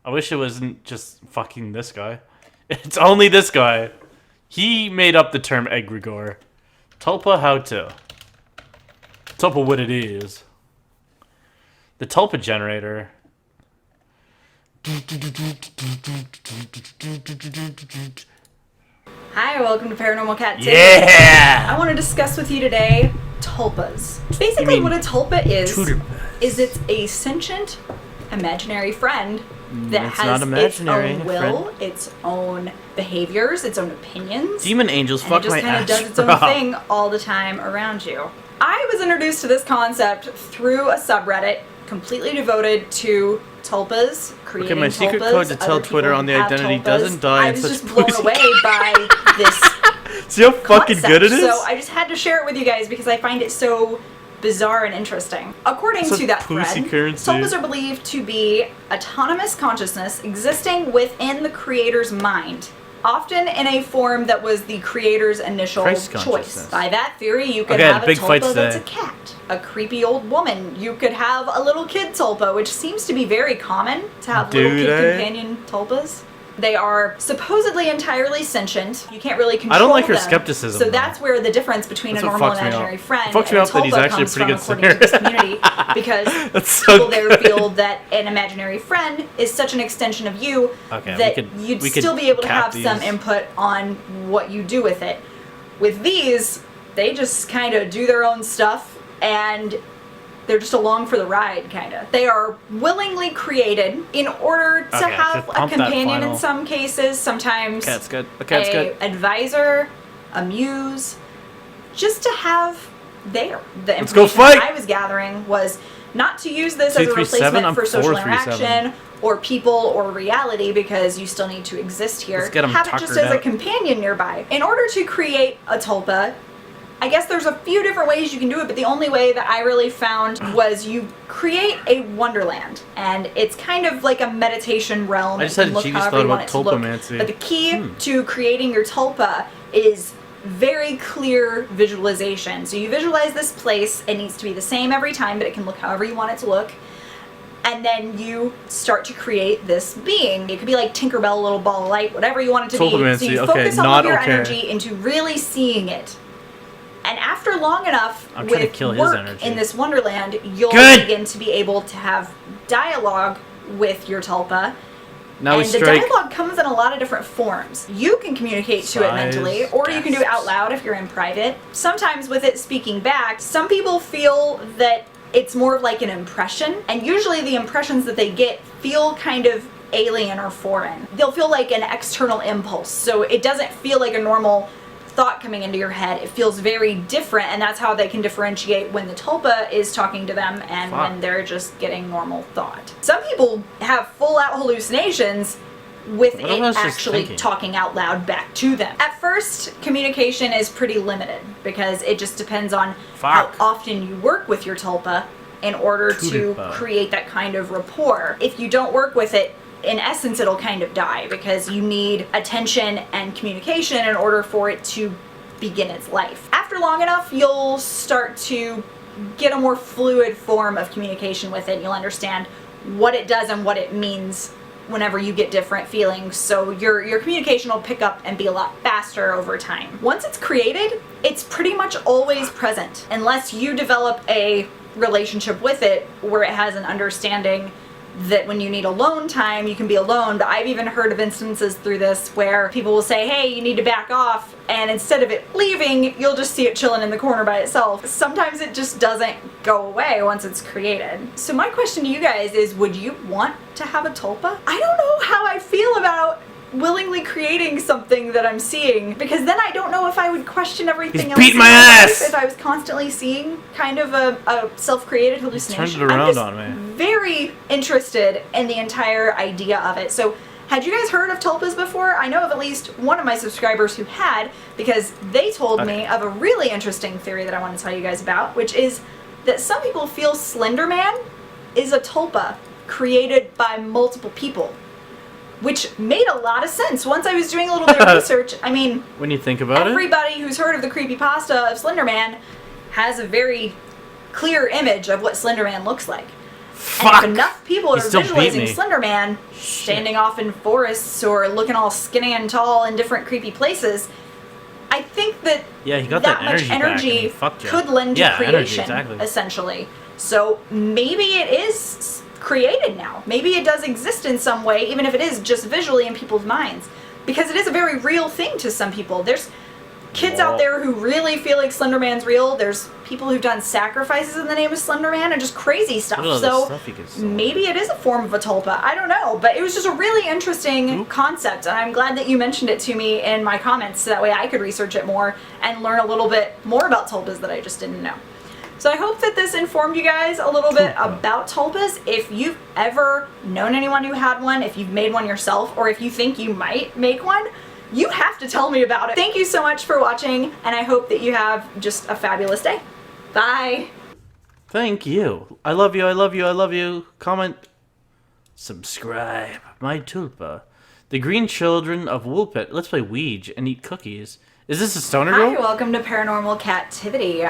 I wish it wasn't just fucking this guy. It's only this guy. He made up the term egregore. Tulpa how to. Tulpa what it is. The tulpa generator. Hi, welcome to Paranormal Cat Tips. Yeah! I want to discuss with you today tulpas. Basically what a tulpa is it's a sentient imaginary friend that It's has not imaginary, its own will, its own behaviors, its own opinions. Demon angels and fuck it just my kind ass. of does its own bro. thing all the time around you. I was introduced to this concept through a subreddit completely devoted to tulpas, creating Okay, my secret tulpas. code to tell Other Twitter people on the have identity tulpas. doesn't die I in was such just blown pussy. away by this See how fucking good it is? So I just had to share it with you guys because I find it so bizarre and interesting. According Such to that pussy thread, currency. tulpas are believed to be autonomous consciousness existing within the creator's mind, often in a form that was the creator's initial Christ choice. consciousness. By that theory, you could Okay, have a big fight tulpa that's a today. cat, a creepy old woman. You could have a little kid tulpa, which seems to be very common to have little Dude, kid companion tulpas. They are supposedly entirely sentient. You can't really control I don't like her them. skepticism, So though. that's where the difference between That's a what normal fucks me imaginary up. friend It fucks me and up that he's tulpa actually a comes pretty from, good according to this community, because That's so people there good. feel that an imaginary friend is such an extension of you Okay, that we could- you'd we could still be able to cap have some these. input on what you do with it. With these, they just kind of do their own stuff and they're just along for the ride, kind of. They are willingly created in order to Okay, have just a pump that companion in final. some cases, sometimes Okay, that's good. Okay, that's good. advisor, a muse, just to have there. The Let's go information fight! I was gathering was not to use this as a 237, replacement I'm for social 437. interaction or people or reality, because you still need to exist here. Let's get 'em Have it just tuckered as a out. companion nearby. In order to create a tulpa, I guess there's a few different ways you can do it, but the only way that I really found was you create a wonderland, and it's kind of like a meditation realm. I just It had can a look genius however thought you want about it to look. tulpamancy. But the key to creating your tulpa is very clear visualization. So you visualize this place. It needs to be the same every time, but it can look however you want it to look. And then you start to create this being. It could be like Tinkerbell, a little ball of light, whatever you want it to be. So Tulpamancy, you okay, focus all not of your okay. energy into really seeing it. And after long enough I'm trying to with kill his work energy. in this wonderland, you'll Good! begin to be able to have dialogue with your tulpa. Now we And the strike. dialogue comes in a lot of different forms. You can communicate to it Sighs, mentally, or you can do it out loud if you're in private. Sometimes with it speaking back, some people feel that it's more of like an impression, and usually the impressions that they get feel kind of alien or foreign. They'll feel like an external impulse, so it doesn't feel like a normal thought coming into your head. It feels very different, and that's how they can differentiate when the tulpa is talking to them and when they're just getting normal thought. Some people have full-out hallucinations with What if I it was just actually thinking? talking out loud back to them. At first, communication is pretty limited because it just depends on how often you work with your tulpa in order to Tulpa. create that kind of rapport. If you don't work with it, in essence, it'll kind of die because you need attention and communication in order for it to begin its life. After long enough, you'll start to get a more fluid form of communication with it. You'll understand what it does and what it means whenever you get different feelings, so your communication will pick up and be a lot faster over time. Once it's created, it's pretty much always present, unless you develop a relationship with it where it has an understanding that when you need alone time, you can be alone. But I've even heard of instances through this where people will say, hey, you need to back off, and instead of it leaving, you'll just see it chilling in the corner by itself. Sometimes it just doesn't go away once it's created. So my question to you guys is, would you want to have a tulpa? I don't know how I feel about willingly creating something that I'm seeing, because then I don't know if I would question everything He's else beat in my life ass! if I was constantly seeing kind of a self-created hallucination. Turned it around I'm just on me. very interested in the entire idea of it. So had you guys heard of tulpas before? I know of at least one of my subscribers who had, because they told me of a really interesting theory that I want to tell you guys about, which is that some people feel Slender Man is a tulpa created by multiple people, which made a lot of sense once I was doing a little bit of research. I mean, When you think about it, everybody who's heard of the creepypasta of Slender Man has a very clear image of what Slender Man looks like. Fuck! And if enough people He are still beat visualizing me. Slender Man standing off in forests or looking all skinny and tall in different creepy places, I think that yeah, he got that, much energy, back and he energy fucked you. could lend to yeah, creation, energy, exactly. essentially. So maybe it is created now. Maybe it does exist in some way, even if it is just visually in people's minds. Because it is a very real thing to some people. There's kids out there who really feel like Slender Man's real. There's people who've done sacrifices in the name of Slender Man and just crazy stuff. Look at all So this stuff you can sell. maybe it is a form of a tulpa. I don't know. But it was just a really interesting concept. And I'm glad that you mentioned it to me in my comments so that way I could research it more and learn a little bit more about tulpas that I just didn't know. So I hope that this informed you guys a little bit about tulpas. If you've ever known anyone who had one, if you've made one yourself, or if you think you might make one, you have to tell me about it. Thank you so much for watching, and I hope that you have just a fabulous day. Bye! Thank you. I love you, I love you, I love you. Comment, subscribe. My tulpa. The green children of Woolpit. Let's play Ouija and eat cookies. Is this a stoner girl? Hi, welcome to Paranormal Captivity.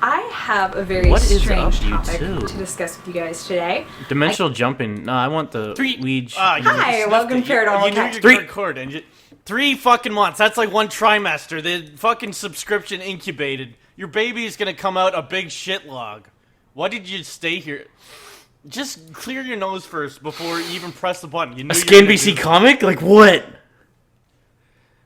I have a very What is strange up, you topic two? to discuss with you guys today. Dimensional jumping. No, I want the Ouija. Hi, welcome to Paranormal You knew Captivity. you could record and 3 fucking months. That's like 1 trimester. The fucking subscription incubated. Your baby is gonna come out a big shit log. Why did you stay here? Just clear your nose first before you even press the button. You knew A you were gonna SkinBC do comic? Like what?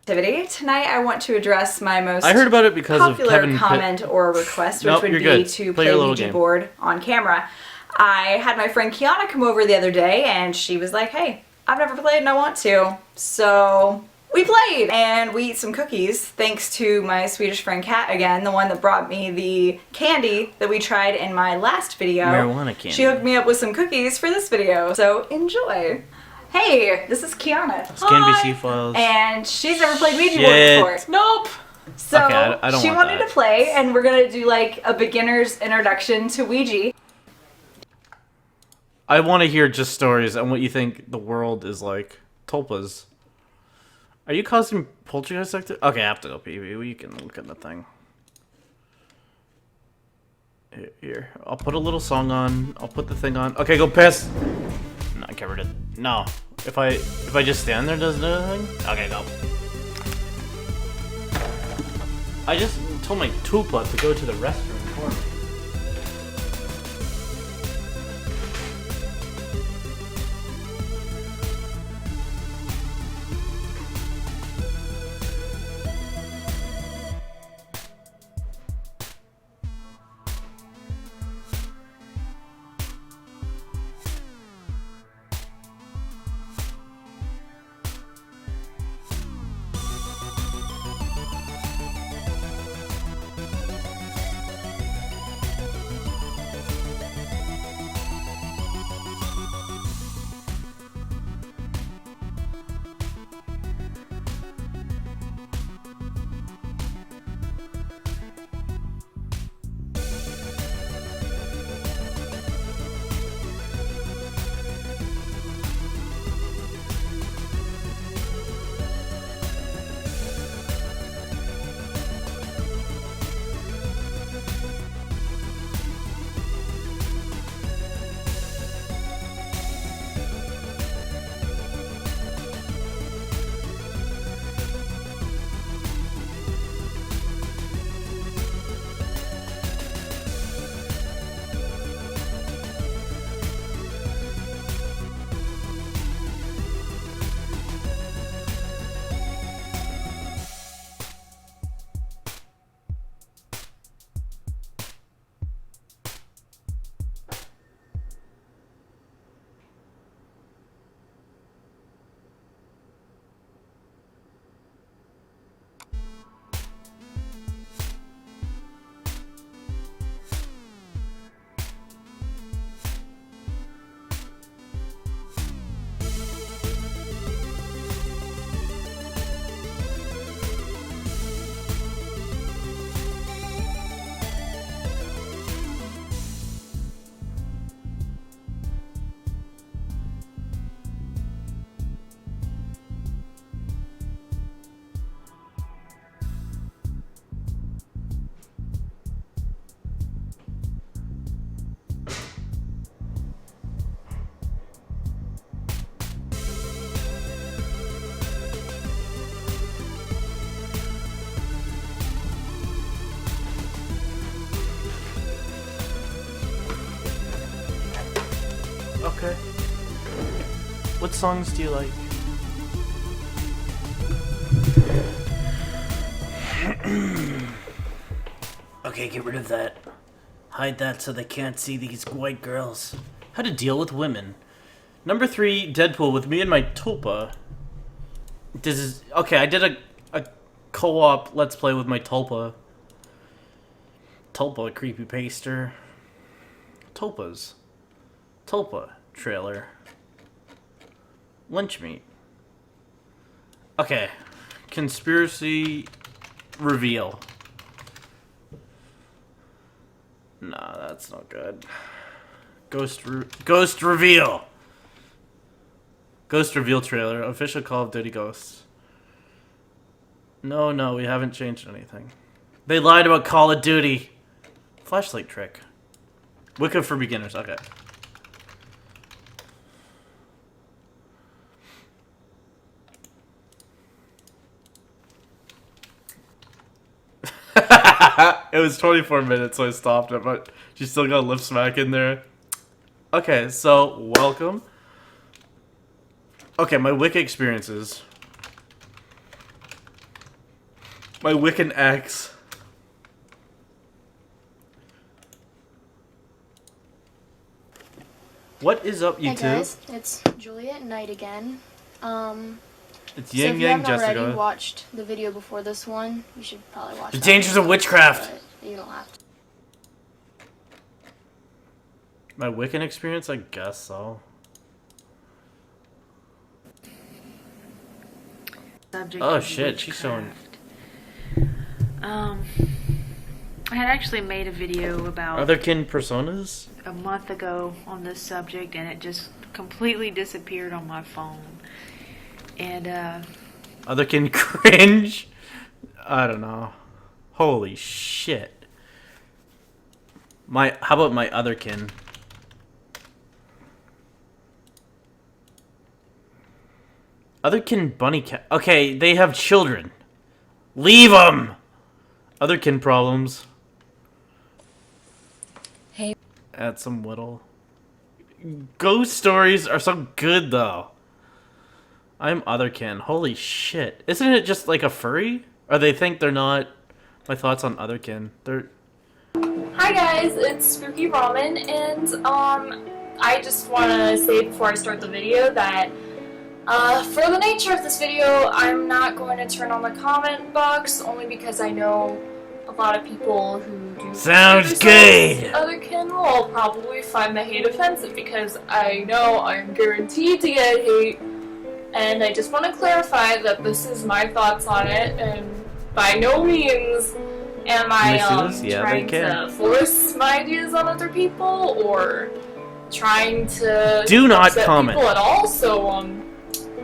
Tonight I want to address my most I heard about it because of popular Kevin Pitt. comment or request, which Nope, would you're be good. to Play play your little Ouija game. board on camera. I had my friend Kiana come over the other day and she was like, hey, I've never played and I want to. So We played and we eat some cookies thanks to my Swedish friend Kat again, the one that brought me the candy that we tried in my last video. Marijuana candy. She hooked me up with some cookies for this video, so enjoy. Hey, this is Kiana. It's KNBC Files. And she's never played Ouija Shit. board before. Nope. So Okay, I don't she want wanted that. to play, and we're gonna do like a beginner's introduction to Ouija. I want to hear just stories and what you think the world is like. Tulpas. Are you causing poltergeist activity? Okay, I have to go pee. You can look at the thing. Here, I'll put a little song on. I'll put the thing on. Okay, go piss. No, get rid of it. No. If I just stand there, does it do anything? Okay, go. I just told my Tulpa to go to the restroom for me. Okay. What songs do you like? Okay, get rid of that. Hide that so they can't see these white girls. How to deal with women. Number 3, Deadpool with me and my Tulpa. This is okay. I did a co-op let's play with my Tulpa. Tulpa creepypasta. Tulpas. Tulpa trailer. Lunch meat. Okay. Conspiracy reveal. Nah, that's not good. Ghost reveal. Ghost reveal trailer. Official Call of Duty Ghosts. No, we haven't changed anything. They lied about Call of Duty. Flashlight trick. Wicca for beginners. Okay. It was 24 minutes, so I stopped it, but she still got lip smack in there. Okay, so welcome. Okay, my Wicca experiences. My Wiccan ex. What is up, YouTube? Hey guys, it's Juliet Knight again. It's So Yin if you Yang haven't already Jessica. watched the video before this one, you should probably watch The that Dangers one, of Witchcraft. but you don't have to. My Wiccan experience, I guess so. Subject Oh of shit, she's showing. I had actually made a video about Otherkin personas? a month ago on this subject, and it just completely disappeared on my phone. And Otherkin cringe? I don't know. Holy shit. How about my Otherkin? Otherkin bunny cat. Okay, they have children. Leave them! Otherkin problems. Hey. Add some whittle. Ghost stories are so good though. I'm Otherkin. Holy shit. Isn't it just like a furry? Or they think they're not? My thoughts on Otherkin. They're... Hi guys, it's Spooky Ramen, and I just want to say before I start the video that for the nature of this video, I'm not going to turn on the comment box, only because I know a lot of people who do Sounds good! Otherkin will probably find the hate offensive, because I know I'm guaranteed to get hate, and I just want to clarify that this is my thoughts on it, and by no means am I trying to force my ideas on other people, or trying to Do not upset comment. people at all, so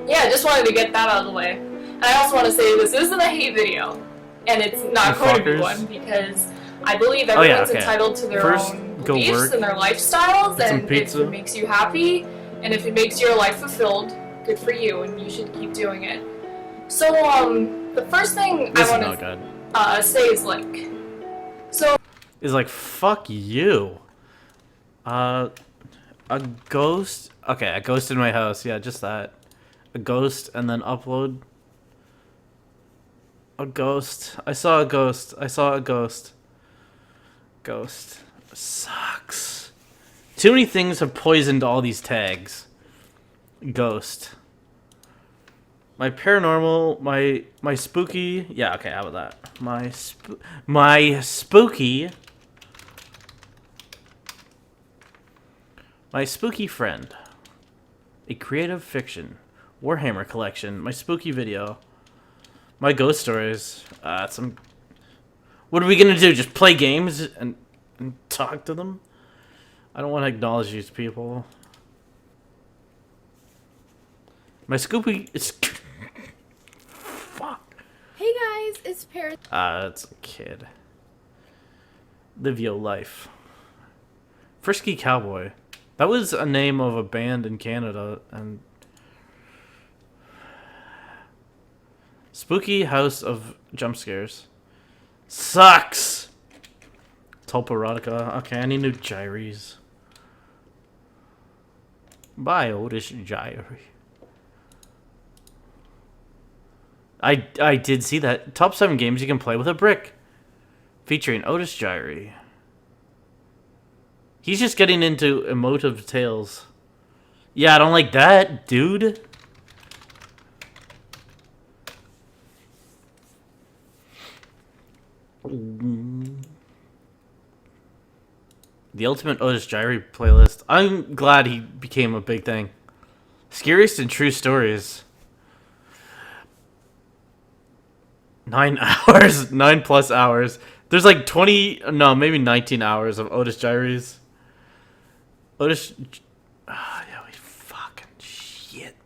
yeah, just wanted to get that out of the way. And I also want to say this isn't a hate video, and it's not You going to be fuckers. one, because I believe Oh, yeah, everyone's okay. entitled to their First, own go beliefs work, and their lifestyles, get some and if pizza. it makes you happy, and if it makes your life fulfilled, good for you, and you should keep doing it. So, the first thing This is I not want good. to say is, like, so Is like, fuck you. A ghost? Okay, a ghost in my house. Yeah, just that. A ghost and then upload. A ghost. I saw a ghost. I saw a ghost. Ghost. Sucks. Too many things have poisoned all these tags. Ghost. My paranormal, my spooky. Yeah, okay, how about that? My spooky. My spooky friend. A creative fiction. Warhammer collection. My spooky video. My ghost stories. Some. What are we gonna do? Just play games and talk to them? I don't want to acknowledge these people. My Scoopy. It's. Hey guys, it's Paris. It's a kid. Live your life. Frisky Cowboy. That was a name of a band in Canada, and Spooky House of Jump Scares. Sucks! Tulparotica. Okay, I need new gyries. Buy Otis Gyrie. I did see that. Top 7 games you can play with a brick. Featuring Otis Gyrie. He's just getting into emotive tales. Yeah, I don't like that, dude. The Ultimate Otis Gyrie playlist. I'm glad he became a big thing. Scariest and true stories. 9 hours. 9+ hours. There's like 20, no, maybe 19 hours of Otis Gyries. Otis... yeah, we fucking shit.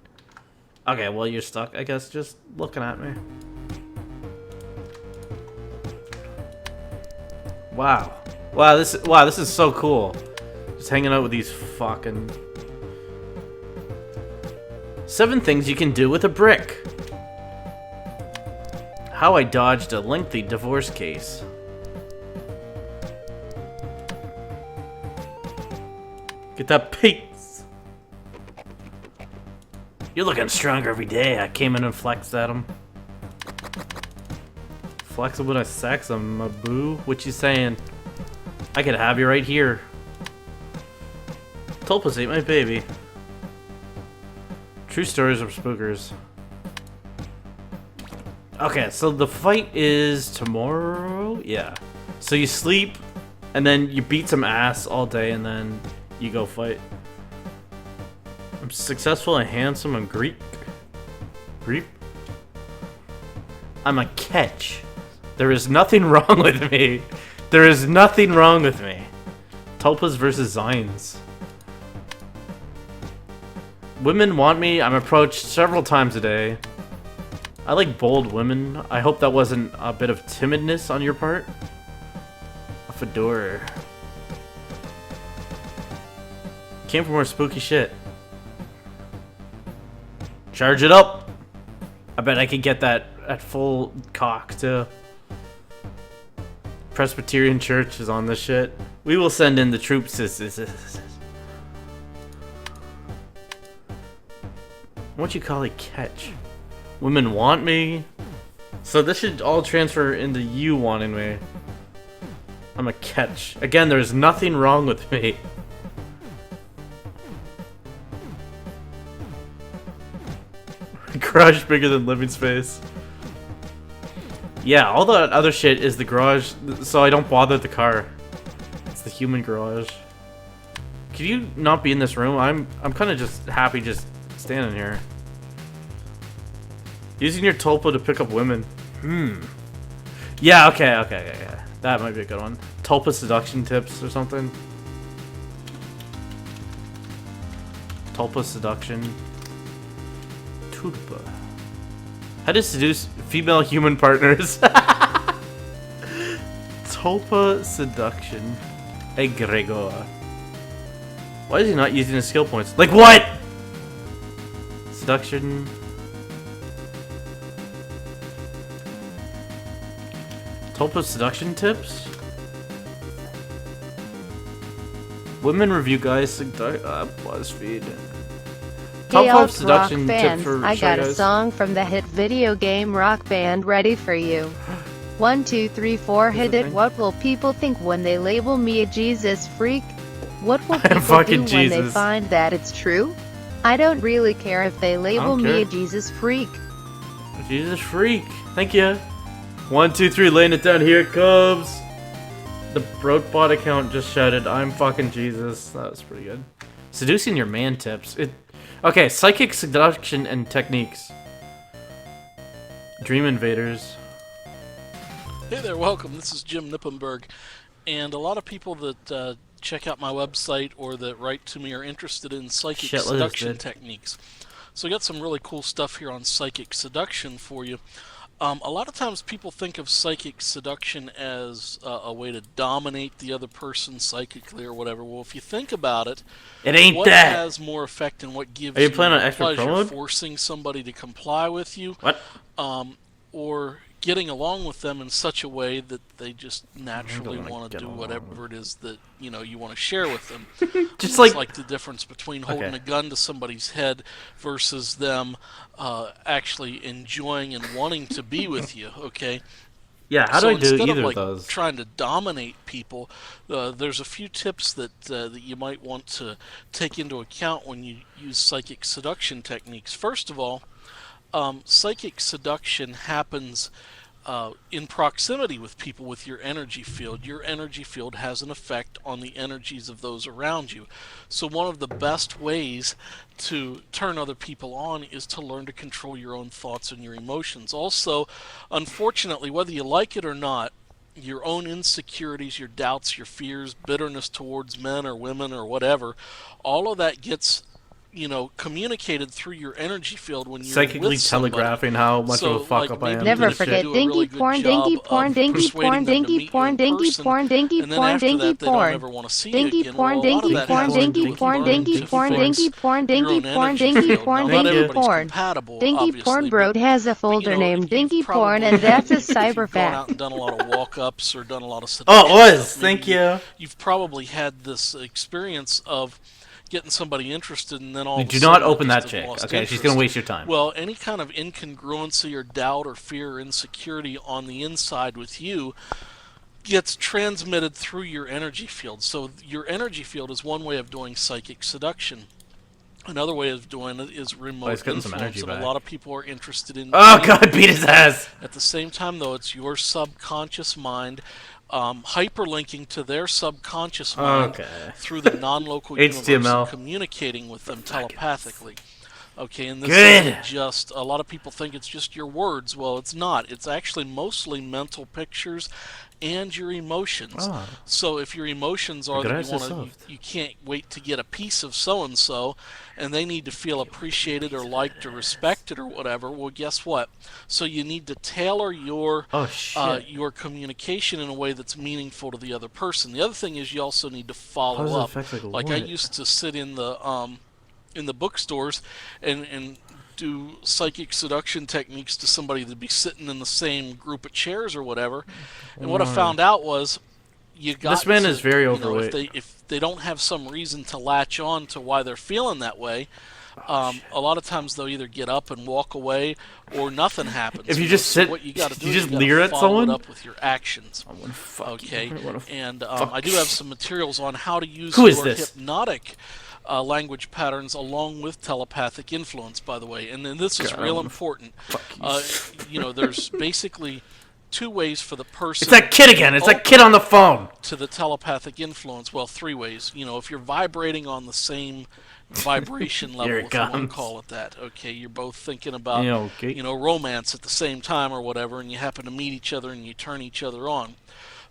Okay, well, you're stuck, I guess, just looking at me. Wow. Wow, this is so cool. Just hanging out with these fucking... 7 things you can do with a brick. How I dodged a lengthy divorce case. Get that piece. You're looking stronger every day. I came in and flexed at him. Flex him when I sex him, my boo. What you saying? I could have you right here. Tulpas ate my baby. True stories of spookers. Okay, so the fight is tomorrow? Yeah. So you sleep, and then you beat some ass all day, and then you go fight. I'm successful and handsome and Greek. Greek? I'm a catch. There is nothing wrong with me. There is nothing wrong with me. Tulpas versus Zines. Women want me. I'm approached several times a day. I like bold women. I hope that wasn't a bit of timidness on your part. A fedora. Came for more spooky shit. Charge it up. I bet I could get that at full cock too. Presbyterian Church is on this shit. We will send in the troops. What you call a catch? Women want me. So this should all transfer into you wanting me. I'm a catch. Again, there's nothing wrong with me. Garage bigger than living space. Yeah, all the other shit is the garage, so I don't bother the car. It's the human garage. Could you not be in this room? I'm kind of just happy just standing here. Using your tulpa to pick up women. Yeah, okay. That might be a good one. Tulpa seduction tips or something. Tulpa seduction. Tulpa. How to seduce female human partners. Tulpa seduction. Egregor. Why is he not using his skill points? Like what? Seduction. Tulpa seduction tips? Women review guys. BuzzFeed. Top Hey 5 Alt seduction Rock tip fans, for I shy got a guys. song from the hit video game Rock Band ready for you. 1, 2, 3, 4, hit it. What will people think when they label me a Jesus freak? What will people do fucking when they Jesus. find that it's true? I don't really care if they label me a care. Jesus freak. Jesus freak. Thank you. 1, 2, 3, laying it down. Here it comes. The Brotbot account just shouted, I'm fucking Jesus. That was pretty good. Seducing your man tips. Okay, psychic seduction and techniques. Dream invaders. Hey there, welcome. This is Jim Nippenberg. And a lot of people that check out my website or that write to me are interested in psychic Shitloads, seduction dude. techniques. So I got some really cool stuff here on psychic seduction for you. A lot of times people think of psychic seduction as a way to dominate the other person psychically or whatever. Well, if you think about it, It ain't what that. has more effect and what gives Are you playing on extra pleasure? pro mode? Forcing somebody to comply with you, What? or getting along with them in such a way that they just naturally wanna want to get do along. whatever it is that you want to share with them. Just It's like- the difference between holding Okay. a gun to somebody's head versus them actually enjoying and wanting to be with you. Okay. Yeah, how do So I do instead either of, of those? Trying to dominate people, there's a few tips that you might want to take into account when you use psychic seduction techniques. First of all, psychic seduction happens in proximity with people with your energy field. Your energy field has an effect on the energies of those around you. So one of the best ways to turn other people on is to learn to control your own thoughts and your emotions. Also, unfortunately, whether you like it or not, your own insecurities, your doubts, your fears, bitterness towards men or women or whatever, all of that gets communicated through your energy field when you're Psychically with somebody. telegraphing how much of a fuck like, up I am. maybe to Never this forget shit. do a really dinky good porn, job dinky of porn, dinky persuading porn, them to dinky meet you porn, in dinky person, porn, dinky and then porn, after dinky that, they don't porn. ever want to see you Dinky again. porn, Well, a lot of dinky that porn, has to do dinky with porn, learning dinky to porn, fix dinky porn, your dinky own porn, energy dinky field. porn, Now, not dinky everybody's porn. compatible, Dinky obviously, porn broad has a folder named Dinky Porn, and that's a if you've cyber gone out fact. and done a lot of walk-ups or done a lot of Oh, seduction it was. stuff, Thank maybe you. You've probably had this experience of getting somebody interested and then all of a Do sudden not they open just that have chick. lost Okay, she's interest. gonna waste your time. Well, any kind of incongruency or doubt or fear or insecurity on the inside with you gets transmitted through your energy field. So your energy field is one way of doing psychic seduction. Another way of doing it is remote he's getting some influence, energy and a back. lot of people are interested in. Oh God, beat his ass! At the same time, though, it's your subconscious mind hyperlinking to their subconscious mind through the non-local universe, and communicating with them telepathically. Okay, and this isn't just, a lot of people think it's just your words. Well, it's not. It's actually mostly mental pictures and your emotions. So if your emotions are that you can't wait to get a piece of so-and-so, and they need to feel appreciated or liked or respected or whatever, well, guess what? So you need to tailor your your communication in a way that's meaningful to the other person. The other thing is you also need to follow up. Like I used to sit in the bookstores and do psychic seduction techniques to somebody that'd be sitting in the same group of chairs or whatever. And what I found out was this man is very overweight. If they don't have some reason to latch on to why they're feeling that way, a lot of times they'll either get up and walk away or nothing happens. If you just sit, what you got to do you is just you gotta leer at follow someone. it up with your actions. Okay, and I do have some materials on how to use your hypnotic language patterns along with telepathic influence, by the way. And then this is real important. There's basically two ways for the person. It's that kid again. It's that kid on the phone. To the telepathic influence. Well, three ways. If you're vibrating on the same vibration level, if you want to call it that. Okay, you're both thinking about romance at the same time or whatever, and you happen to meet each other and you turn each other on.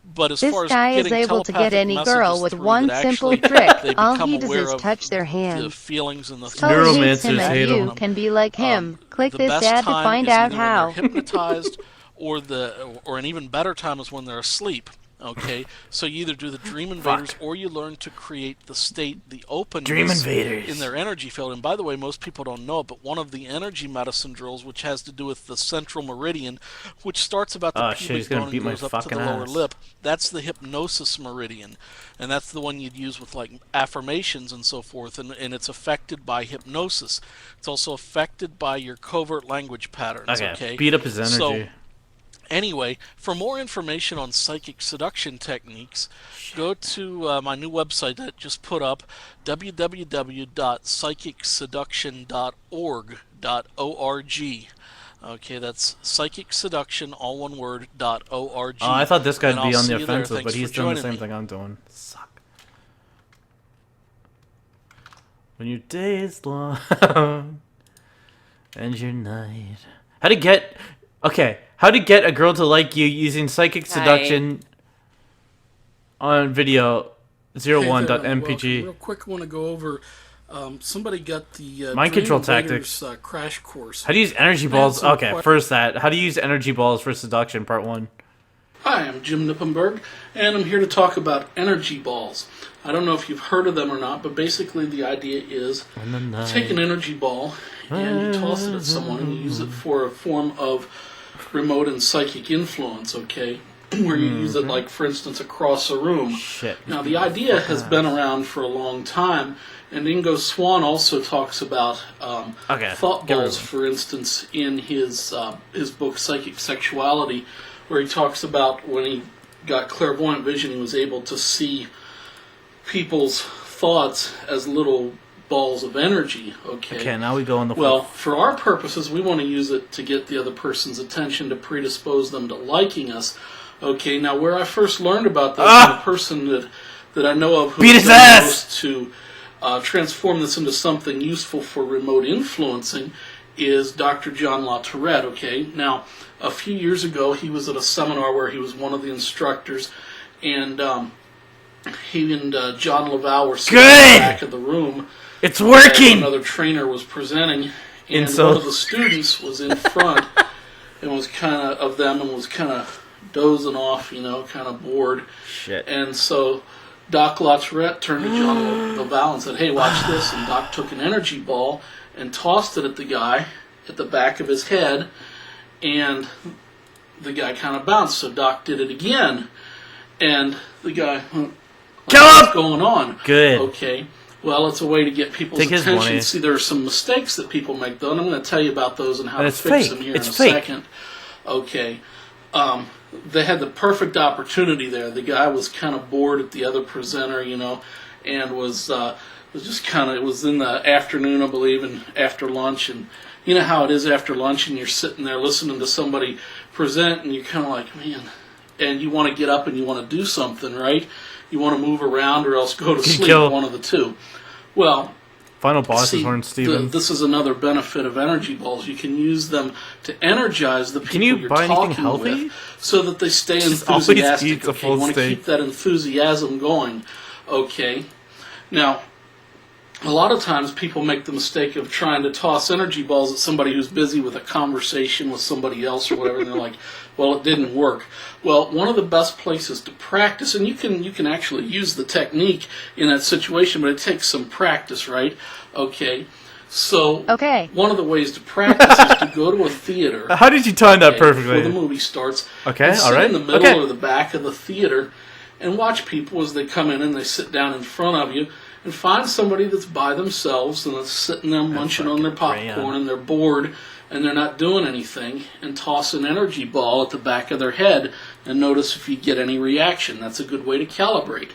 But as This far as guy is getting able to get any telepathic girl messages with through one that simple actually trick. they All become he does aware is of touch their the hand. feelings and the So he hates him and you can be like him. Click the this best ad to time find is out either when how. they're hypnotized or an even better time is when they're asleep. Okay, so you either do the Dream Invaders or you learn to create the state, the openness Dream Invaders. in their energy field. And by the way, most people don't know it, but one of the energy medicine drills, which has to do with the central meridian, which starts about the pubic bone and goes up to the lower lip, that's the hypnosis meridian. And that's the one you'd use with like affirmations and so forth, and it's affected by hypnosis. It's also affected by your covert language patterns. Okay, beat up his energy. So, anyway, for more information on psychic seduction techniques, go to my new website that I just put up, www.psychicseduction.org. Okay, that's psychic seduction, all one word, .org. Oh, I thought this guy'd And be I'll on see the you there. offensive, Thanks but he's for doing the joining same me. thing I'm doing. Suck. When your day is long and your night. How to get a girl to like you using psychic seduction on video 01.mpg. Real quick, I want to go over. Somebody got the Mind Dream control Invaders, tactics. crash course. How to use energy balls? Okay, first that. How to use energy balls for seduction, part 1. Hi, I'm Jim Nippenberg, and I'm here to talk about energy balls. I don't know if you've heard of them or not, but basically the idea is you take an energy ball and you toss it at someone and you use it for a form of remote and psychic influence, okay? Where you use it, like, for instance, across a room. Now, the idea has been around for a long time, and Ingo Swann also talks about thought balls, for instance, in his book Psychic Sexuality, where he talks about when he got clairvoyant vision, he was able to see people's thoughts as little balls of energy. Okay, now we go on the well, for our purposes, we want to use it to get the other person's attention, to predispose them to liking us. Okay, now where I first learned about this, the person that I know of who has done most to transform this into something useful for remote influencing is Dr. John LaTourette. Okay, now a few years ago he was at a seminar where he was one of the instructors, and he and John Laval were sitting in the back of the room. It's working! Another trainer was presenting, and one of the students was in front and was kind of them and was kind of dozing off, kind of bored. And so Doc LaTourette turned to John Laval and said, "Hey, watch this." And Doc took an energy ball and tossed it at the guy at the back of his head, and the guy kind of bounced. So Doc did it again, and the guy, what's going on? Good. Okay. Well, it's a way to get people's attention. See, there are some mistakes that people make, though, and I'm going to tell you about those and how to fix them here in a second. Okay. They had the perfect opportunity there. The guy was kind of bored at the other presenter, and was was just kind of, it was in the afternoon, I believe, and after lunch, and you know how it is after lunch, and you're sitting there listening to somebody present, and you're kind of like, man, and you want to get up and you want to do something, right? You want to move around or else go to sleep, one of the two. Well, final boss see, is Horn Steven. this is another benefit of energy balls. You can use them to energize the people you're talking with so that they stay enthusiastic. Okay, you want to keep that enthusiasm going. Okay. Now, a lot of times people make the mistake of trying to toss energy balls at somebody who's busy with a conversation with somebody else or whatever, and they're like, well, it didn't work. Well, one of the best places to practice, and you can actually use the technique in that situation, but it takes some practice, right? Okay. So one of the ways to practice is to go to a theater. How did you time that perfectly? Before the movie starts. Okay, and sit all right. in the middle or the back of the theater and watch people as they come in and they sit down in front of you. And find somebody that's by themselves and that's sitting there munching on their popcorn and they're bored and they're not doing anything, and toss an energy ball at the back of their head and notice if you get any reaction. That's a good way to calibrate.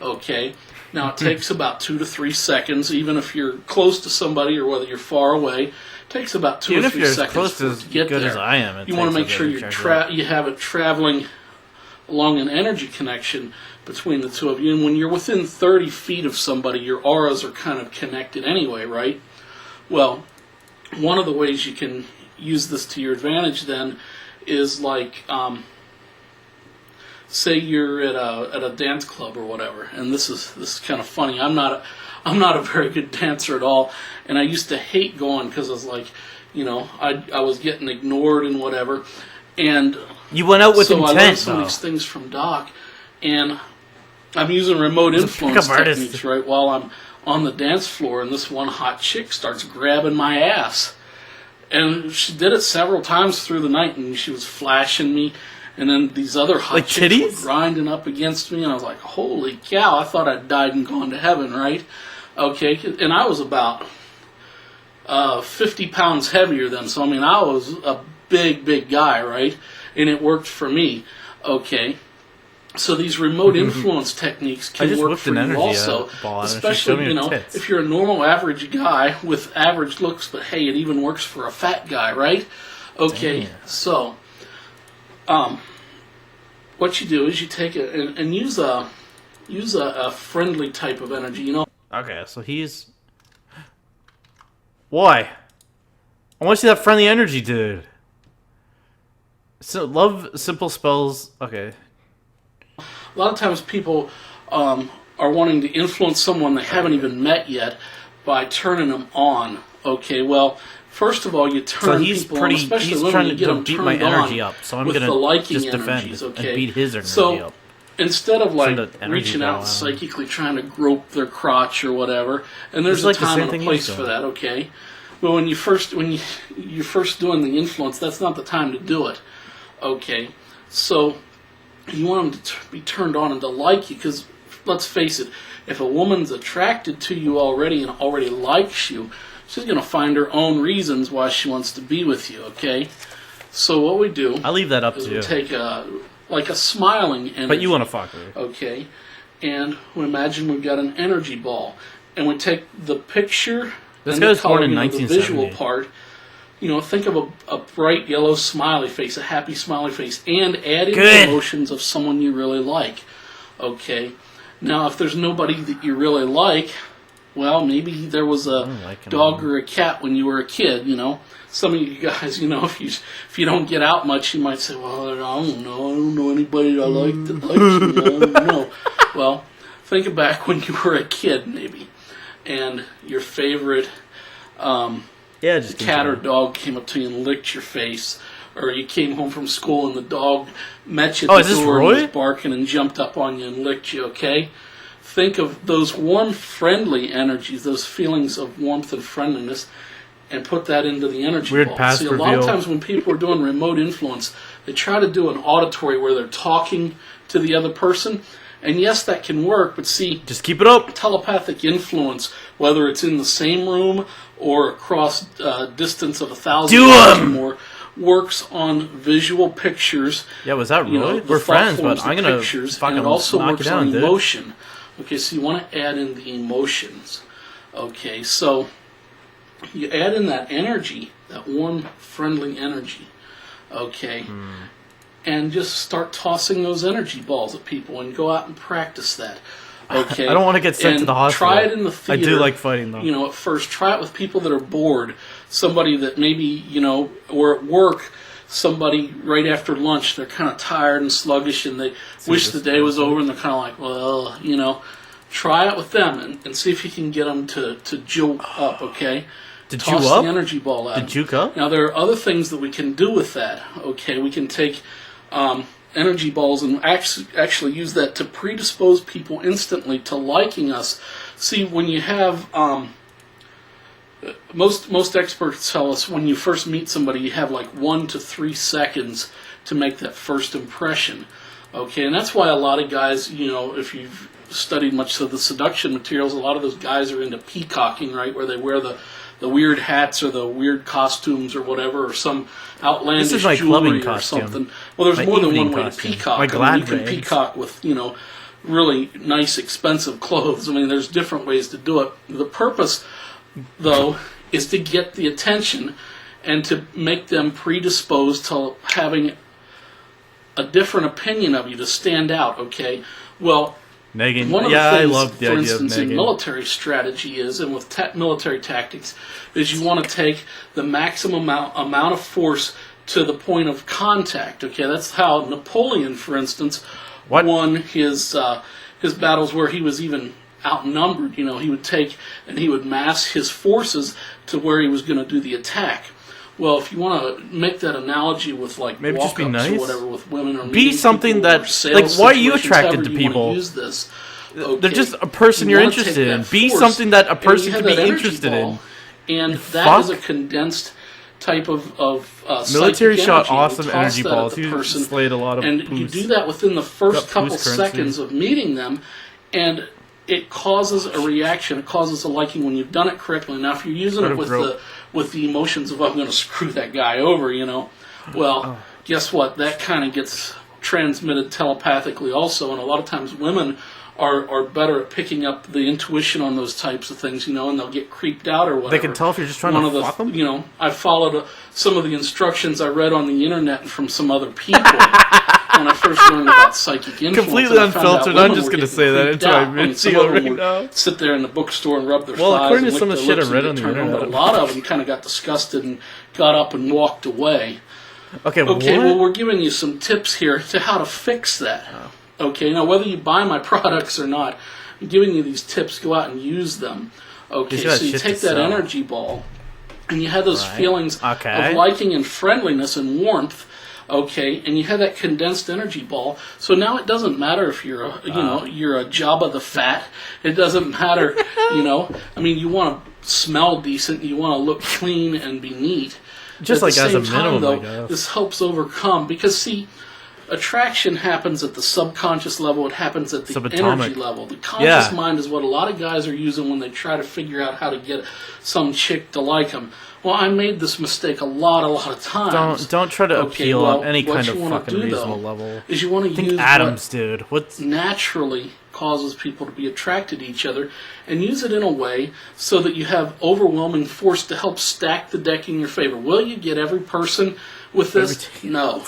Okay? Now it takes about 2 to 3 seconds, even if you're close to somebody or whether you're far away. It takes about 2 or 3 seconds for it to get there. As I am, you want to make sure you have it traveling along an energy connection between the two of you. And when you're within 30 feet of somebody, your auras are kind of connected anyway, right? Well, one of the ways you can use this to your advantage then is like, say you're at a dance club or whatever, and this is kind of funny. I'm not a very good dancer at all, and I used to hate going because I was like, you know, I was getting ignored and whatever. And you went out with intent, I learned some of these things from Doc, and I'm using remote influence techniques, right, while I'm on the dance floor, and this one hot chick starts grabbing my ass. And she did it several times through the night, and she was flashing me, and then these other hot chicks were grinding up against me, and I was like, holy cow, I thought I'd died and gone to heaven, right? Okay, and I was about 50 pounds heavier then, so I mean, I was a big guy, right? And it worked for me. Okay. So these remote influence techniques can work for you also, especially, you know, if you're a normal average guy with average looks, but hey, it even works for a fat guy, right? Okay, so what you do is you take it and use a friendly type of energy, you know. Okay, so he's... Why? I want to see that friendly energy, dude. So, love simple spells... Okay. A lot of times people are wanting to influence someone they haven't even met yet by turning them on. Okay, well, first of all, you turn people on, especially when you get them beat turned my energy on up, so I'm with gonna the liking just defend energies, and okay? beat his energy so, up. Instead of like energy reaching out ball, psychically trying to grope their crotch or whatever, and there's a like the time same and a thing place he's for doing. that, okay? But when you're first doing the influence, that's not the time to do it, okay? So you want them to be turned on and to like you, because let's face it, if a woman's attracted to you already and already likes you, she's going to find her own reasons why she wants to be with you, okay? So what we do... I'll leave that up to is you. we take a smiling energy. But you want to fuck her. Okay. And we imagine we've got an energy ball. And we take the picture This and guy the was born color, in the 1970. visual part. You know, think of a bright yellow smiley face, a happy smiley face, and add in the emotions of someone you really like. Okay. Now, if there's nobody that you really like, well, maybe there was a dog or a cat when you were a kid, you know. Some of you guys, you know, if you don't get out much, you might say, well, I don't know anybody that I like that likes me, I don't know. Well, think back when you were a kid, maybe, and your favorite cat or dog came up to you and licked your face, or you came home from school and the dog met you at the door and was barking and jumped up on you and licked you, okay? Think of those warm, friendly energies, those feelings of warmth and friendliness, and put that into the energy ball. See, a lot of times when people are doing remote influence, they try to do an auditory where they're talking to the other person. And yes, that can work, but see... Just keep it up! Telepathic influence, whether it's in the same room or across distance of 1,000 miles or more, works on visual pictures. Yeah, was that really? We're friends, but I'm going to fucking and it also knock works you down, on dude. emotion. Okay, so you want to add in the emotions. Okay, so you add in that energy, that warm, friendly energy, okay, and just start tossing those energy balls at people and go out and practice that. Okay, I don't want to get sent to and the hospital. Try it in the theater. I do like fighting though. You know, at first, try it with people that are bored. Somebody that maybe, or at work, somebody right after lunch, they're kind of tired and sluggish and they wish the day was over and they're kind of like, well, try it with them and see if you can get them to juke up, okay? To Toss juke up? the energy ball at To them. juke up? Now, there are other things that we can do with that, okay? We can take energy balls and actually use that to predispose people instantly to liking us. See, when you have... Most experts tell us when you first meet somebody, you have like 1 to 3 seconds to make that first impression. Okay, and that's why a lot of guys, if you've studied much of the seduction materials, a lot of those guys are into peacocking, right, where they wear the weird hats or the weird costumes or whatever, or some outlandish This is my jewelry clubbing or costume. something. Well, there's My more than evening one way costume. to peacock. My glad you can rags. peacock with, really nice, expensive clothes. I mean, there's different ways to do it. The purpose, though, is to get the attention and to make them predisposed to having a different opinion of you, to stand out, okay? Well, Negging. one of Yeah, the I things, love the for idea instance, of in negging. military strategy is, and with military tactics, is you want to take the maximum amount of force to the point of contact, okay? That's how Napoleon, for instance, won his battles where he was even outnumbered. He would take and he would mass his forces to where he was going to do the attack. Well, if you want to make that analogy with like Maybe just be walk-ups nice. or whatever with women or Be meeting something people that- or sales why are you situations, attracted however to you wanna people? use this. They're Okay, just a person you you're wanna take interested in. that Be force, something that a and person you can have be that energy interested ball, in. and You that is a fuck. condensed type of Military psychic shot energy. You awesome toss energy that at balls. the You person, slayed a lot of and you poos. do that within the first Got couple poos currency. seconds of meeting them, and it causes a reaction. It causes a liking when you've done it correctly. Now, if you're using Sort it of with grope. the emotions of I'm going to screw that guy over, well, guess what? That kind of gets transmitted telepathically also, and a lot of times women are better at picking up the intuition on those types of things, and they'll get creeped out or whatever. They can tell if you're just trying One to of the, fuck them? I followed some of the instructions I read on the internet and from some other people when I first learned about psychic influence. Completely and I found out unfiltered. women I'm just were gonna getting say that creeped into my out. I mean, some video of them right would now. sit there in the bookstore and rub their Well, thighs according and to some lick of the their shit I lips read and on the get turned internet. But a lot of them kind of got disgusted and got up and walked away. Okay, Okay, what? well, we're giving you some tips here to how to fix that. Okay, now whether you buy my products or not, I'm giving you these tips. Go out and use them. Okay, He's got so you shit take to that sell. energy ball, and you have those Right. feelings Okay. of liking and friendliness and warmth. Okay, and you have that condensed energy ball. So now it doesn't matter if you're you're a Jabba the Fat. It doesn't matter, I mean, you want to smell decent. You want to look clean and be neat. Just But at like the as a same time, minimum, I though, guess. this helps overcome because see, attraction happens at the subconscious level. It happens at the Subatomic. energy level. The conscious mind is what a lot of guys are using when they try to figure out how to get some chick to like them. Well, I made this mistake a lot of times. Don't try to Okay, appeal well, on any what kind you of wanna fucking do, reasonable though, level. is you want to Think use atoms, dude. What's naturally causes people to be attracted to each other, and use it in a way so that you have overwhelming force to help stack the deck in your favor. Will you get every person with this? No.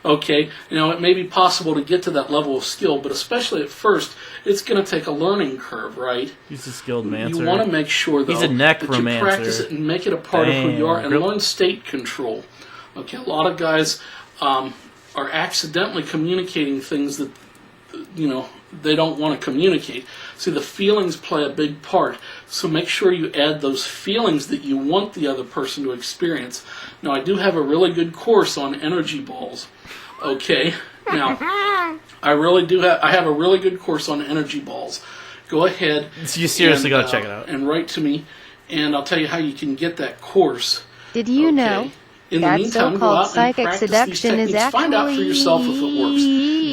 Okay, it may be possible to get to that level of skill, but especially at first, it's going to take a learning curve, right? He's a skilled mancer. You want to make sure, though, He's a that you necromancer. practice it and make it a part of who you are, and Damn. learn state control. Okay, a lot of guys are accidentally communicating things that, they don't want to communicate. See, the feelings play a big part, so make sure you add those feelings that you want the other person to experience. Now, I do have a really good course on energy balls. Okay, now, I have a really good course on energy balls. Go ahead. You seriously and, gotta check it out. And write to me, and I'll tell you how you can get that course. Did you know In the that meantime, go so-called out and psychic practice these seduction is techniques. Find out for yourself if it works.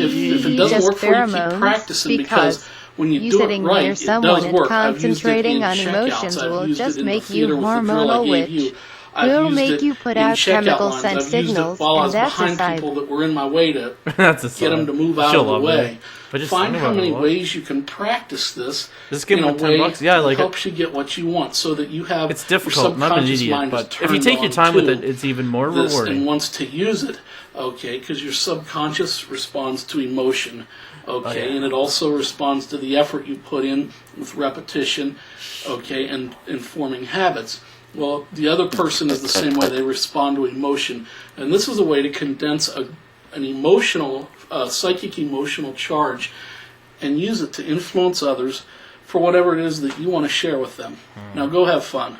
If it doesn't just work for you, keep pheromones practicing because when you you do it sitting right, near it does someone work. and I've used it concentrating in on checkouts. emotions I've will used just it in the make you theater with the drill I hormonal gave witch. you. I've We'll used make it you put in out checkout chemical lines. scent I've used it signals, while I and was that's a behind side. people that were in my way to That's a get them to move out She'll of the love way. it. But just Find think how about many it. ways you can practice this Just give in them a 10 way bucks. Yeah, I like that it. helps you get what you want, so that you have It's difficult. your I'm an subconscious idiot, mind but is if you turned take your on time with to it, it's even more this rewarding. and wants to use it. Okay, because your subconscious responds to emotion. Okay, Oh, yeah. and it also responds to the effort you put in with repetition. Okay, and forming habits. Well, the other person is the same way. They respond to emotion, and this is a way to condense an emotional, psychic emotional charge, and use it to influence others for whatever it is that you want to share with them. Now, go have fun.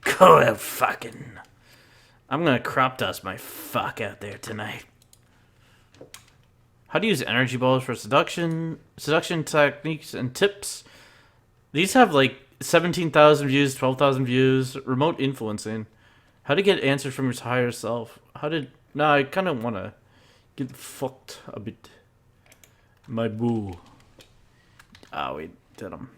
Go have fucking. I'm gonna crop dust my fuck out there tonight. How to use energy balls for seduction techniques and tips. These have like 17,000 views, 12,000 views. Remote influencing. How to get answers from your higher self. No, I kind of want to get fucked a bit. My boo. Ah, we did them.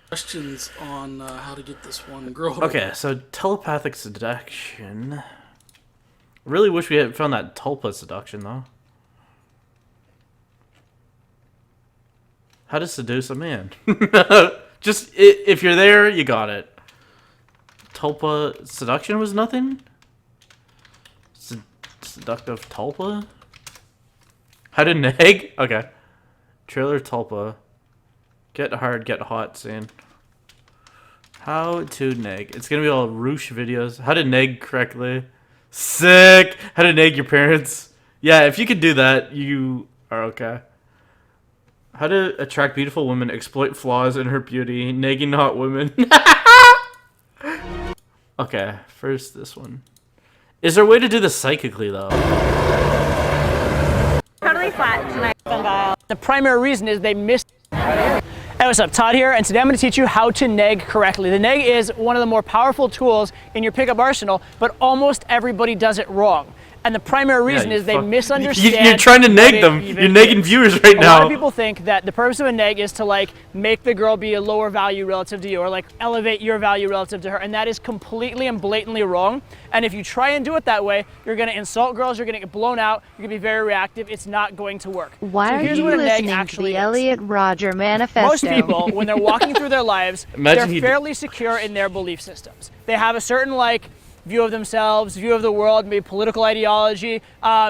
Questions on how to get this one girl. Okay, so telepathic seduction. Really wish we had found that tulpa seduction, though. How to seduce a man. Just, if you're there, you got it. Tulpa seduction was nothing? Seductive tulpa? How to neg? Okay. Trailer tulpa. Get hard, get hot, scene. How to neg. It's gonna be all Roosh videos. How to neg correctly. Sick! How to neg your parents. Yeah, if you could do that, you are okay. How to attract beautiful women, exploit flaws in her beauty, negging hot women. Okay, first this one. Is there a way to do this psychically, though? Totally flat tonight. The primary reason is they missed. Hey, what's up? Todd here, and today I'm going to teach you how to neg correctly. The neg is one of the more powerful tools in your pickup arsenal, but almost everybody does it wrong. And the primary reason is they misunderstand. You're trying to neg them. You're negging viewers right now. A lot of people think that the purpose of a neg is to like make the girl be a lower value relative to you, or like elevate your value relative to her, and that is completely and blatantly wrong. And if you try and do it that way, you're going to insult girls, you're going to get blown out, you're going to be very reactive. It's not going to work. Why are you listening to the Elliot Roger Manifesto? Most people, when they're walking through their lives, they're fairly secure in their belief systems. They have a certain like view of themselves, view of the world, maybe political ideology,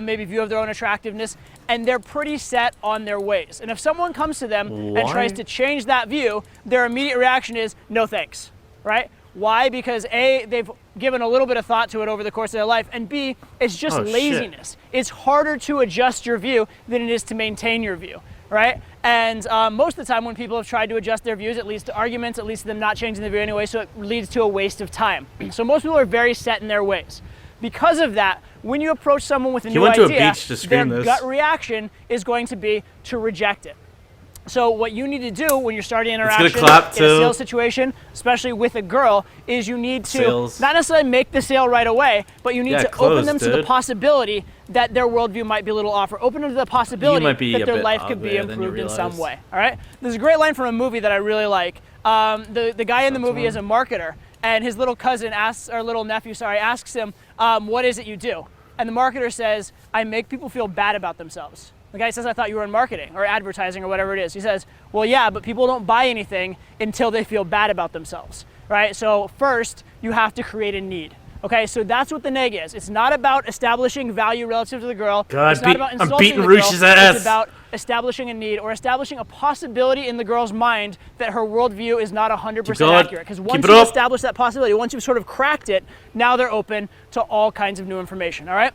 maybe view of their own attractiveness, and they're pretty set on their ways. And if someone comes to them and tries to change that view, their immediate reaction is, no thanks, right? Why? Because A, they've given a little bit of thought to it over the course of their life, and B, it's just laziness. It's harder to adjust your view than it is to maintain your view, right? And most of the time when people have tried to adjust their views, it leads to arguments, it leads to them not changing their view anyway, so it leads to a waste of time. So most people are very set in their ways. Because of that, when you approach someone with a new idea, their gut reaction is going to be to reject it. So what you need to do when you're starting an interaction in a sales situation, especially with a girl, is you need to not necessarily make the sale right away, but you need to open them to the possibility that their worldview might be a little off, or open them to the possibility that their life could be improved in some way. All right? There's a great line from a movie that I really like. The guy in the movie is a marketer, and his little cousin asks, or little nephew, sorry, asks him, what is it you do? And the marketer says, I make people feel bad about themselves. The guy says, I thought you were in marketing or advertising or whatever it is. He says, well, yeah, but people don't buy anything until they feel bad about themselves, right? So first, you have to create a need. Okay, so that's what the neg is. It's not about establishing value relative to the girl. God, it's not about insulting I'm beating the girl. Roosh's ass. It's about establishing a need or establishing a possibility in the girl's mind that her worldview is not 100% accurate. Because once you establish that possibility, once you've sort of cracked it, now they're open to all kinds of new information, all right?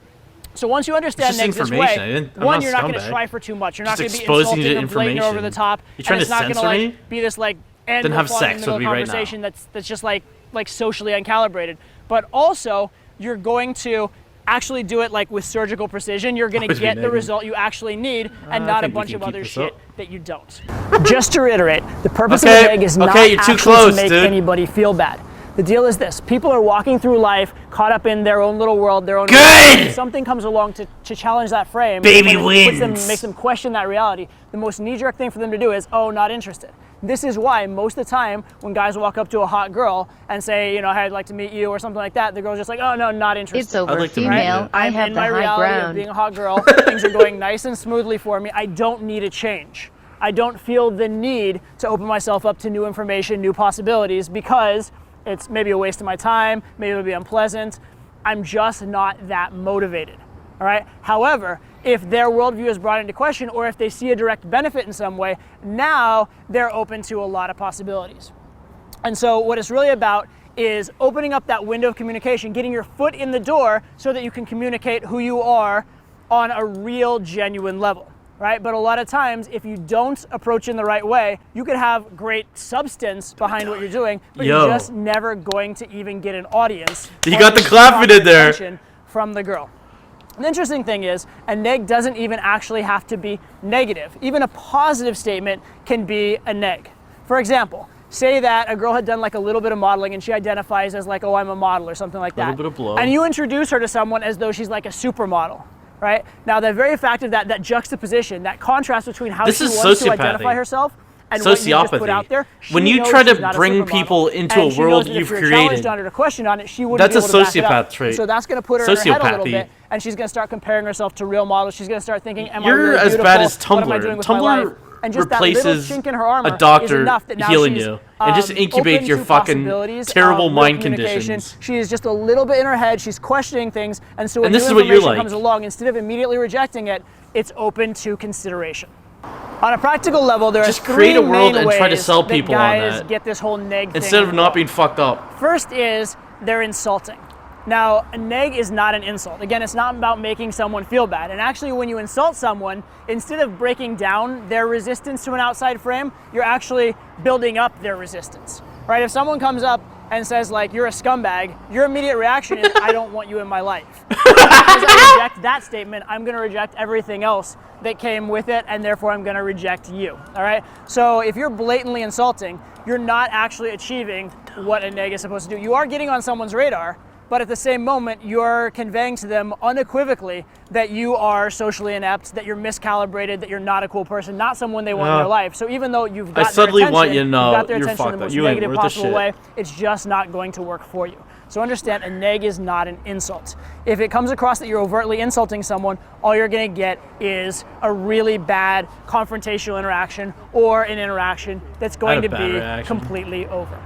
So once you understand negs this way, one, you're not going to try for too much. You're not going to be insulting or blatant or over the top. You're trying and it's not going to like be this like end have of sex with me right now. conversation that's just like socially uncalibrated. But also, you're going to actually do it like with surgical precision. You're going to get the result you actually need, and not a bunch of other shit that you don't. Just to reiterate, the purpose of the neg is not actually to make anybody feel bad. The deal is this: people are walking through life caught up in their own little world, their own reality. If something comes along to challenge that frame, makes them question that reality, the most knee-jerk thing for them to do is, oh, not interested. This is why most of the time when guys walk up to a hot girl and say, you know, hey, I'd like to meet you or something like that, the girl's just like, oh no, not interested. It's over, female. I have the high reality ground. Of being a hot girl, things are going nice and smoothly for me. I don't need a change. I don't feel the need to open myself up to new information, new possibilities, because it's maybe a waste of my time, maybe it'll be unpleasant. I'm just not that motivated, all right? However, if their worldview is brought into question or if they see a direct benefit in some way, now they're open to a lot of possibilities. And so what it's really about is opening up that window of communication, getting your foot in the door so that you can communicate who you are on a real, genuine level. Right? But a lot of times, if you don't approach in the right way, you could have great substance behind what you're doing, but you're just never going to even get an audience. You got the clapping in there. From the girl. The interesting thing is, a neg doesn't even actually have to be negative. Even a positive statement can be a neg. For example, say that a girl had done like a little bit of modeling and she identifies as like, oh, I'm a model or something like that. A little bit of blow. And you introduce her to someone as though she's like a supermodel. Right? Now, the very fact of that juxtaposition, that contrast between how she wants to identify herself and what you just put out there. When you try to bring people into a world you've created, on her to question on it, she wouldn't that's be able a to back it up. sociopath trait. So that's going to put her in her head a little bit, and she's going to start comparing herself to real models. She's going to start thinking, am I really beautiful? You're as bad as What am I doing Tumblr. with my life? Tumblr And just that little replaces chink in her armor a doctor is enough that now healing she's, you and just incubate open your to fucking possibilities terrible of mind communication. conditions. She is just a little bit in her head. She's questioning things, and so when And this new is what you're information like. comes along, instead of immediately rejecting it, it's open to consideration. On a practical level, there Just are three create a world main and try to ways sell that people on guys that. get this whole neg thing Instead of not involved. being fucked up. First is they're insulting. Now, a neg is not an insult. Again, it's not about making someone feel bad. And actually, when you insult someone, instead of breaking down their resistance to an outside frame, you're actually building up their resistance, right? If someone comes up and says, like, you're a scumbag, your immediate reaction is, I don't want you in my life. Because I reject that statement, I'm going to reject everything else that came with it, and therefore I'm going to reject you, all right? So if you're blatantly insulting, you're not actually achieving what a neg is supposed to do. You are getting on someone's radar, but at the same moment, you're conveying to them unequivocally that you are socially inept, that you're miscalibrated, that you're not a cool person, not someone they want in their life. So even though you've got their attention, you've got their attention in the most negative possible way, it's just not going to work for you. So understand, a neg is not an insult. If it comes across that you're overtly insulting someone, all you're going to get is a really bad confrontational interaction or an interaction that's going to be completely over.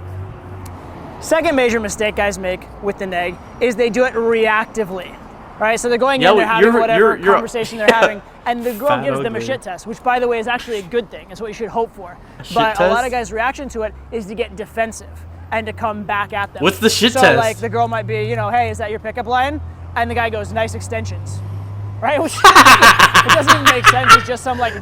Second major mistake guys make with the neg is they do it reactively, right? So they're going in, they're having whatever conversation they're having, and the girl gives them a shit test, which, by the way, is actually a good thing. It's what you should hope for. But a lot of guys' reaction to it is to get defensive and to come back at them. What's the shit test? So, like, the girl might be, you know, hey, is that your pickup line? And the guy goes, nice extensions, right? Which it doesn't even make sense. It's just some, like,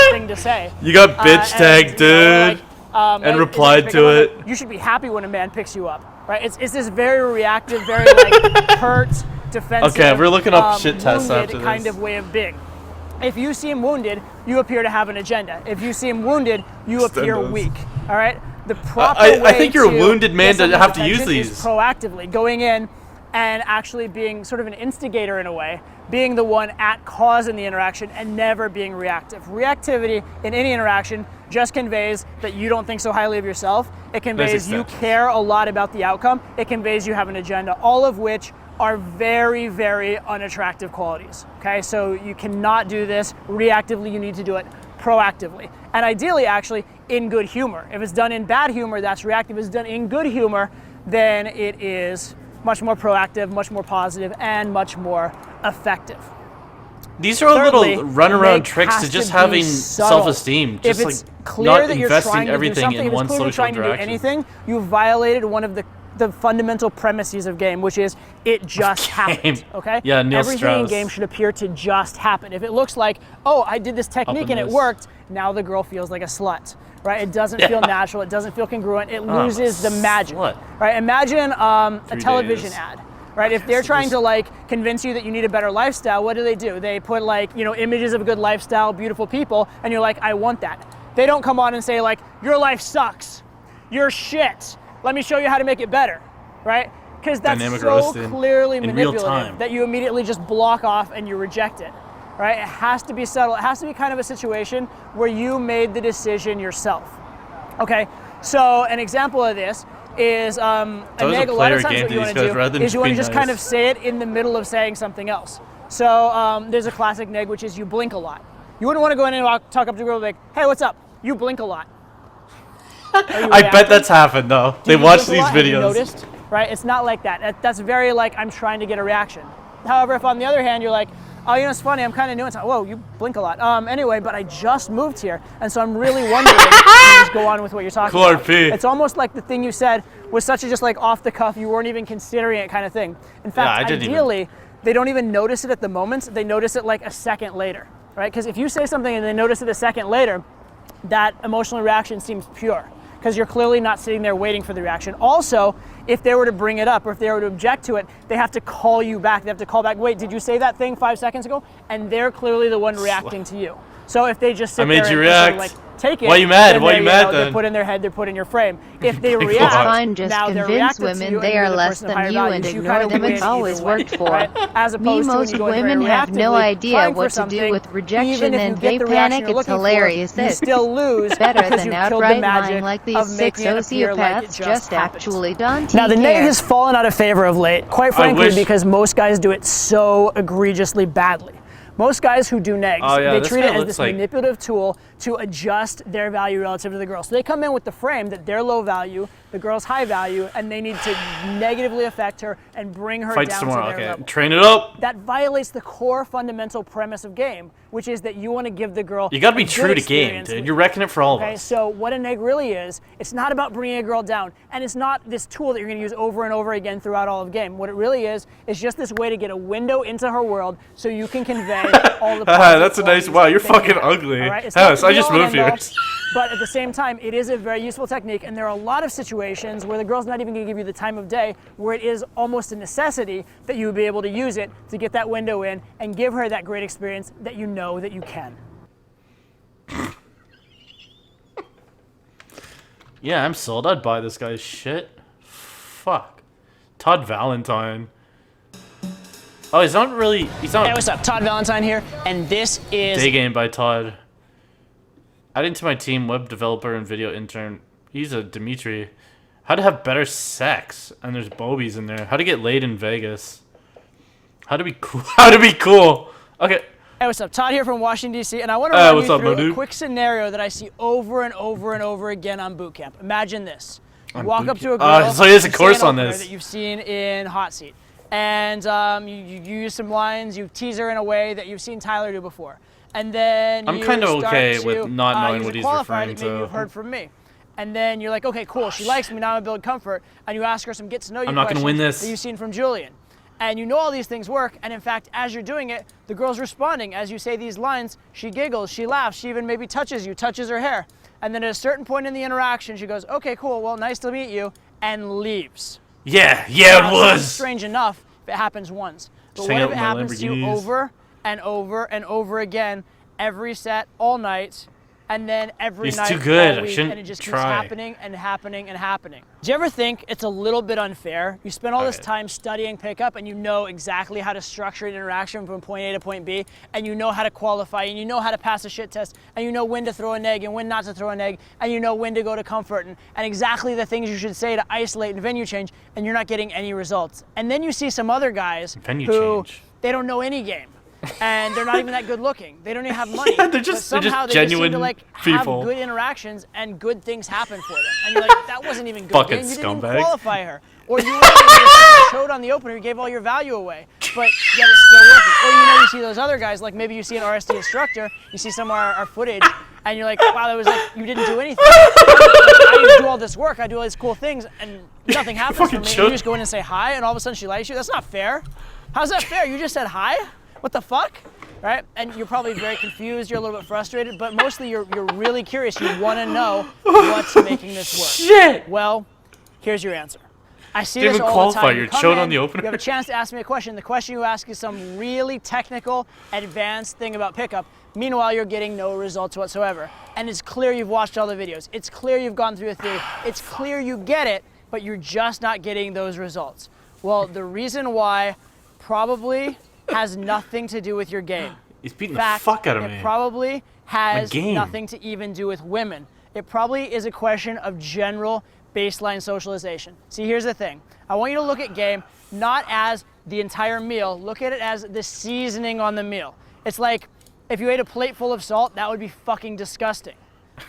thing to say. You got bitch tagged, dude. And replied to it. You should be happy when a man picks you up, right? It's this very reactive, very like hurt, defensive. Okay, we're looking up shit tests after this. Kind of way of being. If you seem wounded, you appear to have an agenda. If you seem wounded, you appear weak. All right. The proper way I think you're a to wounded man get to have to someone's use attention these. is proactively going in and actually being sort of an instigator in a way, being the one at cause in the interaction and never being reactive. Reactivity in any interaction just conveys that you don't think so highly of yourself. It conveys you care a lot about the outcome. It conveys you have an agenda, all of which are very, very unattractive qualities. Okay, so you cannot do this reactively, you need to do it proactively. And ideally, actually, in good humor. If it's done in bad humor, that's reactive. If it's done in good humor, then it is much more proactive, much more positive, and much more effective. These are all little runaround tricks to just having self-esteem. Just if it's like clear not that you're investing trying to everything do something, in one if it's clearly social trying to do interaction. anything, you've violated one of the fundamental premises of game, which is it just happened. Okay? Yeah, Neil Everything Strauss. in game should appear to just happen. If it looks like, oh, I did this technique and it worked, now the girl feels like a slut. Right? It doesn't feel natural. It doesn't feel congruent. It loses the magic. Right? Imagine a television ad. Right? If they're trying to like convince you that you need a better lifestyle, what do? They put like, you know, images of a good lifestyle, beautiful people, and you're like, I want that. They don't come on and say like, your life sucks. You're shit. Let me show you how to make it better. Right? Because that's Dynamic so roasting clearly in real manipulative time. that you immediately just block off and you reject it. right? It has to be subtle. It has to be kind of a situation where you made the decision yourself. Okay, so an example of this is a neg. A lot of times what you want to do is you want to just kind of say it in the middle of saying something else. So there's a classic neg, which is you blink a lot. You wouldn't want to go in and talk up to a girl like, hey, what's up? You blink a lot. I bet that's happened though. They watch these videos. You noticed, right? It's not like that. That's very like I'm trying to get a reaction. However, if on the other hand you're like, oh, you know, it's funny, I'm kind of new. It's like, whoa, you blink a lot. Anyway, but I just moved here, and so I'm really wondering. You just go on with what you're talking about. It's almost like the thing you said was such a just like off the cuff, you weren't even considering it kind of thing. In fact, ideally, they don't even notice it at the moment. They notice it like a second later, right? Because if you say something and they notice it a second later, that emotional reaction seems pure, because you're clearly not sitting there waiting for the reaction. Also, if they were to bring it up or if they were to object to it, they have to call you back. They have to call back, wait, did you say that thing 5 seconds ago? And they're clearly the one reacting to you. So if they just sit there and like, take it, why are you mad? Why are you mad then? They're put in their head, they're put in your frame. If they react, fine, just now they're convince reacting to women you they are less than you and ignore them. It's always worked for. As Me, opposed to most when you go in women very have no reactively, idea crying what for to something, do with rejection even if and you they get the reaction panic. you're It's looking for, hilarious. you still lose better because than you killed the outright magic lying like these of 6 making it appear like it sociopaths just happened. actually don't Now the neg care. has fallen out of favor of late, quite frankly, because most guys do it so egregiously badly. Most guys who do negs, they treat it as this manipulative tool to adjust their value relative to the girl. So they come in with the frame that they're low value, the girl's high value, and they need to negatively affect her and bring her down to their level. Train it up. That violates the core fundamental premise of game, which is that you want to give the girl You gotta be true to game, dude. You're wrecking it for all of us. So what a neg really is, it's not about bringing a girl down, and it's not this tool that you're going to use over and over again throughout all of game. What it really is just this way to get a window into her world so you can convey all the that's a nice, wow, you're fucking ugly. House, I just moved here. But at the same time, it is a very useful technique, and there are a lot of situations where the girl's not even going to give you the time of day, where it is almost a necessity that you would be able to use it to get that window in and give her that great experience that you know that you can. Yeah, I'm sold. I'd buy this guy's shit. Fuck. Todd Valentine. Oh, he's not. Hey, what's up? Todd Valentine here, and this is Day Game by Todd. Adding to my team, web developer and video intern. He's a Dimitri. How to have better sex, and there's Bobies in there. How to get laid in Vegas. How to be cool. How to be cool. Okay. Hey, what's up? Todd here from Washington, D.C., and I want to run you through a dude? quick scenario that I see over and over and over again on boot camp. Imagine this. You walk up to a girl, so he has a course on this. that you've seen in Hot Seat, and you use some lines, you tease her in a way that you've seen Tyler do before. And then I'm kind of okay with not knowing what he's referring that maybe you've heard from me. And then you're like, okay, cool, she likes me, now I'm gonna build comfort, and you ask her some get to know you I'm not gonna win this. that you've seen from Julian. And you know all these things work, and in fact, as you're doing it, the girl's responding. As you say these lines, she giggles, she laughs, she even maybe touches you, touches her hair. And then at a certain point in the interaction, she goes, okay, cool, well, nice to meet you, and leaves. Yeah, it was. It's strange enough if it happens once. But what if it happens to you over and over and over again, every set, all night, and then every night, too good. all week, I shouldn't and it just try. keeps happening and happening and happening. Do you ever think it's a little bit unfair? You spend all this time studying pickup, and you know exactly how to structure an interaction from point A to point B, and you know how to qualify, and you know how to pass a shit test, and you know when to throw a neg and when not to throw a neg, and you know when to go to comfort, and exactly the things you should say to isolate and venue change, and you're not getting any results. And then you see some other guys they don't know any game. And they're not even that good looking. They don't even have money. They're just genuine seem to like people. have good interactions and good things happen for them. And you're like, that wasn't even good. Fucking You didn't even scumbag. qualify her. Or you showed on the opener, you gave all your value away, but yet it's still working. Or you see those other guys, like maybe you see an RSD instructor, you see some of our footage, and you're like, wow, that was like, you didn't do anything. I do all this work, I do all these cool things, and nothing happens for me. You just go in and say hi, and all of a sudden she likes you. That's not fair. How's that fair? You just said hi? What the fuck? Right? And you're probably very confused, you're a little bit frustrated, but mostly you're really curious. You want to know what's making this work. Shit! Well, here's your answer. I see Didn't this even all qualify. the time. You're You come chilled in, on the opener. You have a chance to ask me a question. The question you ask is some really technical, advanced thing about pickup. Meanwhile, you're getting no results whatsoever. And it's clear you've watched all the videos. It's clear you've gone through a theory. It's clear you get it, but you're just not getting those results. Well, the reason why probably has nothing to do with your game. He's beating fact, the fuck out of it me. probably has game. nothing to even do with women. It probably is a question of general baseline socialization. See, here's the thing. I want you to look at game not as the entire meal. Look at it as the seasoning on the meal. It's like if you ate a plate full of salt, that would be fucking disgusting.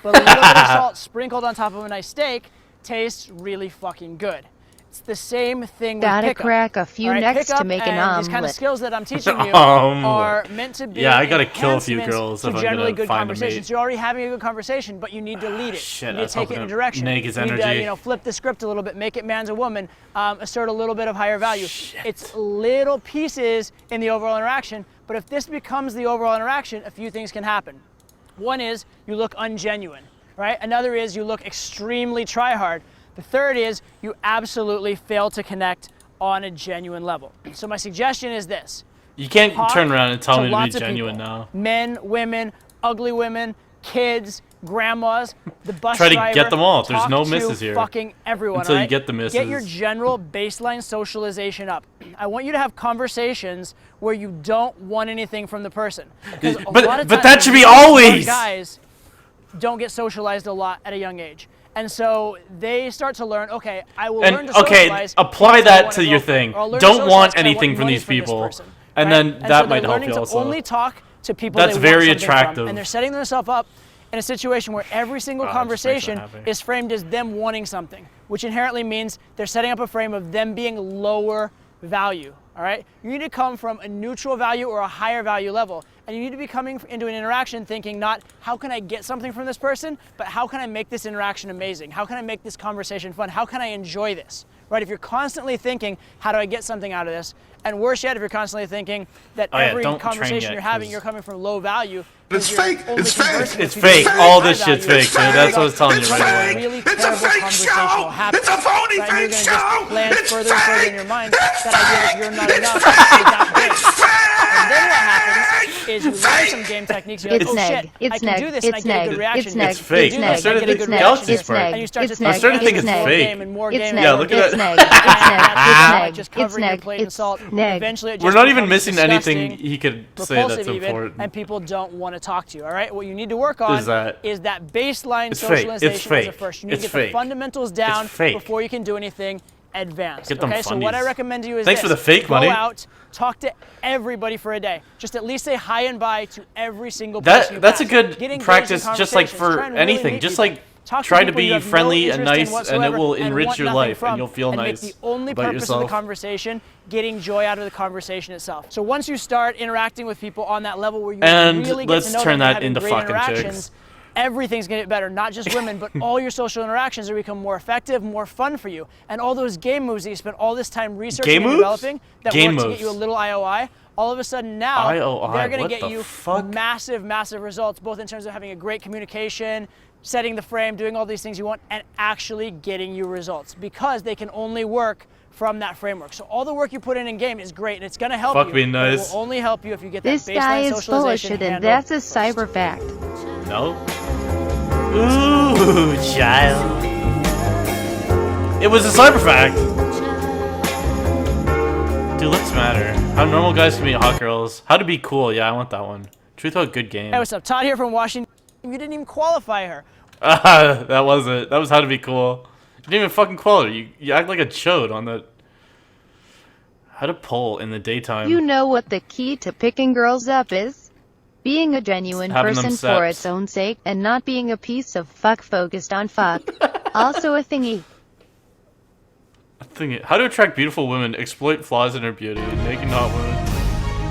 But a little bit of salt sprinkled on top of a nice steak tastes really fucking good. It's the same thing with Gotta pickup. crack a few necks to Pickup make an and these kind of omelet. skills that I'm teaching you Omelet. are meant to be Yeah, I gotta kill a few enhancements girls to if I'm generally gonna good find a conversations. mate. You're already having a good conversation, but you need to lead it. Shit, you I need was to take it hoping in a to direction. nag his you need to, energy. flip the script a little bit, make it man to woman, assert a little bit of higher value. It's little pieces in the overall interaction, but if this becomes the overall interaction, a few things can happen. One is you look ungenuine, right? Another is you look extremely try-hard. The third is you absolutely fail to connect on a genuine level. So my suggestion is this. You can't Talk turn around and tell me to be lots of genuine people. now. Men, women, ugly women, kids, grandmas, the bus Try to driver. get them all. There's Talk no to misses here. Fucking everyone, Until you alright? get the misses. Get your general baseline socialization up. I want you to have conversations where you don't want anything from the person. 'Cause a lot of But times, that should be a lot of always. guys don't get socialized a lot at a young age. And so they start to learn, okay, I will learn to socialize. apply because I that want to a your girlfriend, thing. or I'll learn to Don't socialize want because I anything from money these this people. person, And right? then And that so might they're help learning you to also. only talk to people That's they very want something from, attractive. and they're setting themselves up in a situation where every single Oh, that just makes me conversation happy. is framed as them wanting something, which inherently means they're setting up a frame of them being lower value. All right, you need to come from a neutral value or a higher value level, and you need to be coming into an interaction thinking not how can I get something from this person, but how can I make this interaction amazing? How can I make this conversation fun? How can I enjoy this? Right? If you're constantly thinking how do I get something out of this, and worse yet, if you're constantly thinking that Oh, yeah, every don't train conversation yet, you're having, 'cause- you're coming from low value. It's because you're fake. only It's fake. conversing with It's people fake. with All high this shit's value. fake, dude. That's what I was telling you right away. Really terrible conversational habits. It's a phony right? Fake you're gonna just glance further and further in your mind that idea that you're not enough is that big. And then what happens is you learn some game techniques. You're like, It's oh neg. shit, It's I can neg. do this and I It's get a neg. good reaction. It's neg. It's fake. You do I this, started I get a to good think reaction. Galaxy's fake. And you start to It's neg. I started to think it's more fake. game and more It's game. neg. Yeah, look at It's that. neg. It's neg. Just It's covering your neg. plate in It's salt. neg. Eventually, it just We're not even becomes missing anything disgusting, he could say that's repulsive even, important. and people don't want to talk to you. All right, what you need to work on Is that- baseline It's fake. socialization It's fake. as a first. You need It's to get the fake. fundamentals down It's fake. before you can do anything advanced. Get them Okay, so what I fundies. recommend to you is Thanks this. for the fake Go money. out, talk to everybody for a day. Just at least say hi and bye to every single person you That's a pass. good Get engaged in practice, just like conversations. for Try and really anything. meet Just people. like Talk to try to people you be have no friendly and interest in nice, and it whatsoever will and enrich want your nothing life, from, and you'll feel and nice make the only about purpose of the yourself. conversation getting joy out of the conversation itself. So once you start interacting with people on that level where you And really get let's to know turn them and that having into great fucking interactions, chicks. everything's gonna get better. Not just women, but all your social interactions are become more effective, more fun for you. And all those game moves that you spent all this time researching Game and moves? developing that Game work to moves. get you a little IOI. All of a sudden now, IOI, they're gonna what get the you fuck? massive, massive results, both in terms of having a great communication, setting the frame, doing all these things you want, and actually getting you results because they can only work from that framework. So all the work you put in game is great and it's gonna help Fuck you. me but nice. it will only help you if you get This that guy baseline is full of socialization shit, and handled. that's a cyber fact. No. Ooh, child. It was a cyber fact. Dude, looks matter. How normal guys can be hot girls. How to be cool. Yeah, I want that one. Truth about good game. Hey, what's up? Todd here from Washington. You didn't even qualify her. That was it. That was how to be cool. You didn't even fucking qualify. You act like a chode on the... How to pull in the daytime. You know what the key to picking girls up is? Being a genuine Having them person for sex. its own sake, and not being a piece of fuck focused on fuck. Also a thingy. How to attract beautiful women, exploit flaws in her beauty, making not women.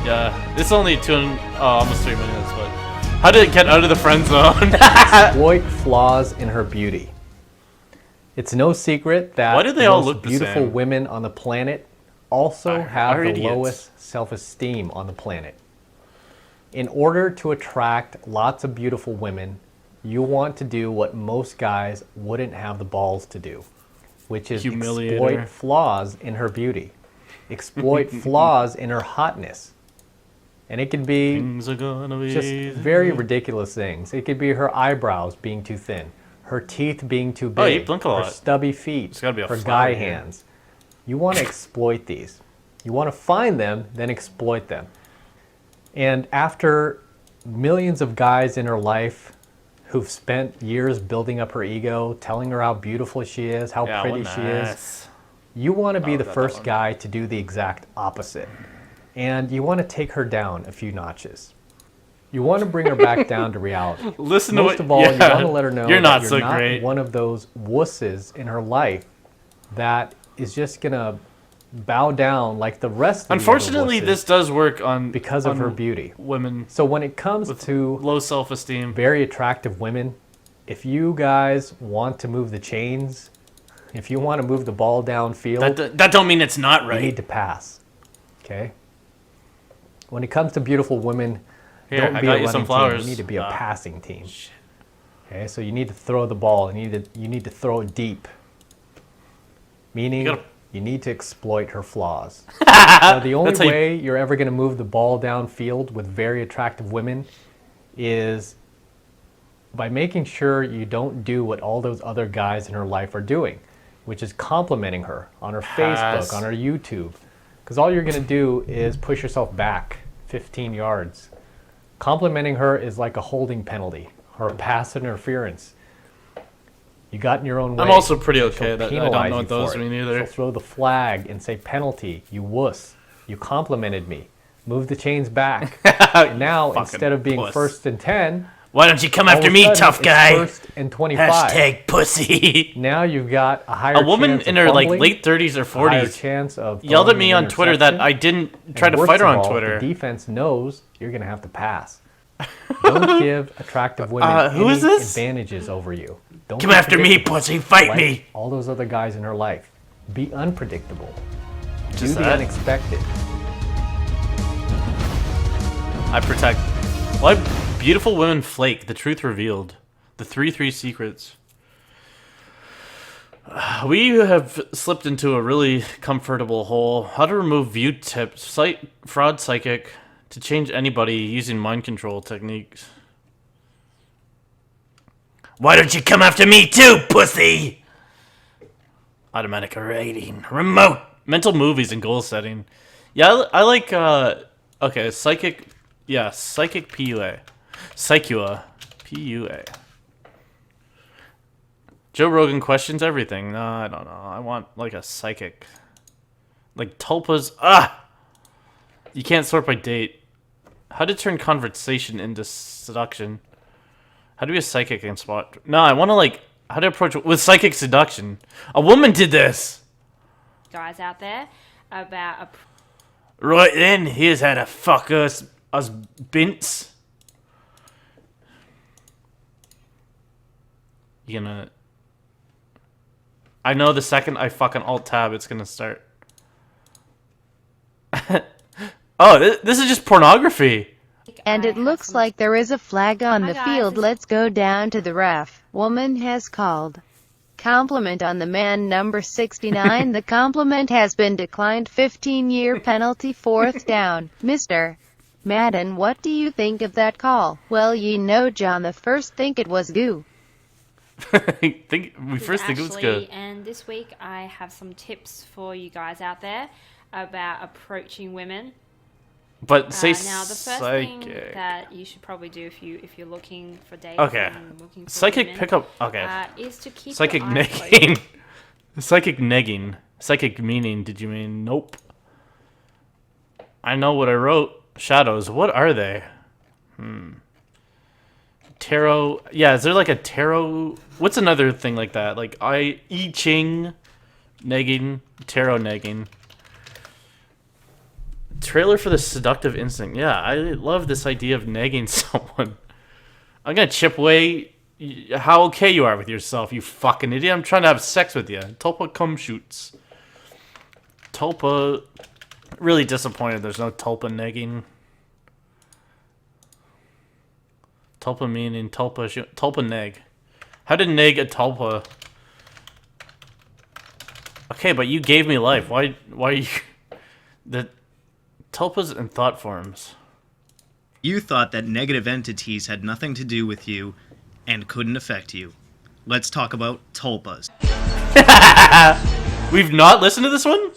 Yeah, it's only almost 3 minutes, but how to get out of the friend zone. Exploit flaws in her beauty. It's no secret that Why do they the all most look the beautiful same? women on the planet also have are the idiots. lowest self-esteem on the planet. In order to attract lots of beautiful women, you want to do what most guys wouldn't have the balls to do, which is Humiliate exploit her. flaws in her beauty, exploit flaws in her hotness. And it could be Things are gonna be just easy. very ridiculous things. It could be her eyebrows being too thin, her teeth being too Oh, you big, blink a her lot. stubby feet, There's gotta be a her flower guy here. hands. You want to exploit these. You want to find them, then exploit them. And after millions of guys in her life who've spent years building up her ego, telling her how beautiful she is, how pretty she is, you want to be the first guy to do the exact opposite. And you want to take her down a few notches. You want to bring her back down to reality. Listen Most to of all, you want to let her know you're not that so you're not great. one of those wusses in her life that is just going to bow down like the rest of the other Unfortunately, wusses this does work on because of her beauty. Women. So when it comes to low self-esteem, very attractive women, if you guys want to move the chains, if you want to move the ball downfield, that don't mean it's not right. You need to pass. Okay. When it comes to beautiful women, Here, don't I be got a you running some team. flowers. You need to be a passing team. Okay, so you need to throw the ball. You need to throw it deep. Meaning, you need to exploit her flaws. So the only way you're ever going to move the ball downfield with very attractive women is by making sure you don't do what all those other guys in her life are doing, which is complimenting her on her Facebook, on her YouTube. Because all you're going to do is push yourself back 15 yards. Complimenting her is like a holding penalty or a pass interference. You got in your own way. I'm also pretty She'll okay that I don't penalize know you what those for it. mean either. She'll throw the flag and say penalty. You wuss. You complimented me. Move the chains back. And now, instead of being puss. first and 10, Why don't you come all after of a me, sudden, tough it's guy? First and 25. Hashtag pussy. Now you've got a higher A woman chance in of her like fumbling, late 30s or a higher 40s chance of yelled at throwing me an on Twitter that interception, I didn't try and to fight her worst on of all, Twitter. The defense knows you're going to have to pass. Don't give attractive women who any is this? advantages over you. Don't Come be after me, predictable. pussy, fight Like me. all those other guys in her life. Be unpredictable. Just Do the that? unexpected. I protect. Why beautiful women flake? The truth revealed. The 3 secrets. We have slipped into a really comfortable hole. How to remove view tips, site fraud psychic, to change anybody using mind control techniques. Why don't you come after me too, pussy? Automatic rating. Remote. Mental movies and goal setting. Yeah, I like, okay, psychic, yeah, psychic PUA. Psychua. PUA. Joe Rogan questions everything. No, I don't know. I want, like, a psychic. Like, Tulpa's, You can't sort by date. How to turn conversation into seduction. How to be a psychic and spot. No, I want to, like, how to approach with psychic seduction. A woman did this. Guys out there about a Right then, here's how to fuck us bints. You gonna... I know the second I fucking alt-tab, it's gonna start. Oh, this is just pornography. And it looks like there is a flag on the field. Let's go down to the ref. Woman has called. Compliment on the man number 69. The compliment has been declined. 15-year penalty, 4th down. Mr. Madden, what do you think of that call? Well, ye know, John, the first think it was goo. We first think it was good. And this week I have some tips for you guys out there about approaching women. But say now the first psychic. thing that you should probably do if you're looking for dates Okay. and looking for Psychic women, pickup. Okay. is to keep Psychic your eyes negging. closed. Psychic negging. Psychic meaning. Did you mean nope? I know what I wrote. Shadows. What are they? Tarot. Yeah, is there like a tarot? What's another thing like that? Like I Ching, negging, tarot negging. Trailer for the seductive instinct. Yeah, I love this idea of negging someone. I'm gonna chip away how okay you are with yourself, you fucking idiot. I'm trying to have sex with you. Tulpa cum shoots. Tulpa, really disappointed there's no Tulpa negging. Tulpa meaning Tulpa shoot. Tulpa neg. How to neg a Tulpa? Okay, but you gave me life. Why you... The Tulpas and thought forms. You thought that negative entities had nothing to do with you and couldn't affect you. Let's talk about tulpas. We've not listened to this one?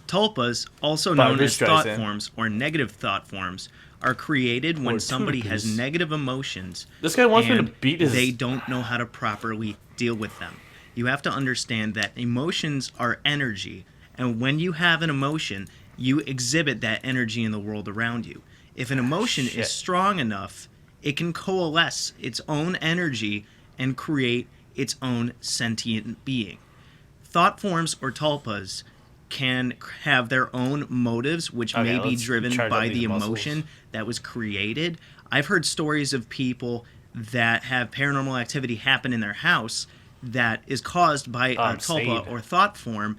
Tulpas, also Barbra known as thought Streisand. forms or negative thought forms, are created when Or somebody has Tootles. negative emotions. This guy wants me to and beat his- They don't know how to properly deal with them. You have to understand that emotions are energy, and when you have an emotion, you exhibit that energy in the world around you. If an emotion Shit. is strong enough, it can coalesce its own energy and create its own sentient being. Thought forms or tulpas can have their own motives, which Okay, may be let's driven charge by up the these muscles. emotion that was created. I've heard stories of people that have paranormal activity happen in their house that is caused by a tulpa stayed. or thought form.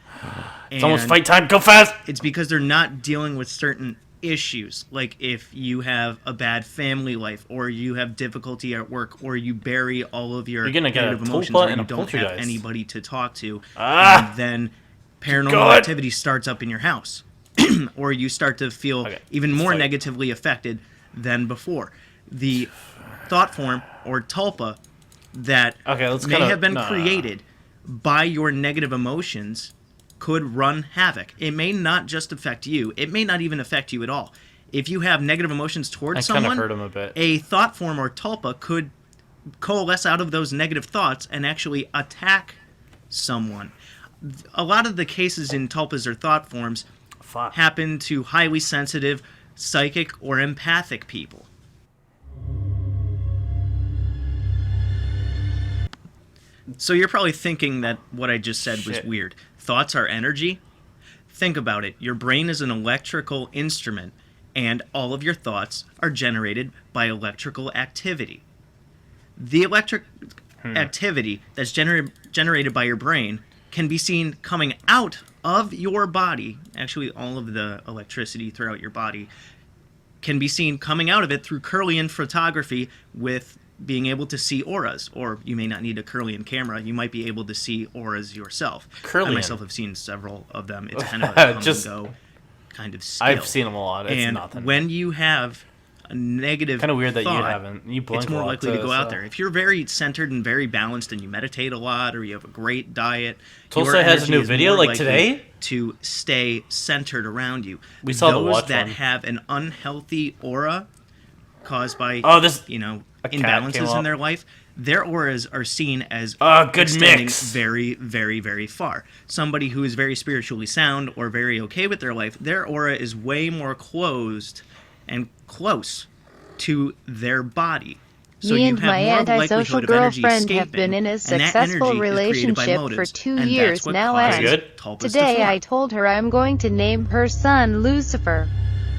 It's almost and fight time. Go fast! It's because they're not dealing with certain issues, like if you have a bad family life, or you have difficulty at work, or you bury all of your You're gonna get a negative emotions, tulpa or and you a don't have poltergeist. anybody to talk to, Ah! and then paranormal God! activity starts up in your house, or you start to feel even more negatively affected than before. The thought form or tulpa that let's may kinda- have been nah. created by your negative emotions could run havoc. It may not just affect you. It may not even affect you at all. If you have negative emotions towards I kinda someone, hurt him a bit. a thought form or tulpa could coalesce out of those negative thoughts and actually attack someone. A lot of the cases in tulpas or thought forms happen to highly sensitive, psychic, or empathic people. So you're probably thinking that what I just said was Shit. weird. Thoughts are energy? Think about it. Your brain is an electrical instrument, and all of your thoughts are generated by electrical activity. The electric activity that's generated by your brain can be seen coming out of your body. Actually, all of the electricity throughout your body can be seen coming out of it through Kirlian photography with being able to see auras. Or you may not need a Kirlian camera. You might be able to see auras yourself. I Kirlian. myself have seen several of them. It's kind of a come Just- and go kind of skill. I've seen them a lot. It's and nothing. when you have a negative Kinda weird that you thought, haven't. You blink it's a more lot likely to too, go out so- there. If you're very centered and very balanced and you meditate a lot or you have a great diet, Tulsa your has a energy new is video, more like likely today? to stay centered around you. We saw the Those watch that one. have an unhealthy aura caused by a cat came imbalances in up. their life, their auras are seen as Good extending mix. very, very, very far. Somebody who is very spiritually sound or very okay with their life, their aura is way more closed and close to their body. So Me you and have my more antisocial likelihood of energy girlfriend have escaping, been in a and that successful energy is created by relationship for motives, 2 and that's years what now, causes and tulpas to today form. I told her I'm going to name her son Lucifer.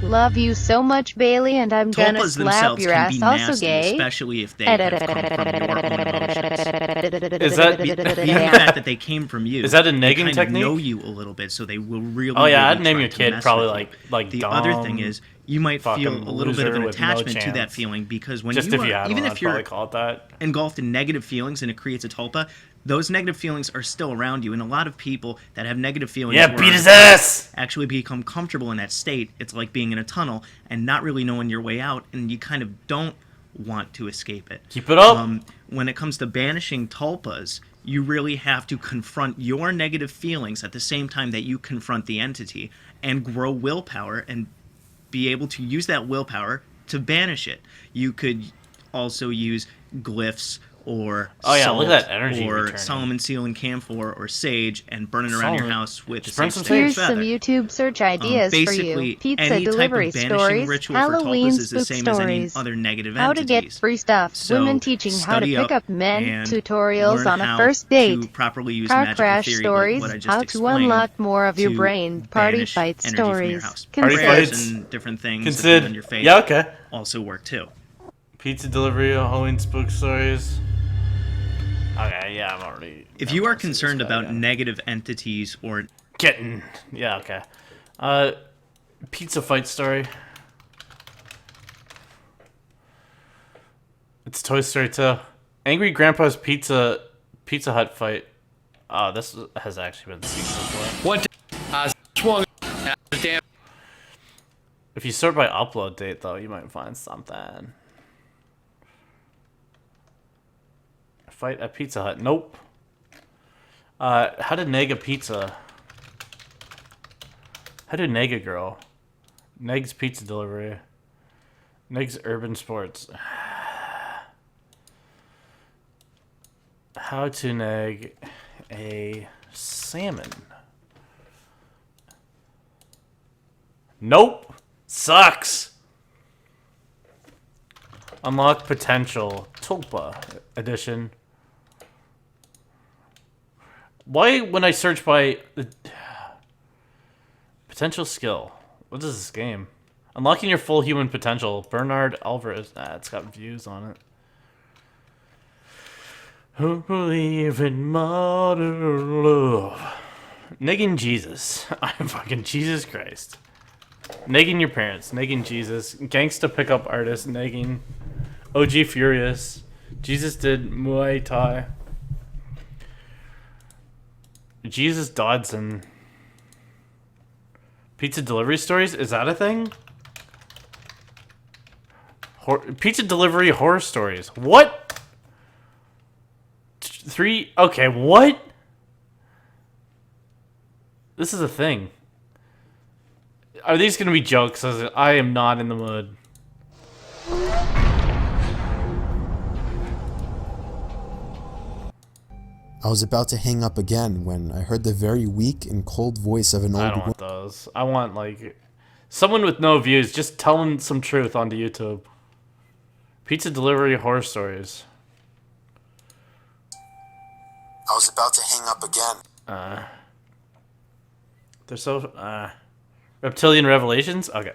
Love you so much, Bailey, and I'm gonna Tulpas slap themselves your can ass be also nasty, gay. especially if they have come from your own Is that- the fact that they came from you? Is that a they negging kind of technique? know you a little bit, so they will really. Oh, yeah, really I'd name try your to kid mess probably with you. like the dumb, other thing is you might feel fucking a little bit of loser an with no attachment to that chance. feeling because when Just you if you are, had even one, if I'd you're probably call it that. engulfed in negative feelings and it creates a tulpa, those negative feelings are still around you, and a lot of people that have negative feelings Yeah, or beat are his ass! actually become comfortable in that state. It's like being in a tunnel and not really knowing your way out, and you kind of don't want to escape it. Keep it up. When it comes to banishing tulpas, you really have to confront your negative feelings at the same time that you confront the entity and grow willpower and be able to use that willpower to banish it. You could also use glyphs or Oh, yeah, salt look at that energy or returning. Solomon seal and camphor or sage and burn it around your Solomon- house with Just a burn sage some Here's feather. some YouTube search ideas for Basically, you. Pizza any delivery type of banishing stories, ritual Halloween for tulpas is the spook same as any stories, other negative how to entities. get free stuff, So, women teaching how to study pick up up men, and tutorials learn on a how first to date, properly use car magical crash theory, like stories, what I just how to explained, unlock more of your to brain, party banish fight energy from your stories. house. Party Prayers fights. and different things Consider- on your face yeah, okay. also work too. Pizza delivery, Halloween spook stories. Okay, yeah, I'm already. If you are concerned about negative entities or Getting. Yeah, okay. Pizza fight story. It's Toy Story 2. Angry Grandpa's Pizza Hut fight. Oh, this has actually been seen before. What? Swung. Damn. If you sort by upload date, though, you might find something. Fight at Pizza Hut. Nope. How to neg a pizza. How to neg a girl? Neg's pizza delivery. Neg's urban sports. How to neg a salmon. Nope. Sucks. Unlock potential. Tulpa edition. Why when I search by potential skill? What is this game? Unlocking your full human potential. Bernard Alvarez. It's got views on it. Who believe in modern love? Negging Jesus. I'm fucking Jesus Christ. Negging your parents. Negging Jesus. Gangsta pickup artist. Negging. OG Furious. Jesus did Muay Thai. Jesus Dodson. Pizza delivery stories? Is that a thing? Pizza delivery horror stories. What? 3? Okay, what? This is a thing. Are these gonna be jokes? I am not in the mood. I was about to hang up again when I heard the very weak and cold voice of an old I don't want those. I want, like, someone with no views. Just telling some truth onto YouTube. Pizza delivery horror stories. I was about to hang up again. They're so, Reptilian Revelations? Okay.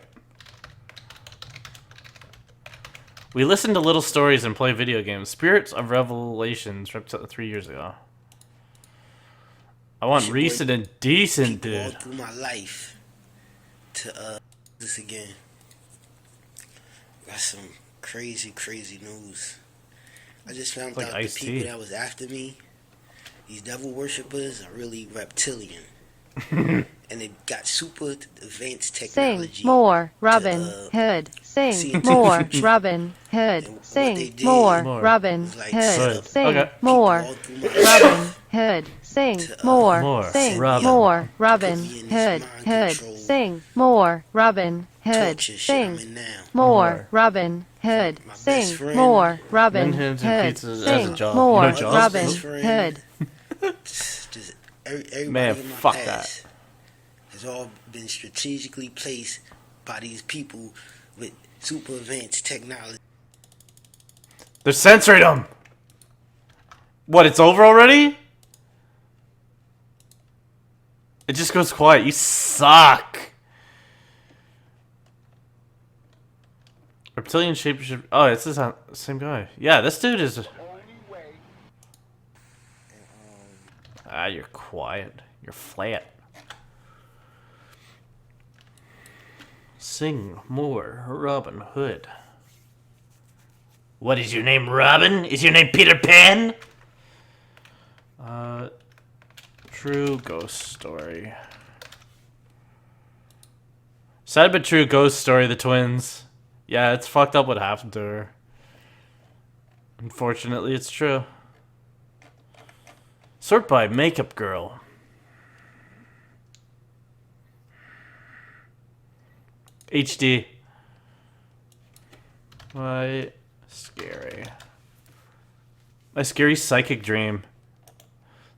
We listen to little stories and play video games. Spirits of Revelations, 3 years ago. I want recent and decent, dude. All through my life to this again. Got some crazy news. I just found out the people that was after me, these devil worshippers, are really reptilian. And they got super advanced technology. Sing more, Robin Hood. Sing more, Robin Hood. Sing more, Robin Hood. Sing more, Robin Hood. Sing more, sing more, Robin Hood. Sing more, Robin Hood. Sing more, Robin Hood. Sing more, Robin Hood. Sing more, Robin Hood. Man, fuck that. Has all been strategically placed by these people with super advanced technology. They're censoring them. What? It's over already? It just goes quiet. You suck. Reptilian shapeshifter. Oh, it's the same guy. Yeah, this dude is. You're quiet. You're flat. Sing more, Robin Hood. What is your name, Robin? Is your name Peter Pan? True ghost story. Sad but true ghost story, the twins. Yeah, it's fucked up what happened to her. Unfortunately, it's true. Sort by Makeup Girl. HD. My scary psychic dream.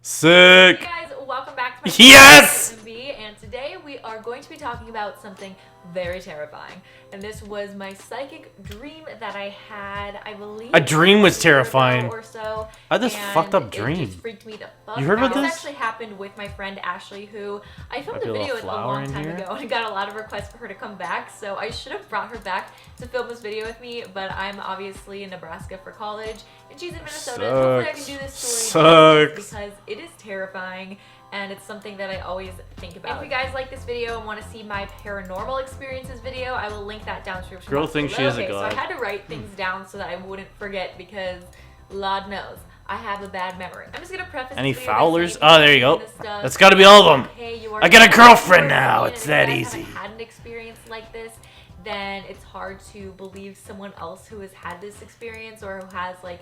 Sick. Hey guys, welcome back to my yes. And today we are going to be talking about something very terrifying. And this was my psychic dream that I had, I believe. A dream was terrifying. Or so. I had this fucked up dream. It just freaked me the fuck You heard about out. this? This actually happened with my friend Ashley, who I filmed Might a be a video little with a flower long in time here. ago, and I got a lot of requests for her to come back. So I should have brought her back to film this video with me, but I'm obviously in Nebraska for college, and she's in Minnesota. And hopefully I can do this story because it is terrifying. And it's something that I always think about. If you guys like this video and want to see my paranormal experiences video, I will link that down in the description Girl box thinks below. she is a god. So I had to write things down so that I wouldn't forget because, Lord knows, I have a bad memory. I'm just gonna preface Any this video by Fowlers? saying Oh, there you go. this stuff. That's got to be all of them. Hey, you are I got a girlfriend not now. and It's if that you guys easy. haven't had an experience like this, then it's hard to believe someone else who has had this experience or who has like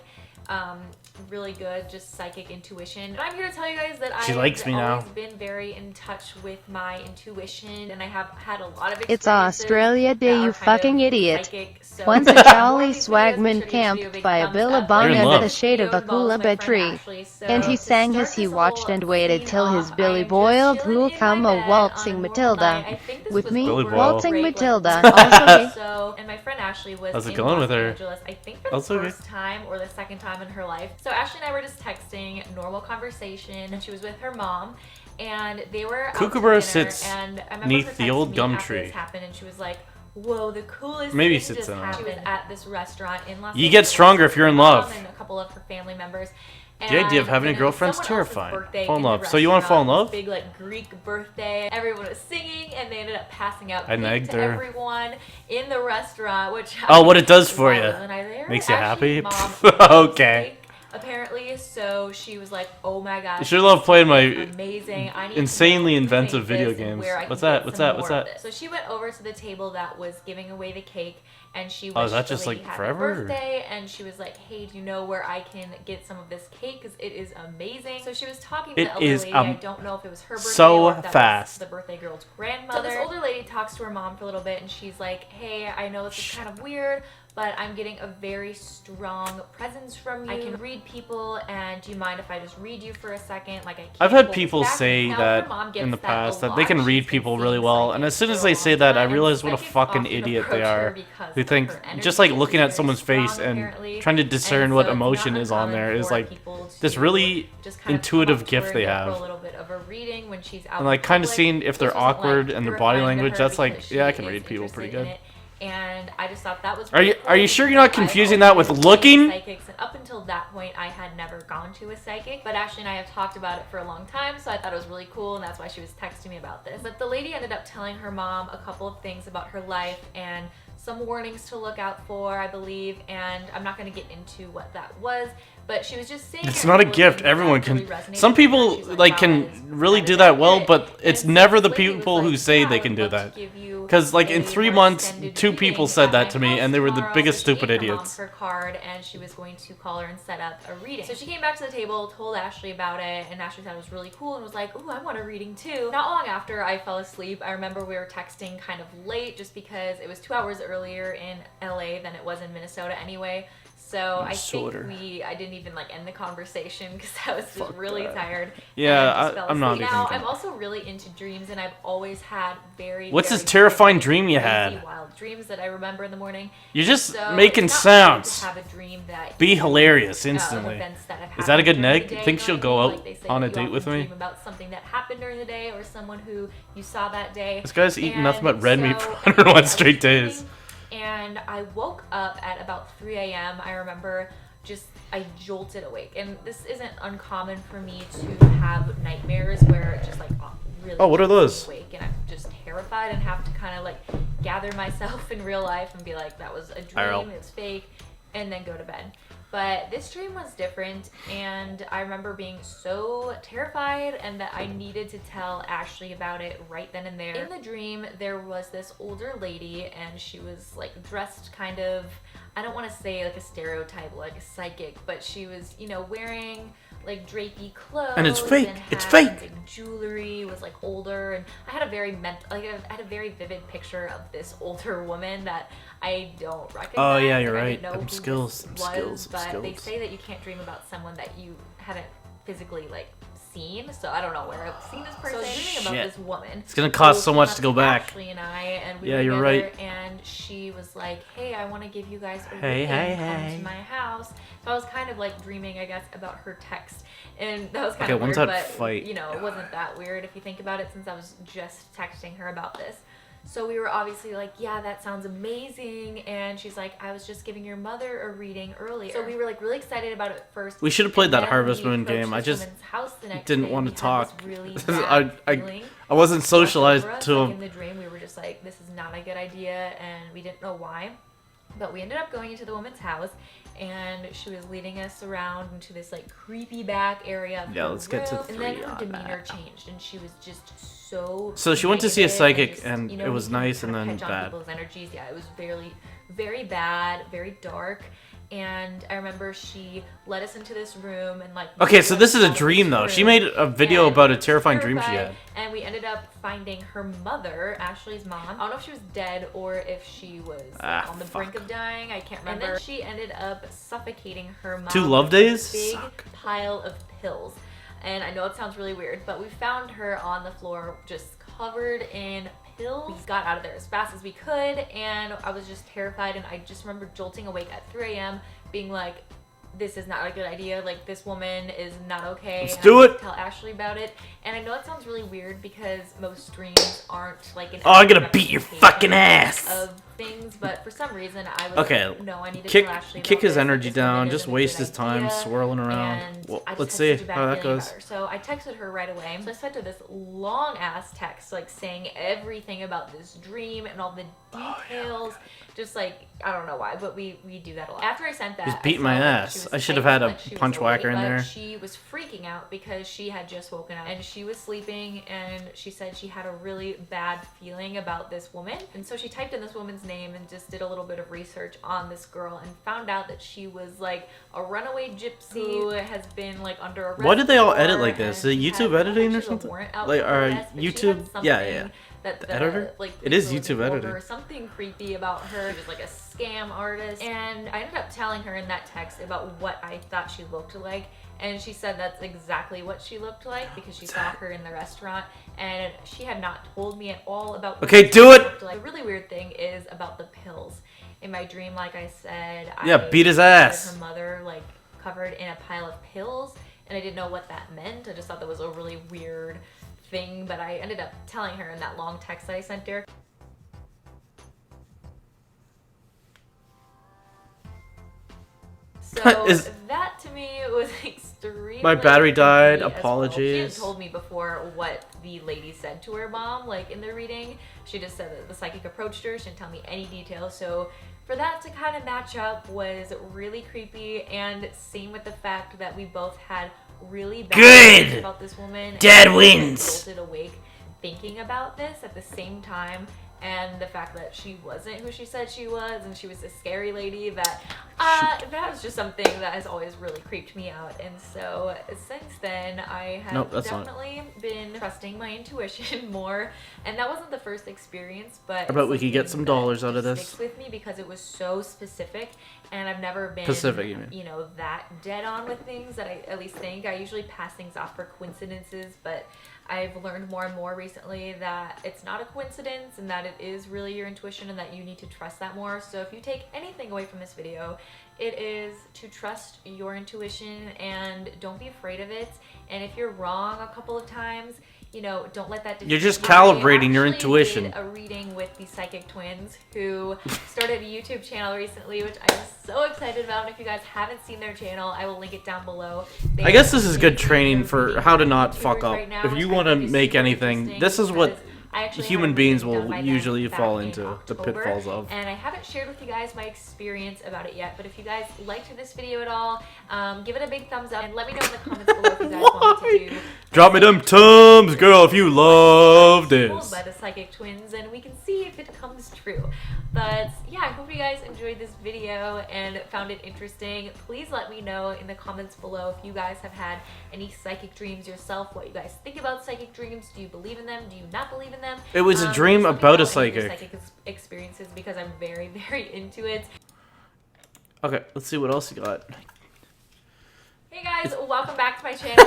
really good, just psychic intuition. And I'm here to tell you guys that She likes me now. I've always been very in touch with my intuition, and I have had a lot of experiences. It's Australia Day, that you are kind fucking of idiot. psychic, so Once a more jolly of these videos, swagman make sure to camped give a by a thumbs billabong up. under the shade of a Video involves coolabah my friend tree, Ashley, so and he to sang start as he this watched little and waited scene till his off, Billy I'm boiled, just who'll chilling in come my a bed on waltzing a normal Matilda. night. I think this With was me, Billy over waltzing break, like, Matilda. before Also gay. So, and my friend Ashley was How's it in going Los with her? Angeles, I think for Also the gay. first time or the second time in her life. So Ashley and I were just texting, normal conversation, and she was with her mom, and they were out to Kookaburra dinner, sits and I remember neath her the old texting me gum after tree. this happened, and she was like, whoa, the coolest Maybe thing sits just in it. happened. She was at this restaurant in Los You get Angeles stronger with if you're in her mom love. and a couple of her family members. The idea of And having a then girlfriend's someone else's terrifying. birthday Fall in the love. So you want to fall in restaurant, love? this big like Greek birthday. Everyone was singing, and they ended up passing out I cake nagged to her. everyone in the restaurant. Which Oh, what it does for wow, you. wasn't I there? Makes you Ashley's happy? mom loves Okay. cake, apparently, so she was like, "Oh my gosh, You sure love playing my amazing! I need to insanely know who inventive made video this and games. where I What's can that? get What's some that? What's more of that? this." So she went over to the table that was giving away the cake, and she Oh, is wished that the just, lady like, happy forever, or- birthday, and she was like, "Hey, do you know where I can get some of this cake? Because it is amazing." So she was talking to It the older is, lady. I don't know if it was her birthday so or if that fast. was the birthday girl's grandmother. So this older lady talks to her mom for a little bit, and she's like, "Hey, I know this is kind of weird, but I'm getting a very strong presence from you. I can read people, and do you mind if I just read you for a second? Like I can't I've had hold people this back." say Now, her that mom gets in the that past a that they lot. can read She's been people really seeing well, and as soon as they say that, I realize what a fucking idiot they are. Who think just like looking at someone's face and trying to discern what emotion is on there is like this really intuitive gift they For a have. little bit of a reading when she's out And like in kind of public, seeing if they're which wasn't, awkward like, and their body terrifying to language. her That's like, because yeah, I she can is read people pretty interested in good. it. And I just thought that was Are you really cool sure you're not because I've confusing that always with been looking? psychics, and up until that point, I had never gone to a psychic. But Ashley and I have talked about it for a long time, so I thought it was really cool, and that's why she was texting me about this. But the lady ended up telling her mom a couple of things about her life and some warnings to look out for, I believe. And I'm not going to get into what that was, but she was just saying It's a not a couple of gift. things that Everyone really can. resonated Some with her. people She's like, like "Wow, can really do that well, but it's never the people who say they can do that. Because like in 3 months, 2 people said that to me, and they were the biggest stupid idiots. Her card, and she was going to call her and set up a reading. So she came back to the table, told Ashley about it, and Ashley thought it was really cool and was like, "Ooh, I want a reading too." Not long after I fell asleep, I remember we were texting kind of late just because it was 2 hours earlier in LA than it was in Minnesota anyway. So Minnesota. I didn't even like end the conversation because I was just really tired. Yeah, and just fell I'm not asleep. even Now, gonna- I'm also really into dreams, and I've always had What's very this terrifying vivid, dream you crazy, had? wild dreams that I remember in the morning. You're just So making it's not weird to sounds. have a dream that Be you- hilarious of instantly. events that have Is that a good happened during neg? the day, Think you she'll know go what I mean? out Like they say on a you date with often me? dream about something that happened during the day or someone who you saw that day. This guy's eating nothing but And red meat so, for 101 straight days. And I woke up at about 3 a.m. I remember I jolted awake. And this isn't uncommon for me to have nightmares where it just like really Oh, what are those? awake and I'm just terrified and have to kind of like gather myself in real life and be like, that was a IRL. dream, it's fake, and then go to bed. But this dream was different, and I remember being so terrified and that I needed to tell Ashley about it right then and there. In the dream, there was this older lady, and she was like dressed kind of, I don't want to say like a stereotype, like a psychic, but she was, you know, wearing like drapey clothes. And it's fake. It's had, fake. like, jewelry, was like older, and I had a very I had a very vivid picture of this older woman that I don't recognize. Oh, yeah, you're and I right. didn't know Them who skills, this them was, skills, them but they skills. say that you can't dream about someone that you haven't physically like seen. So I don't know where I've seen this person. So I was dreaming about Shit. this woman. It's gonna cost who so came much up to go back. Ashley and I, and we Yeah, were you're together, right. And she was like, "Hey, I want to give you guys a Hey, reading. hey, Come hey. to my house." So I was kind of like dreaming, I guess, about her text, and that was kind Okay, of when's weird. that But fight? you know, it wasn't that weird if you think about it, since I was just texting her about this. So we were obviously like, "Yeah, that sounds amazing." And she's like, "I was just giving your mother a reading earlier." So we were like really excited about it at first. We should have played and that then Harvest we Moon approached game. I this just woman's house the next didn't day, want and to we had talk. this really I bad feeling wasn't wash socialized over us. to Like in the dream, we were just like, "This is not a good idea," and we didn't know why. But we ended up going into the woman's house, and she was leading us around into this like creepy back area of Yeah, her let's get to room, and then 3 her on demeanor changed, and she was just so. So she went to see a negative psychic, just, and you know, it was you can nice and kinda then catch on bad. people's energies. Yeah, it was very, very bad, very dark. And I remember she led us into this room and like. Okay, so this is a dream though. She made a video about a terrifying dream she had. And we ended up finding her mother, Ashley's mom. I don't know if she was dead or if she was on the brink of dying. I can't remember. And then she ended up suffocating her mom. 2 love days? With a big pile of pills. And I know it sounds really weird, but we found her on the floor just covered in pills. We got out of there as fast as we could, and I was just terrified, and I just remember jolting awake at 3 a.m. being like, this is not a good idea, like this woman is not okay. Let's do it. Tell Ashley about it. And I know it sounds really weird because most dreams aren't like an I'm gonna beat your fucking ass of things, but for some reason I was okay. like, no, I need to kick tell Ashley kick about his this. energy down, just waste his time swirling around. Well, let's see how that goes. So I texted her right away. So I sent her this long ass text like saying everything about this dream and all the details. Just like, I don't know why, but we do that a lot. After I sent that, just beat my ass. I should have had a punch whacker in there. She was freaking out because she had just woken up and she was sleeping, and she said she had a really bad feeling about this woman. And so she typed in this woman's name and just did a little bit of research on this girl and found out that she was like a runaway gypsy who has been like under arrest. Why did they all edit like this? Is it YouTube editing or something? Like, YouTube? Yeah. That the editor? Like, it is YouTube editing. Or something creepy about her. She was like a scam artist. And I ended up telling her in that text about what I thought she looked like. And she said that's exactly what she looked like because she saw her in the restaurant. And she had not told me at all about what okay, do it! Like. The really weird thing is about the pills. In my dream, like I said, yeah, beat his ass. Her mother, like, covered in a pile of pills. And I didn't know what that meant. I just thought that was a really weird thing, but I ended up telling her in that long text that I sent her. So that to me was extremely. My battery died. Well. Apologies. She had told me before what the lady said to her mom, like in the reading. She just said that the psychic approached her. She didn't tell me any details. So for that to kind of match up was really creepy, and same with the fact that we both had really bad feelings about this woman. Dad wins. Jolted awake thinking about this at the same time, and the fact that she wasn't who she said she was, and she was a scary lady, that was just something that has always really creeped me out. And so since then I have definitely been trusting my intuition more, and that wasn't the first experience, but I bet we could get some dollars out of this. Sticks with me because it was so specific, and I've never been you know, that dead on with things that I at least think. I usually pass things off for coincidences, but I've learned more and more recently that it's not a coincidence and that it is really your intuition and that you need to trust that more. So if you take anything away from this video, it is to trust your intuition and don't be afraid of it. And if you're wrong a couple of times, you know, don't let that. You're just calibrating your intuition. Did a reading with the Psychic Twins, who started a YouTube channel recently, which I'm so excited about. And if you guys haven't seen their channel, I will link it down below. I guess this is good training for how to not fuck up. If you want to make anything, this is what human beings will usually fall into the pitfalls of. And I haven't shared with you guys my experience about it yet, but if you guys liked this video at all, give it a big thumbs up and let me know in the comments below if you guys want me to do. Drop me them thumbs, girl, if you love this. By the Psychic Twins, and we can see if it comes true. But yeah, I hope you guys enjoyed this video and found it interesting. Please let me know in the comments below if you guys have had any psychic dreams yourself, what you guys think about psychic dreams. Do you believe in them? Do you not believe in them? It was a dream about a psychic. Psychic experiences, because I'm very, very into it. Okay, let's see what else you got. Hey guys, welcome back to my channel.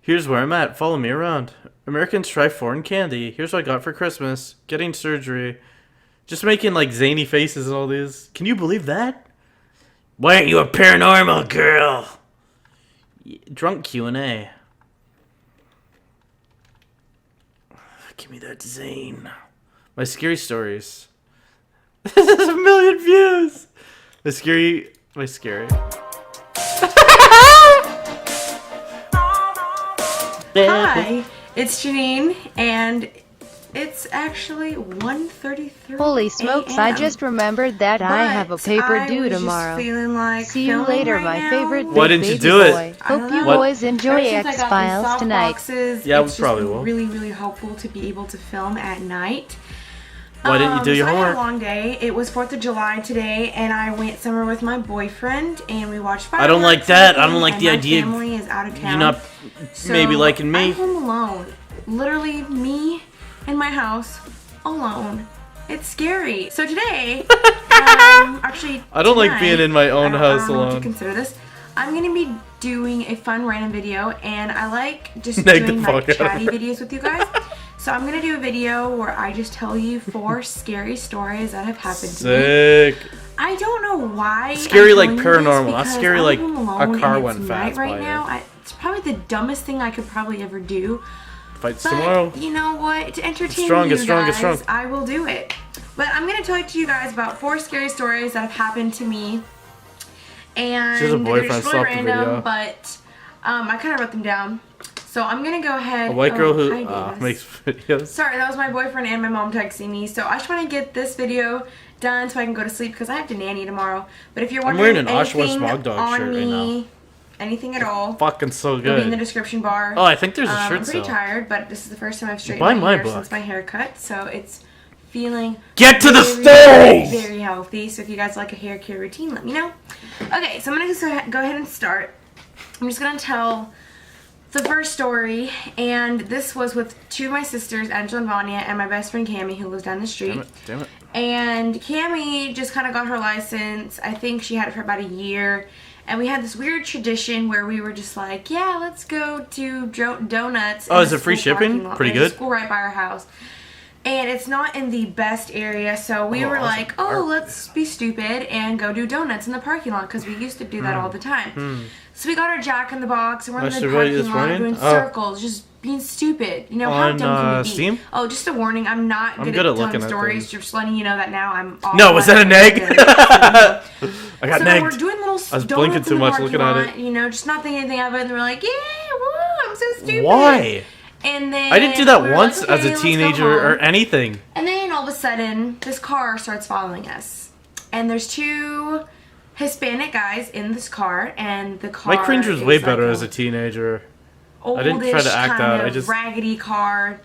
Here's where I'm at. Follow me around. Americans try foreign candy. Here's what I got for Christmas. Getting surgery. Just making like zany faces and all these. Can you believe that? Why aren't you a paranormal girl? Drunk Q&A. Give me that zane. My scary stories. This is 1 million views. My scary. Hi, it's Janine, and it's actually 1:33. Holy smokes, I just remembered that I have a paper due tomorrow. Like see you later, my favorite big Why didn't you do boy. it? Hope you boys enjoy X-Files tonight. Boxes, yeah, we it's probably just will. Really, really helpful to be able to film at night. Why didn't you do your I had homework? a long day. It was 4th of July today, and I went somewhere with my boyfriend, and we watched fireworks. I don't like that. I don't like and the my idea. family is out of town. You're not maybe liking me. I'm home alone. Literally, me in my house, alone. It's scary. So today, actually, I don't like tonight, being in my own house I don't know what alone. to consider this. I'm gonna be doing a fun random video, and I like just Nag the doing fuck like out of chatty her. videos with you guys. So I'm gonna do a video where I just tell you 4 scary stories that have happened to me. Sick. I don't know why. Scary I'm like telling you this paranormal, not because scary I'm like home a alone car and went it's fast night right by now. you. It's probably the dumbest thing I could probably ever do. Fights But tomorrow. you know what? To entertain strong, you it's strong, guys, it's strong. I will do it. But I'm gonna talk to you guys about 4 scary stories that have happened to me. And She has a they're boyfriend, just really stop the video. random, but I kind of wrote them down. So I'm gonna go ahead. A white girl who hi, Davis. makes videos. Sorry, that was my boyfriend and my mom texting me. So I just want to get this video done so I can go to sleep because I have to nanny tomorrow. But if you're I'm wondering wearing an Oshawa anything Smog Dog on shirt right me, now. anything at all, Fucking so it'll be in the good. description bar. Oh, I think there's a shirt I'm pretty sale. tired, but this is the first time I've straightened Buy my my hair book. since my haircut, so it's feeling Get to the very, stories! very healthy. So if you guys like a hair care routine, let me know. Okay, so I'm gonna just go ahead and start. I'm just gonna tell the first story, and this was with 2 of my sisters, Angela and Vanya, and my best friend Cammie, who lives down the street. Damn it. And Cammie just kind of got her license. I think she had it for about a year. And we had this weird tradition where we were just like, yeah, let's go to donuts. Oh, in is the it free school shipping? parking lot. Pretty There's a good? school right by our house. And it's not in the best area, so we Oh, were awesome. like, oh, let's be stupid and go do donuts in the parking lot, because we used to do that all the time. So we got our Jack in the Box, and we're in Watched the the video parking this lot morning? doing Oh. circles, just being stupid. You know, how On, dumb can you be? Steam? Oh, just a warning, I'm not I'm good good at at telling looking at stories, things. just letting you know that now I'm off. No, was that an egg? I got So nagged. we're doing little I was donuts blinking in too the much parking looking at lot, it. You know, just not thinking anything of it, and we're like, yeah, woo, I'm so stupid. Why? And then I didn't do that we were once like, as okay, a let's go teenager or home. anything. And then all of a sudden, this car starts following us. And there's 2 Hispanic guys in this car, and the car My cringe was is way like better as a teenager. I didn't try to oldish act kind out. I of just raggedy car.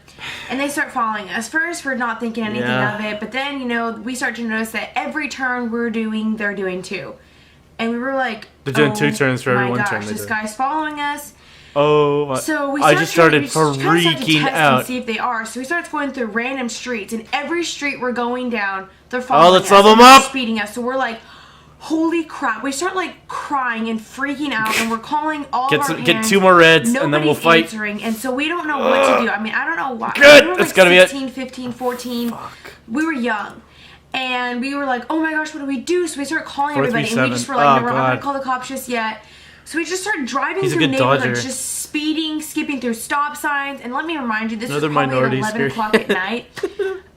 And they start following us. First, we're not thinking anything Yeah. of it, but then, you know, we start to notice that every turn we're doing, they're doing too. And we were like, They're doing oh 2 turns for every my 1 gosh, turn they this do. guy's following us. Oh, my. So we I just started kinda start to freaking text out. and see if they are. So we start going through random streets, and every street we're going down, they're following Oh, let's us. level and them they're up. Speeding us. So we're like, holy crap. We start like crying and freaking out, and we're calling all Get of our some- get parents. 2 more reds, and then we'll Nobody's fight. answering, and so we don't know what to do. I mean, I don't know why. Good, We were that's like gotta be it. 16, 15, 14. We were young. And we were like, oh my gosh, what do we do? So we start calling everybody, and we just were like, Oh, no, we're not going God. to call the cops just yet. So we just started driving He's a through good neighborhoods, dodger. just speeding, skipping through stop signs. And let me remind you, this Another was probably minority at 11 scary. o'clock at night.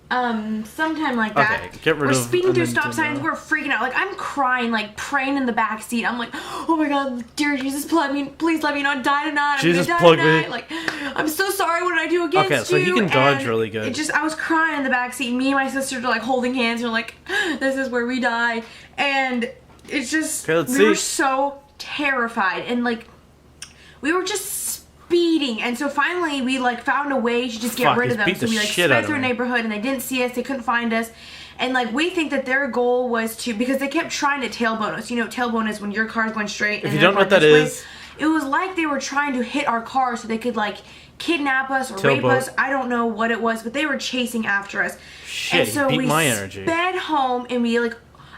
Sometime like that. Okay, get rid we're of speeding through Nintendo. stop signs. We're freaking out. Like, I'm crying, like praying in the back seat. I'm like, oh my God, dear Jesus, please let me not die tonight. Jesus, I'm plug gonna die me. tonight. Like, I'm so sorry. What did I do against you? Okay, so he can dodge And really good. It just, I was crying in the back seat. Me and my sister were like holding hands. We're like, this is where we die. And it's just, Okay, let's we were see. so terrified, and like, we were just speeding, and so finally we like found a way to just get Fuck, rid he's of them. beat So the we like shit out sped of through a me. neighborhood, and they didn't see us. They couldn't find us, and like we think that their goal was to, because they kept trying to tailbone us. You know, tailbone is when your car's going straight. If and you their don't know what car that this is- way. It was like they were trying to hit our car so they could like kidnap us or rape Tailboat. us. I don't know what it was, but they were chasing after us. Shit, and so he beat we my energy. sped home, and we like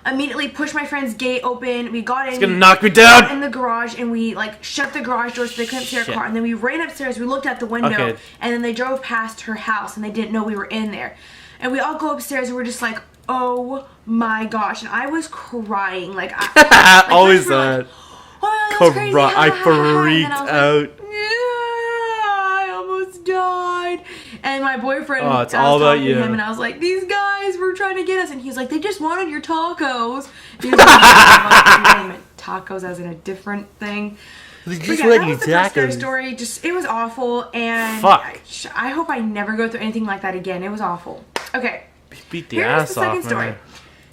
immediately pushed my friend's gate open. We got in. It's gonna we knock me got down. in the garage, and we like shut the garage door so they couldn't see our Shit. car. And then we ran upstairs. We looked out the window, Okay. and then they drove past her house, and they didn't know we were in there. And we all go upstairs, and we're just like, oh my gosh! And I was crying, like, like Always friends were like, that. oh, that was crazy. I Ha, ha, ha, ha. And freaked then I was out. Like, I almost died. And my boyfriend, Oh, it's I was all about talking to you. him, and I was like, these guys were trying to get us. And he was like, they just wanted your tacos. He was like, tacos as in a different thing. They But just yeah, let that you was the first scary tacos. story. Just, it was awful, and Fuck. I hope I never go through anything like that again. It was awful. Okay. Beat the Here's ass the second off story. me.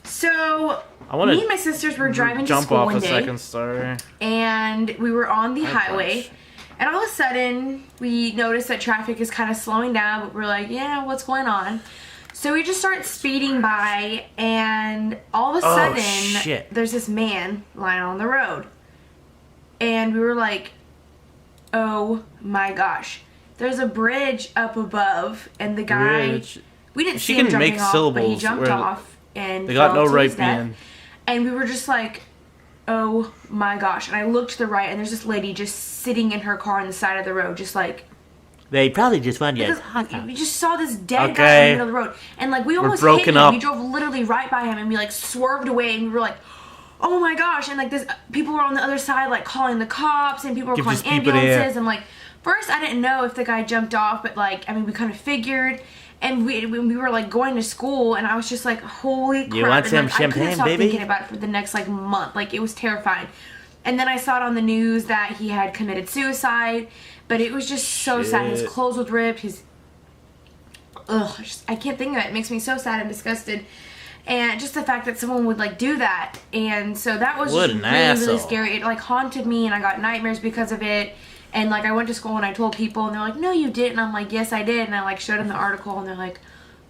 So, I wanna me and my sisters were driving to Jump school off one a day, second story. and we were on the Hi, highway, Bunch. and all of a sudden we noticed that traffic is kind of slowing down, but we're like, yeah, what's going on? So So we just start speeding by, and all of a sudden, there's this man lying on the road. And we were like, oh my gosh. There's a bridge up above, and the guy... We didn't see him jumping off, but he jumped off and they got fell no to right his death. being. And we were just like, oh my gosh. And I looked to the right, and there's this lady just sitting in her car on the side of the road, just like... They probably just wanted We just saw this dead guy in the middle of the road. And like, we almost hit him. We drove literally right by him, and we like swerved away, and we were like... Oh my gosh, and like this, people were on the other side like calling the cops, and people were calling ambulances, and like, first I didn't know if the guy jumped off, but like, I mean, we kind of figured, and we were like going to school, and I was just like, holy crap. You want some and, like, champagne, I couldn't stop baby? thinking about it for the next like month. Like, it was terrifying. And then I saw it on the news that he had committed suicide, but it was just so sad. His clothes was ripped, I can't think of it. It makes me so sad and disgusted. And just the fact that someone would like do that, and so that was just really scary. It like haunted me, and I got nightmares because of it. And like, I went to school and I told people, and they're like, "No, you didn't." And I'm like, "Yes, I did." And I like showed them the article, and they're like,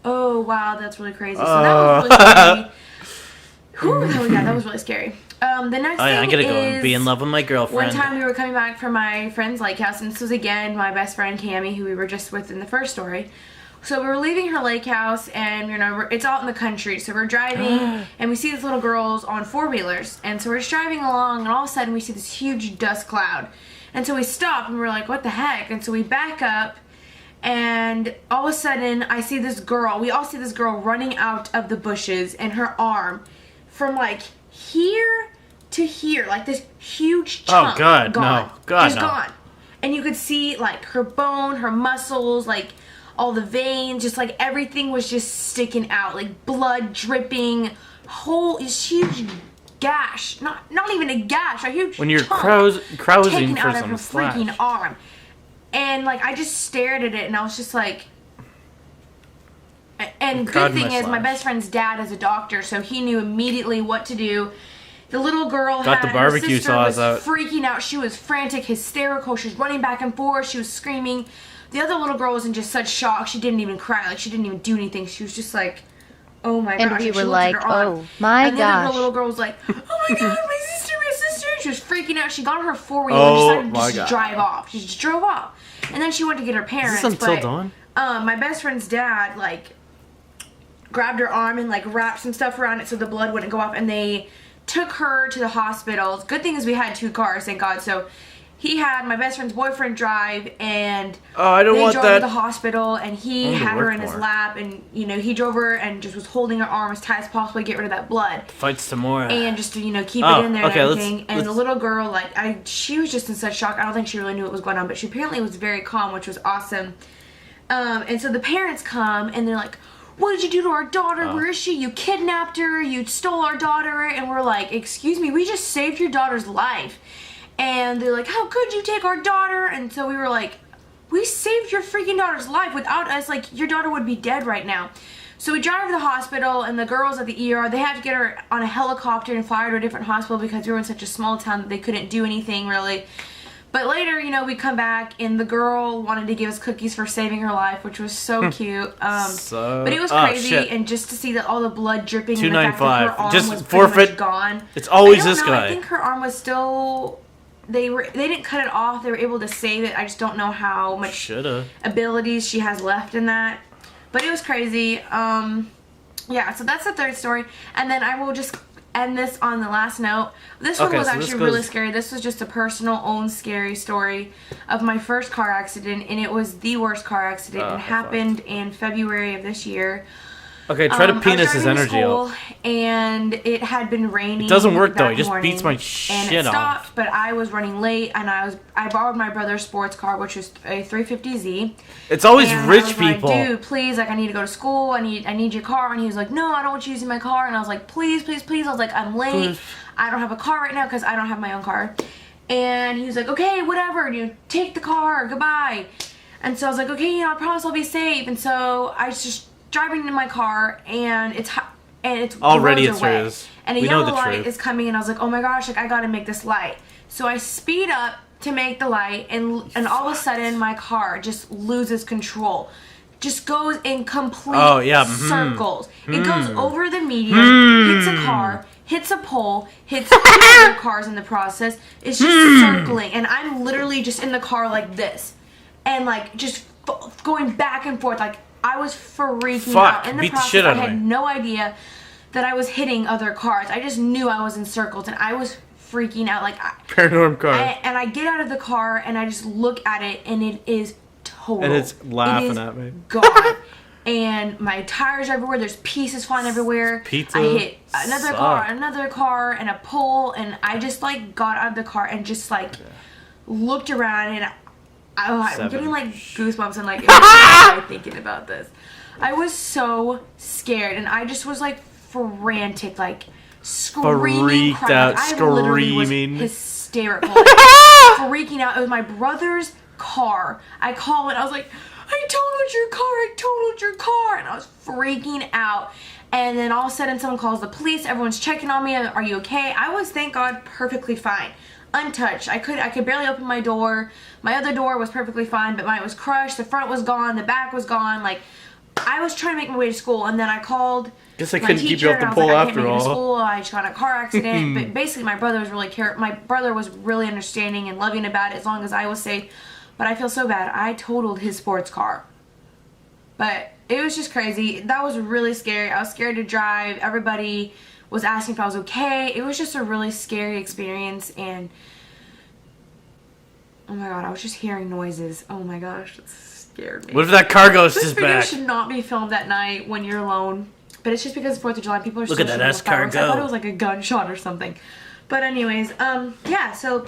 "Oh wow, that's really crazy." So that was really scary. Whew, that was really scary. The next thing I gotta go and is be in love with my girlfriend. one time we were coming back from my friend's lake house, and this was again my best friend Cami, who we were just with in the first story. So we were leaving her lake house, and you know, it's out in the country, so we're driving and we see these little girls on 4-wheelers, and so we're just driving along, and all of a sudden we see this huge dust cloud, and so we stop and we're like, what the heck? And so we back up, and all of a sudden I see this girl, we all see this girl running out of the bushes, and her arm from like here to here, like this huge chunk, gone. Just gone. And you could see like her bone, her muscles, like all the veins, just like everything was just sticking out, like blood dripping, this huge gash, not even a gash, a huge when you're chunk cruising taken for out of some her slash. freaking arm. And like, I just stared at it, and I was just like, and good thing is my best friend's dad is a doctor, so he knew immediately what to do. The little girl Got the barbecue her sister sauce was out. freaking out. She was frantic, hysterical. She was running back and forth. She was screaming. The other little girl was in just such shock. She didn't even cry. Like, she didn't even do anything. She was just like, oh my gosh. And we she were looked like, at her arm. oh my and gosh. And the little girl was like, oh my god, my sister. She was freaking out. She got on her 4-wheeler and decided to just drive off. She just drove off. And then she went to get her parents. Is this until dawn? My best friend's dad, like, grabbed her arm and, like, wrapped some stuff around it so the blood wouldn't go off. And they took her to the hospital. Good thing is we had 2 cars, thank God. So he had my best friend's boyfriend drive, and they drove to the hospital, and he had her in his lap, and you know, he drove her and just was holding her arm as tight as possible to get rid of that blood. Fight some more. And just to, you know, keep it in there and everything. And the little girl, like, she was just in such shock. I don't think she really knew what was going on, but she apparently was very calm, which was awesome. And so the parents come, and they're like, what did you do to our daughter? Where is she? You kidnapped her. You stole our daughter. And we're like, excuse me, we just saved your daughter's life. And they're like, how could you take our daughter? And so we were like, we saved your freaking daughter's life. Without us, like, your daughter would be dead right now. So we drive to the hospital, and the girls at the ER, they had to get her on a helicopter and fly her to a different hospital because we were in such a small town that they couldn't do anything really. But later, you know, we come back, and the girl wanted to give us cookies for saving her life, which was so cute. But it was crazy, and just to see that all the blood dripping and the fact that her arm was pretty much gone. It's always this guy. I think her arm was still... They didn't cut it off. They were able to save it. I just don't know how much abilities she has left in that. But it was crazy. Yeah, so that's the third story. And then I will just end this on the last note. This one was actually really scary. This was just a personal own scary story of my first car accident, and it was the worst car accident. It happened in February of this year. Okay, try to penis his energy out. And it had been raining. It doesn't work though. He just morning, beats my shit off. And it stopped, but I was running late, and I borrowed my brother's sports car, which was a 350Z. It's always and rich I was people. Like, dude, please, like, I need to go to school. I need your car. And he was like, no, I don't want you using my car. And I was like, please, please, please. I was like, I'm late. Please. I don't have a car right now because I don't have my own car. And he was like, okay, whatever. You take the car. Goodbye. And so I was like, okay, you know, I promise I'll be safe. And so I was just driving in my car, and it's already it's away. yours. And a We know yellow the light truth. is coming, and I was like, oh my gosh, like, I gotta make this light. So I speed up to make the light, and all of a sudden my car just loses control. just goes in complete circles. It goes over the median, hits a car, hits a pole, hits two other cars in the process. It's just circling, and I'm literally just in the car like this, and like just going back and forth. Like I was freaking out in the process. I had no idea that I was hitting other cars. I just knew I was in circles, and I was freaking out. Like Paranorm car. And I get out of the car, and I just look at it, and it is total. And it's laughing at me. Gone. And my tires are everywhere. There's pieces flying everywhere. Pizza I hit another car, and a pole, and I just like got out of the car and just like looked around, and I'm getting like goosebumps and like thinking about this. I was so scared, and I just was like frantic, like screaming, freaked out, I literally was hysterical, like, freaking out. It was my brother's car. I called and I was like, I totaled your car, and I was freaking out. And then all of a sudden someone calls the police. Everyone's checking on me. Are you okay? I was, thank God, perfectly fine, untouched. I could barely open my door. My other door was perfectly fine, but mine was crushed. The front was gone. The back was gone. Like, I was trying to make my way to school, and then I called Guess I my couldn't keep teacher, you off the and I was pole like, I can't after make it to all. school. I just got in a car accident. But basically, my brother was really understanding and loving about it as long as I was safe. But I feel so bad. I totaled his sports car. But it was just crazy. That was really scary. I was scared to drive. Everybody was asking if I was okay. It was just a really scary experience, and oh my god, I was just hearing noises. Oh my gosh, it scared me. What if that car goes this just video back? should not be filmed at night when you're alone. But it's just because it's 4th of July. People are Look still at that shooting fireworks. car go. I thought it was like a gunshot or something. But anyways, yeah, so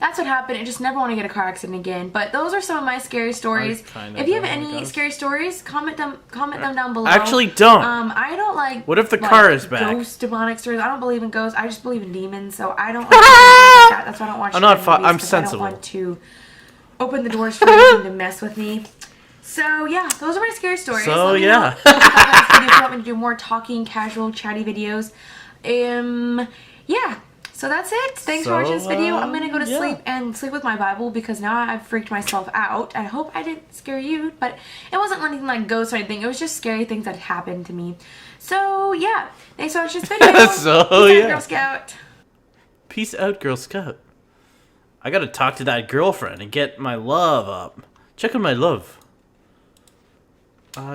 that's what happened. I just never want to get a car accident again. But those are some of my scary stories. If you have any scary stories, comment them down below. Actually, don't. I don't like. What if the car is back? Ghost demonic stories. I don't believe in ghosts. I just believe in demons. So I don't. Like that. That's why I don't watch. I'm not. I'm sensible. I don't want to open the doors for anything to mess with me. So yeah, those are my scary stories. So Let me yeah. know if you want me to do more talking, casual, chatty videos. Yeah. So that's it. Thanks for watching this video. I'm gonna go to sleep and sleep with my Bible because now I've freaked myself out. I hope I didn't scare you, but it wasn't anything like ghosts or anything. It was just scary things that happened to me. So yeah, thanks for watching this video. Peace out, Girl Scout. Peace out, Girl Scout. I gotta talk to that girlfriend and get my love up. Check on my love.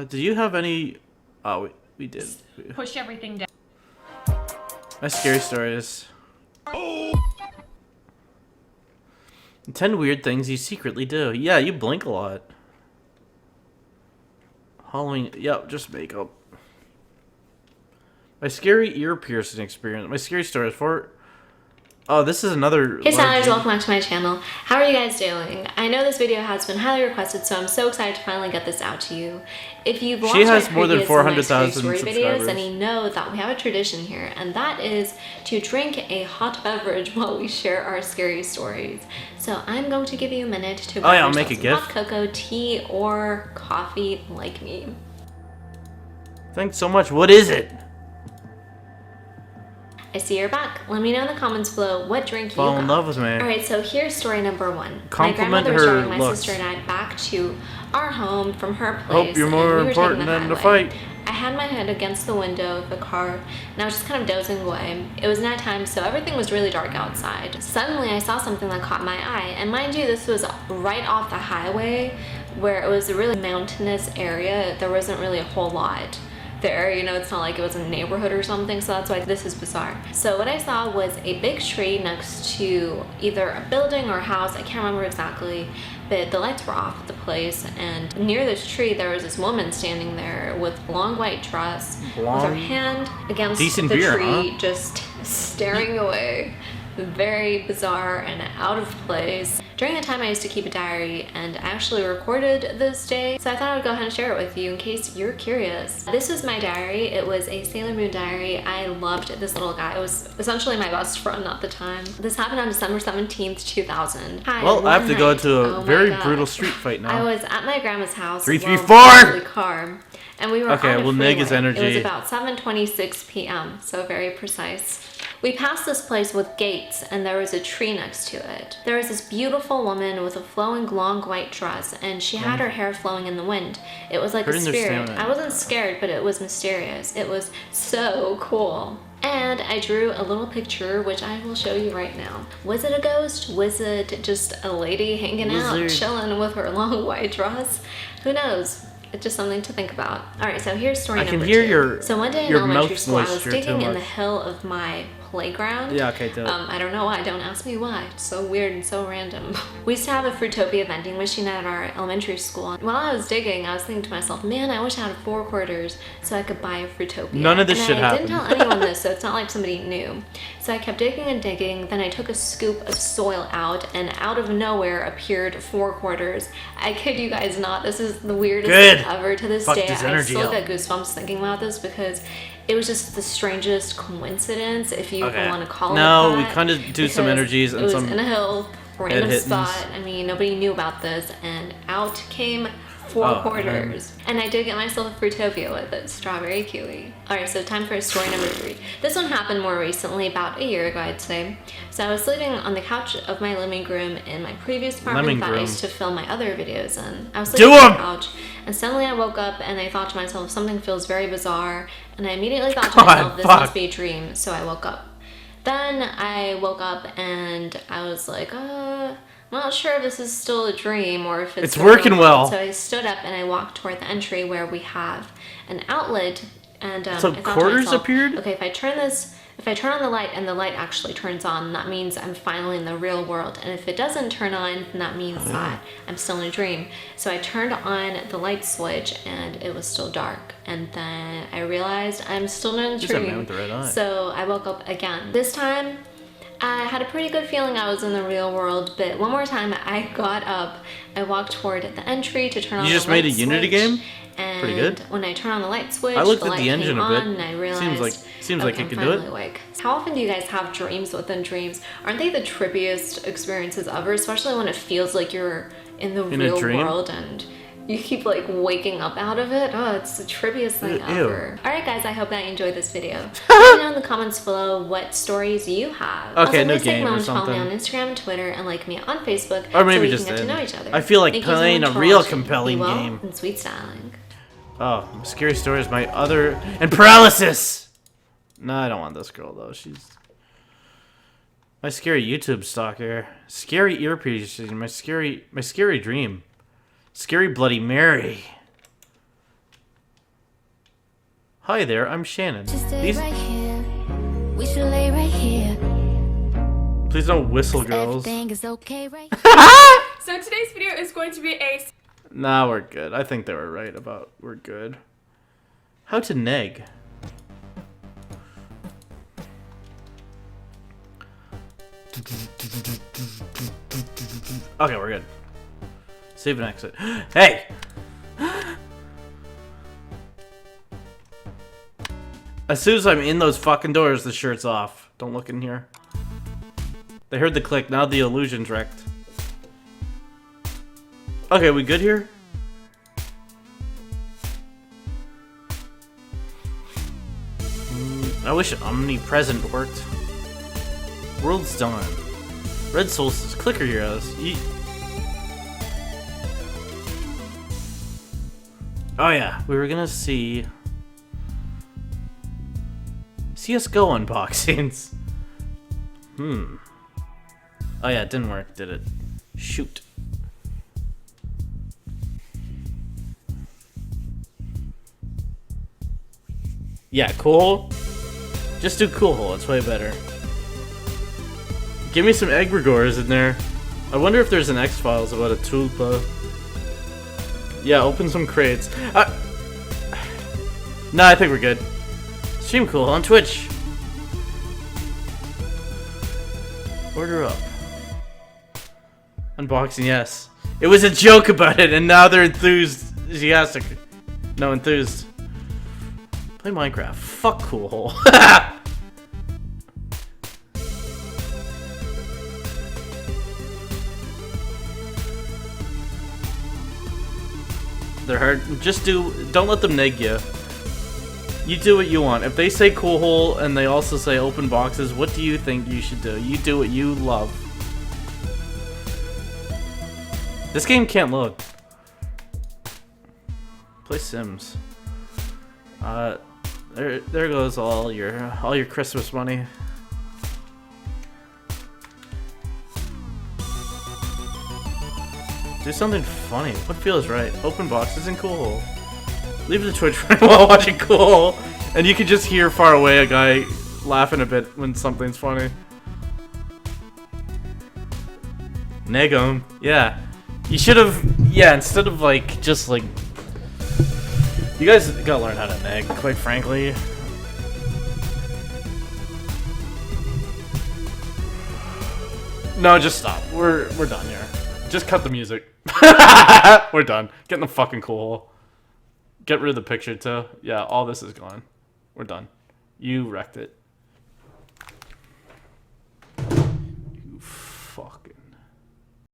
Do you have any? Oh, we did. Push everything down. My scary stories. 10 weird things you secretly do. Yeah, you blink a lot. Halloween. Yep, just makeup. My scary ear piercing experience. My scary stories for. Oh, this is another. Hey Salers, welcome back to my channel. How are you guys doing? I know this video has been highly requested, so I'm so excited to finally get this out to you. If you've watched my previous 400,000 story videos, subscribers. then you know that we have a tradition here, and that is to drink a hot beverage while we share our scary stories. So I'm going to give you a minute to grab I'll make a some gift. hot cocoa, tea, or coffee like me. Thanks so much. What is it? I see you're back. Let me know in the comments below what drink Fall you in got. love with me. Alright, so here's story number 1. Compliment my grandmother was her driving my looks. sister and I back to our home from her place. Hope you're and more we were important taking than the highway. fight. I had my head against the window of the car and I was just kind of dozing away. It was nighttime, so everything was really dark outside. Suddenly I saw something that caught my eye, and mind you, this was right off the highway where it was a really mountainous area. There wasn't really a whole lot there, you know, it's not like it was a neighborhood or something, so that's why this is bizarre. So what I saw was a big tree next to either a building or a house, I can't remember exactly, but the lights were off at the place, and near this tree there was this woman standing there with a long white dress, with her hand against the tree, just staring away. Very bizarre and out of place. During the time I used to keep a diary, and I actually recorded this day, so I thought I would go ahead and share it with you in case you're curious. This was my diary. It was a Sailor Moon diary. I loved this little guy. It was essentially my best friend at the time. This happened on December 17th, 2000. Hi, Well, I have to go to a oh very my God. brutal street fight now. I was at my grandma's house. 334! alone in the car, and we were Okay, on a well, neg is freeway. energy. It was about 7:26 p.m., so very precise. We passed this place with gates, and there was a tree next to it. There was this beautiful woman with a flowing long white dress, and she had her hair flowing in the wind. It was like a spirit. I wasn't scared, but it was mysterious. It was so cool. And I drew a little picture, which I will show you right now. Was it a ghost? Was it just a lady hanging out, chilling with her long white dress? Who knows? It's just something to think about. All right, so here's story number 2. So one day in elementary school, I was digging in the hill of my playground. Yeah, okay, do it. I don't know why. Don't ask me why. It's so weird and so random. We used to have a Fruitopia vending machine at our elementary school. While I was digging, I was thinking to myself, man, I wish I had 4 quarters so I could buy a Fruitopia. None of this shit happened. I didn't tell anyone this, so it's not like somebody knew. So I kept digging and digging. Then I took a scoop of soil out, and out of nowhere appeared 4 quarters. I kid you guys not. This is the weirdest thing ever. To this day, I still get goosebumps thinking about this because it was just the strangest coincidence, if you even want to call it that. No, we kind of do some energies and some. It was in a hill, random spot. I mean, nobody knew about this, and out came 4 quarters. And I did get myself a Fruitopia with it, strawberry kiwi. Alright, so time for story number 3. This one happened more recently, about a year ago, I'd say. So I was sleeping on the couch of my living room in my previous apartment that I used to film my other videos in. I was sleeping on the couch, and suddenly I woke up and I thought to myself, something feels very bizarre, and I immediately thought to myself, this must be a dream, so I woke up. Then I woke up and I was like, I'm not sure if this is still a dream or if it's working well. So I stood up and I walked toward the entry where we have an outlet, and so I thought quarters to myself, appeared? okay, if I turn on the light and the light actually turns on, that means I'm finally in the real world. And if it doesn't turn on, then that means that I'm still in a dream. So I turned on the light switch and it was still dark. And then I realized I'm still in a dream. So I woke up again. This time, I had a pretty good feeling I was in the real world, but one more time I got up, I walked toward the entry to turn on the light switch. You just made a Unity game? And pretty good. When I turn on the light switch, I looked the at light the engine came a bit. on, and I realized, Seems like it can do it. Awake. How often do you guys have dreams within dreams? Aren't they the trippiest experiences ever? Especially when it feels like you're in the real world and you keep like waking up out of it. Oh, it's the trippiest thing ever. Alright guys, I hope that you enjoyed this video. Let me know in the comments below what stories you have. Okay, also, no please take a game or moment to follow me something. on Instagram and Twitter and like me on Facebook Or maybe so we just can get to know each other. I feel like Thank you so playing much a for real watching. compelling Be well game. and sweet styling. Oh, scary stories. My other and paralysis. No, I don't want this girl though. She's my scary YouTube stalker. Scary ear piercing. My scary dream. Scary Bloody Mary. Hi there, I'm Shannon. These... right here. We should lay right here. Please don't whistle, girls. Everything is okay right So today's video is going to be a... Nah, we're good. I think they were right about we're good. How to neg. Okay, we're good. Save and exit. Hey! As soon as I'm in those fucking doors, the shirt's off. Don't look in here. They heard the click, now the illusion's wrecked. Okay, we good here? I wish omnipresent worked. World's done. Red Solstice, clicker heroes. Oh yeah, we were gonna see CSGO unboxings. Oh yeah, it didn't work, did it? Shoot. Yeah, cool. Just do cool hole, it's way better. Give me some egregores in there. I wonder if there's an X-Files about a tulpa. Yeah, open some crates. Nah, I think we're good. Stream cool on Twitch. Order up. Unboxing, yes. It was a joke about it, and now they're enthusiastic. No, enthused. Play Minecraft. Fuck Cool Hole. They're hard. Just don't let them neg you. You do what you want. If they say cool hole and they also say open boxes, what do you think you should do? You do what you love. This game can't load. Play Sims. There goes all your Christmas money. Do something funny. What feels right? Open boxes and cool hole. Leave the Twitch running while watching cool hole, and you can just hear far away a guy laughing a bit when something's funny. Neg 'em. Yeah. You should have, yeah, instead of like, just like, you guys gotta learn how to neg, quite frankly. No, just stop. We're done here. Just cut the music. We're done. Get in the fucking cool hole. Get rid of the picture too. Yeah, all this is gone. We're done. You wrecked it.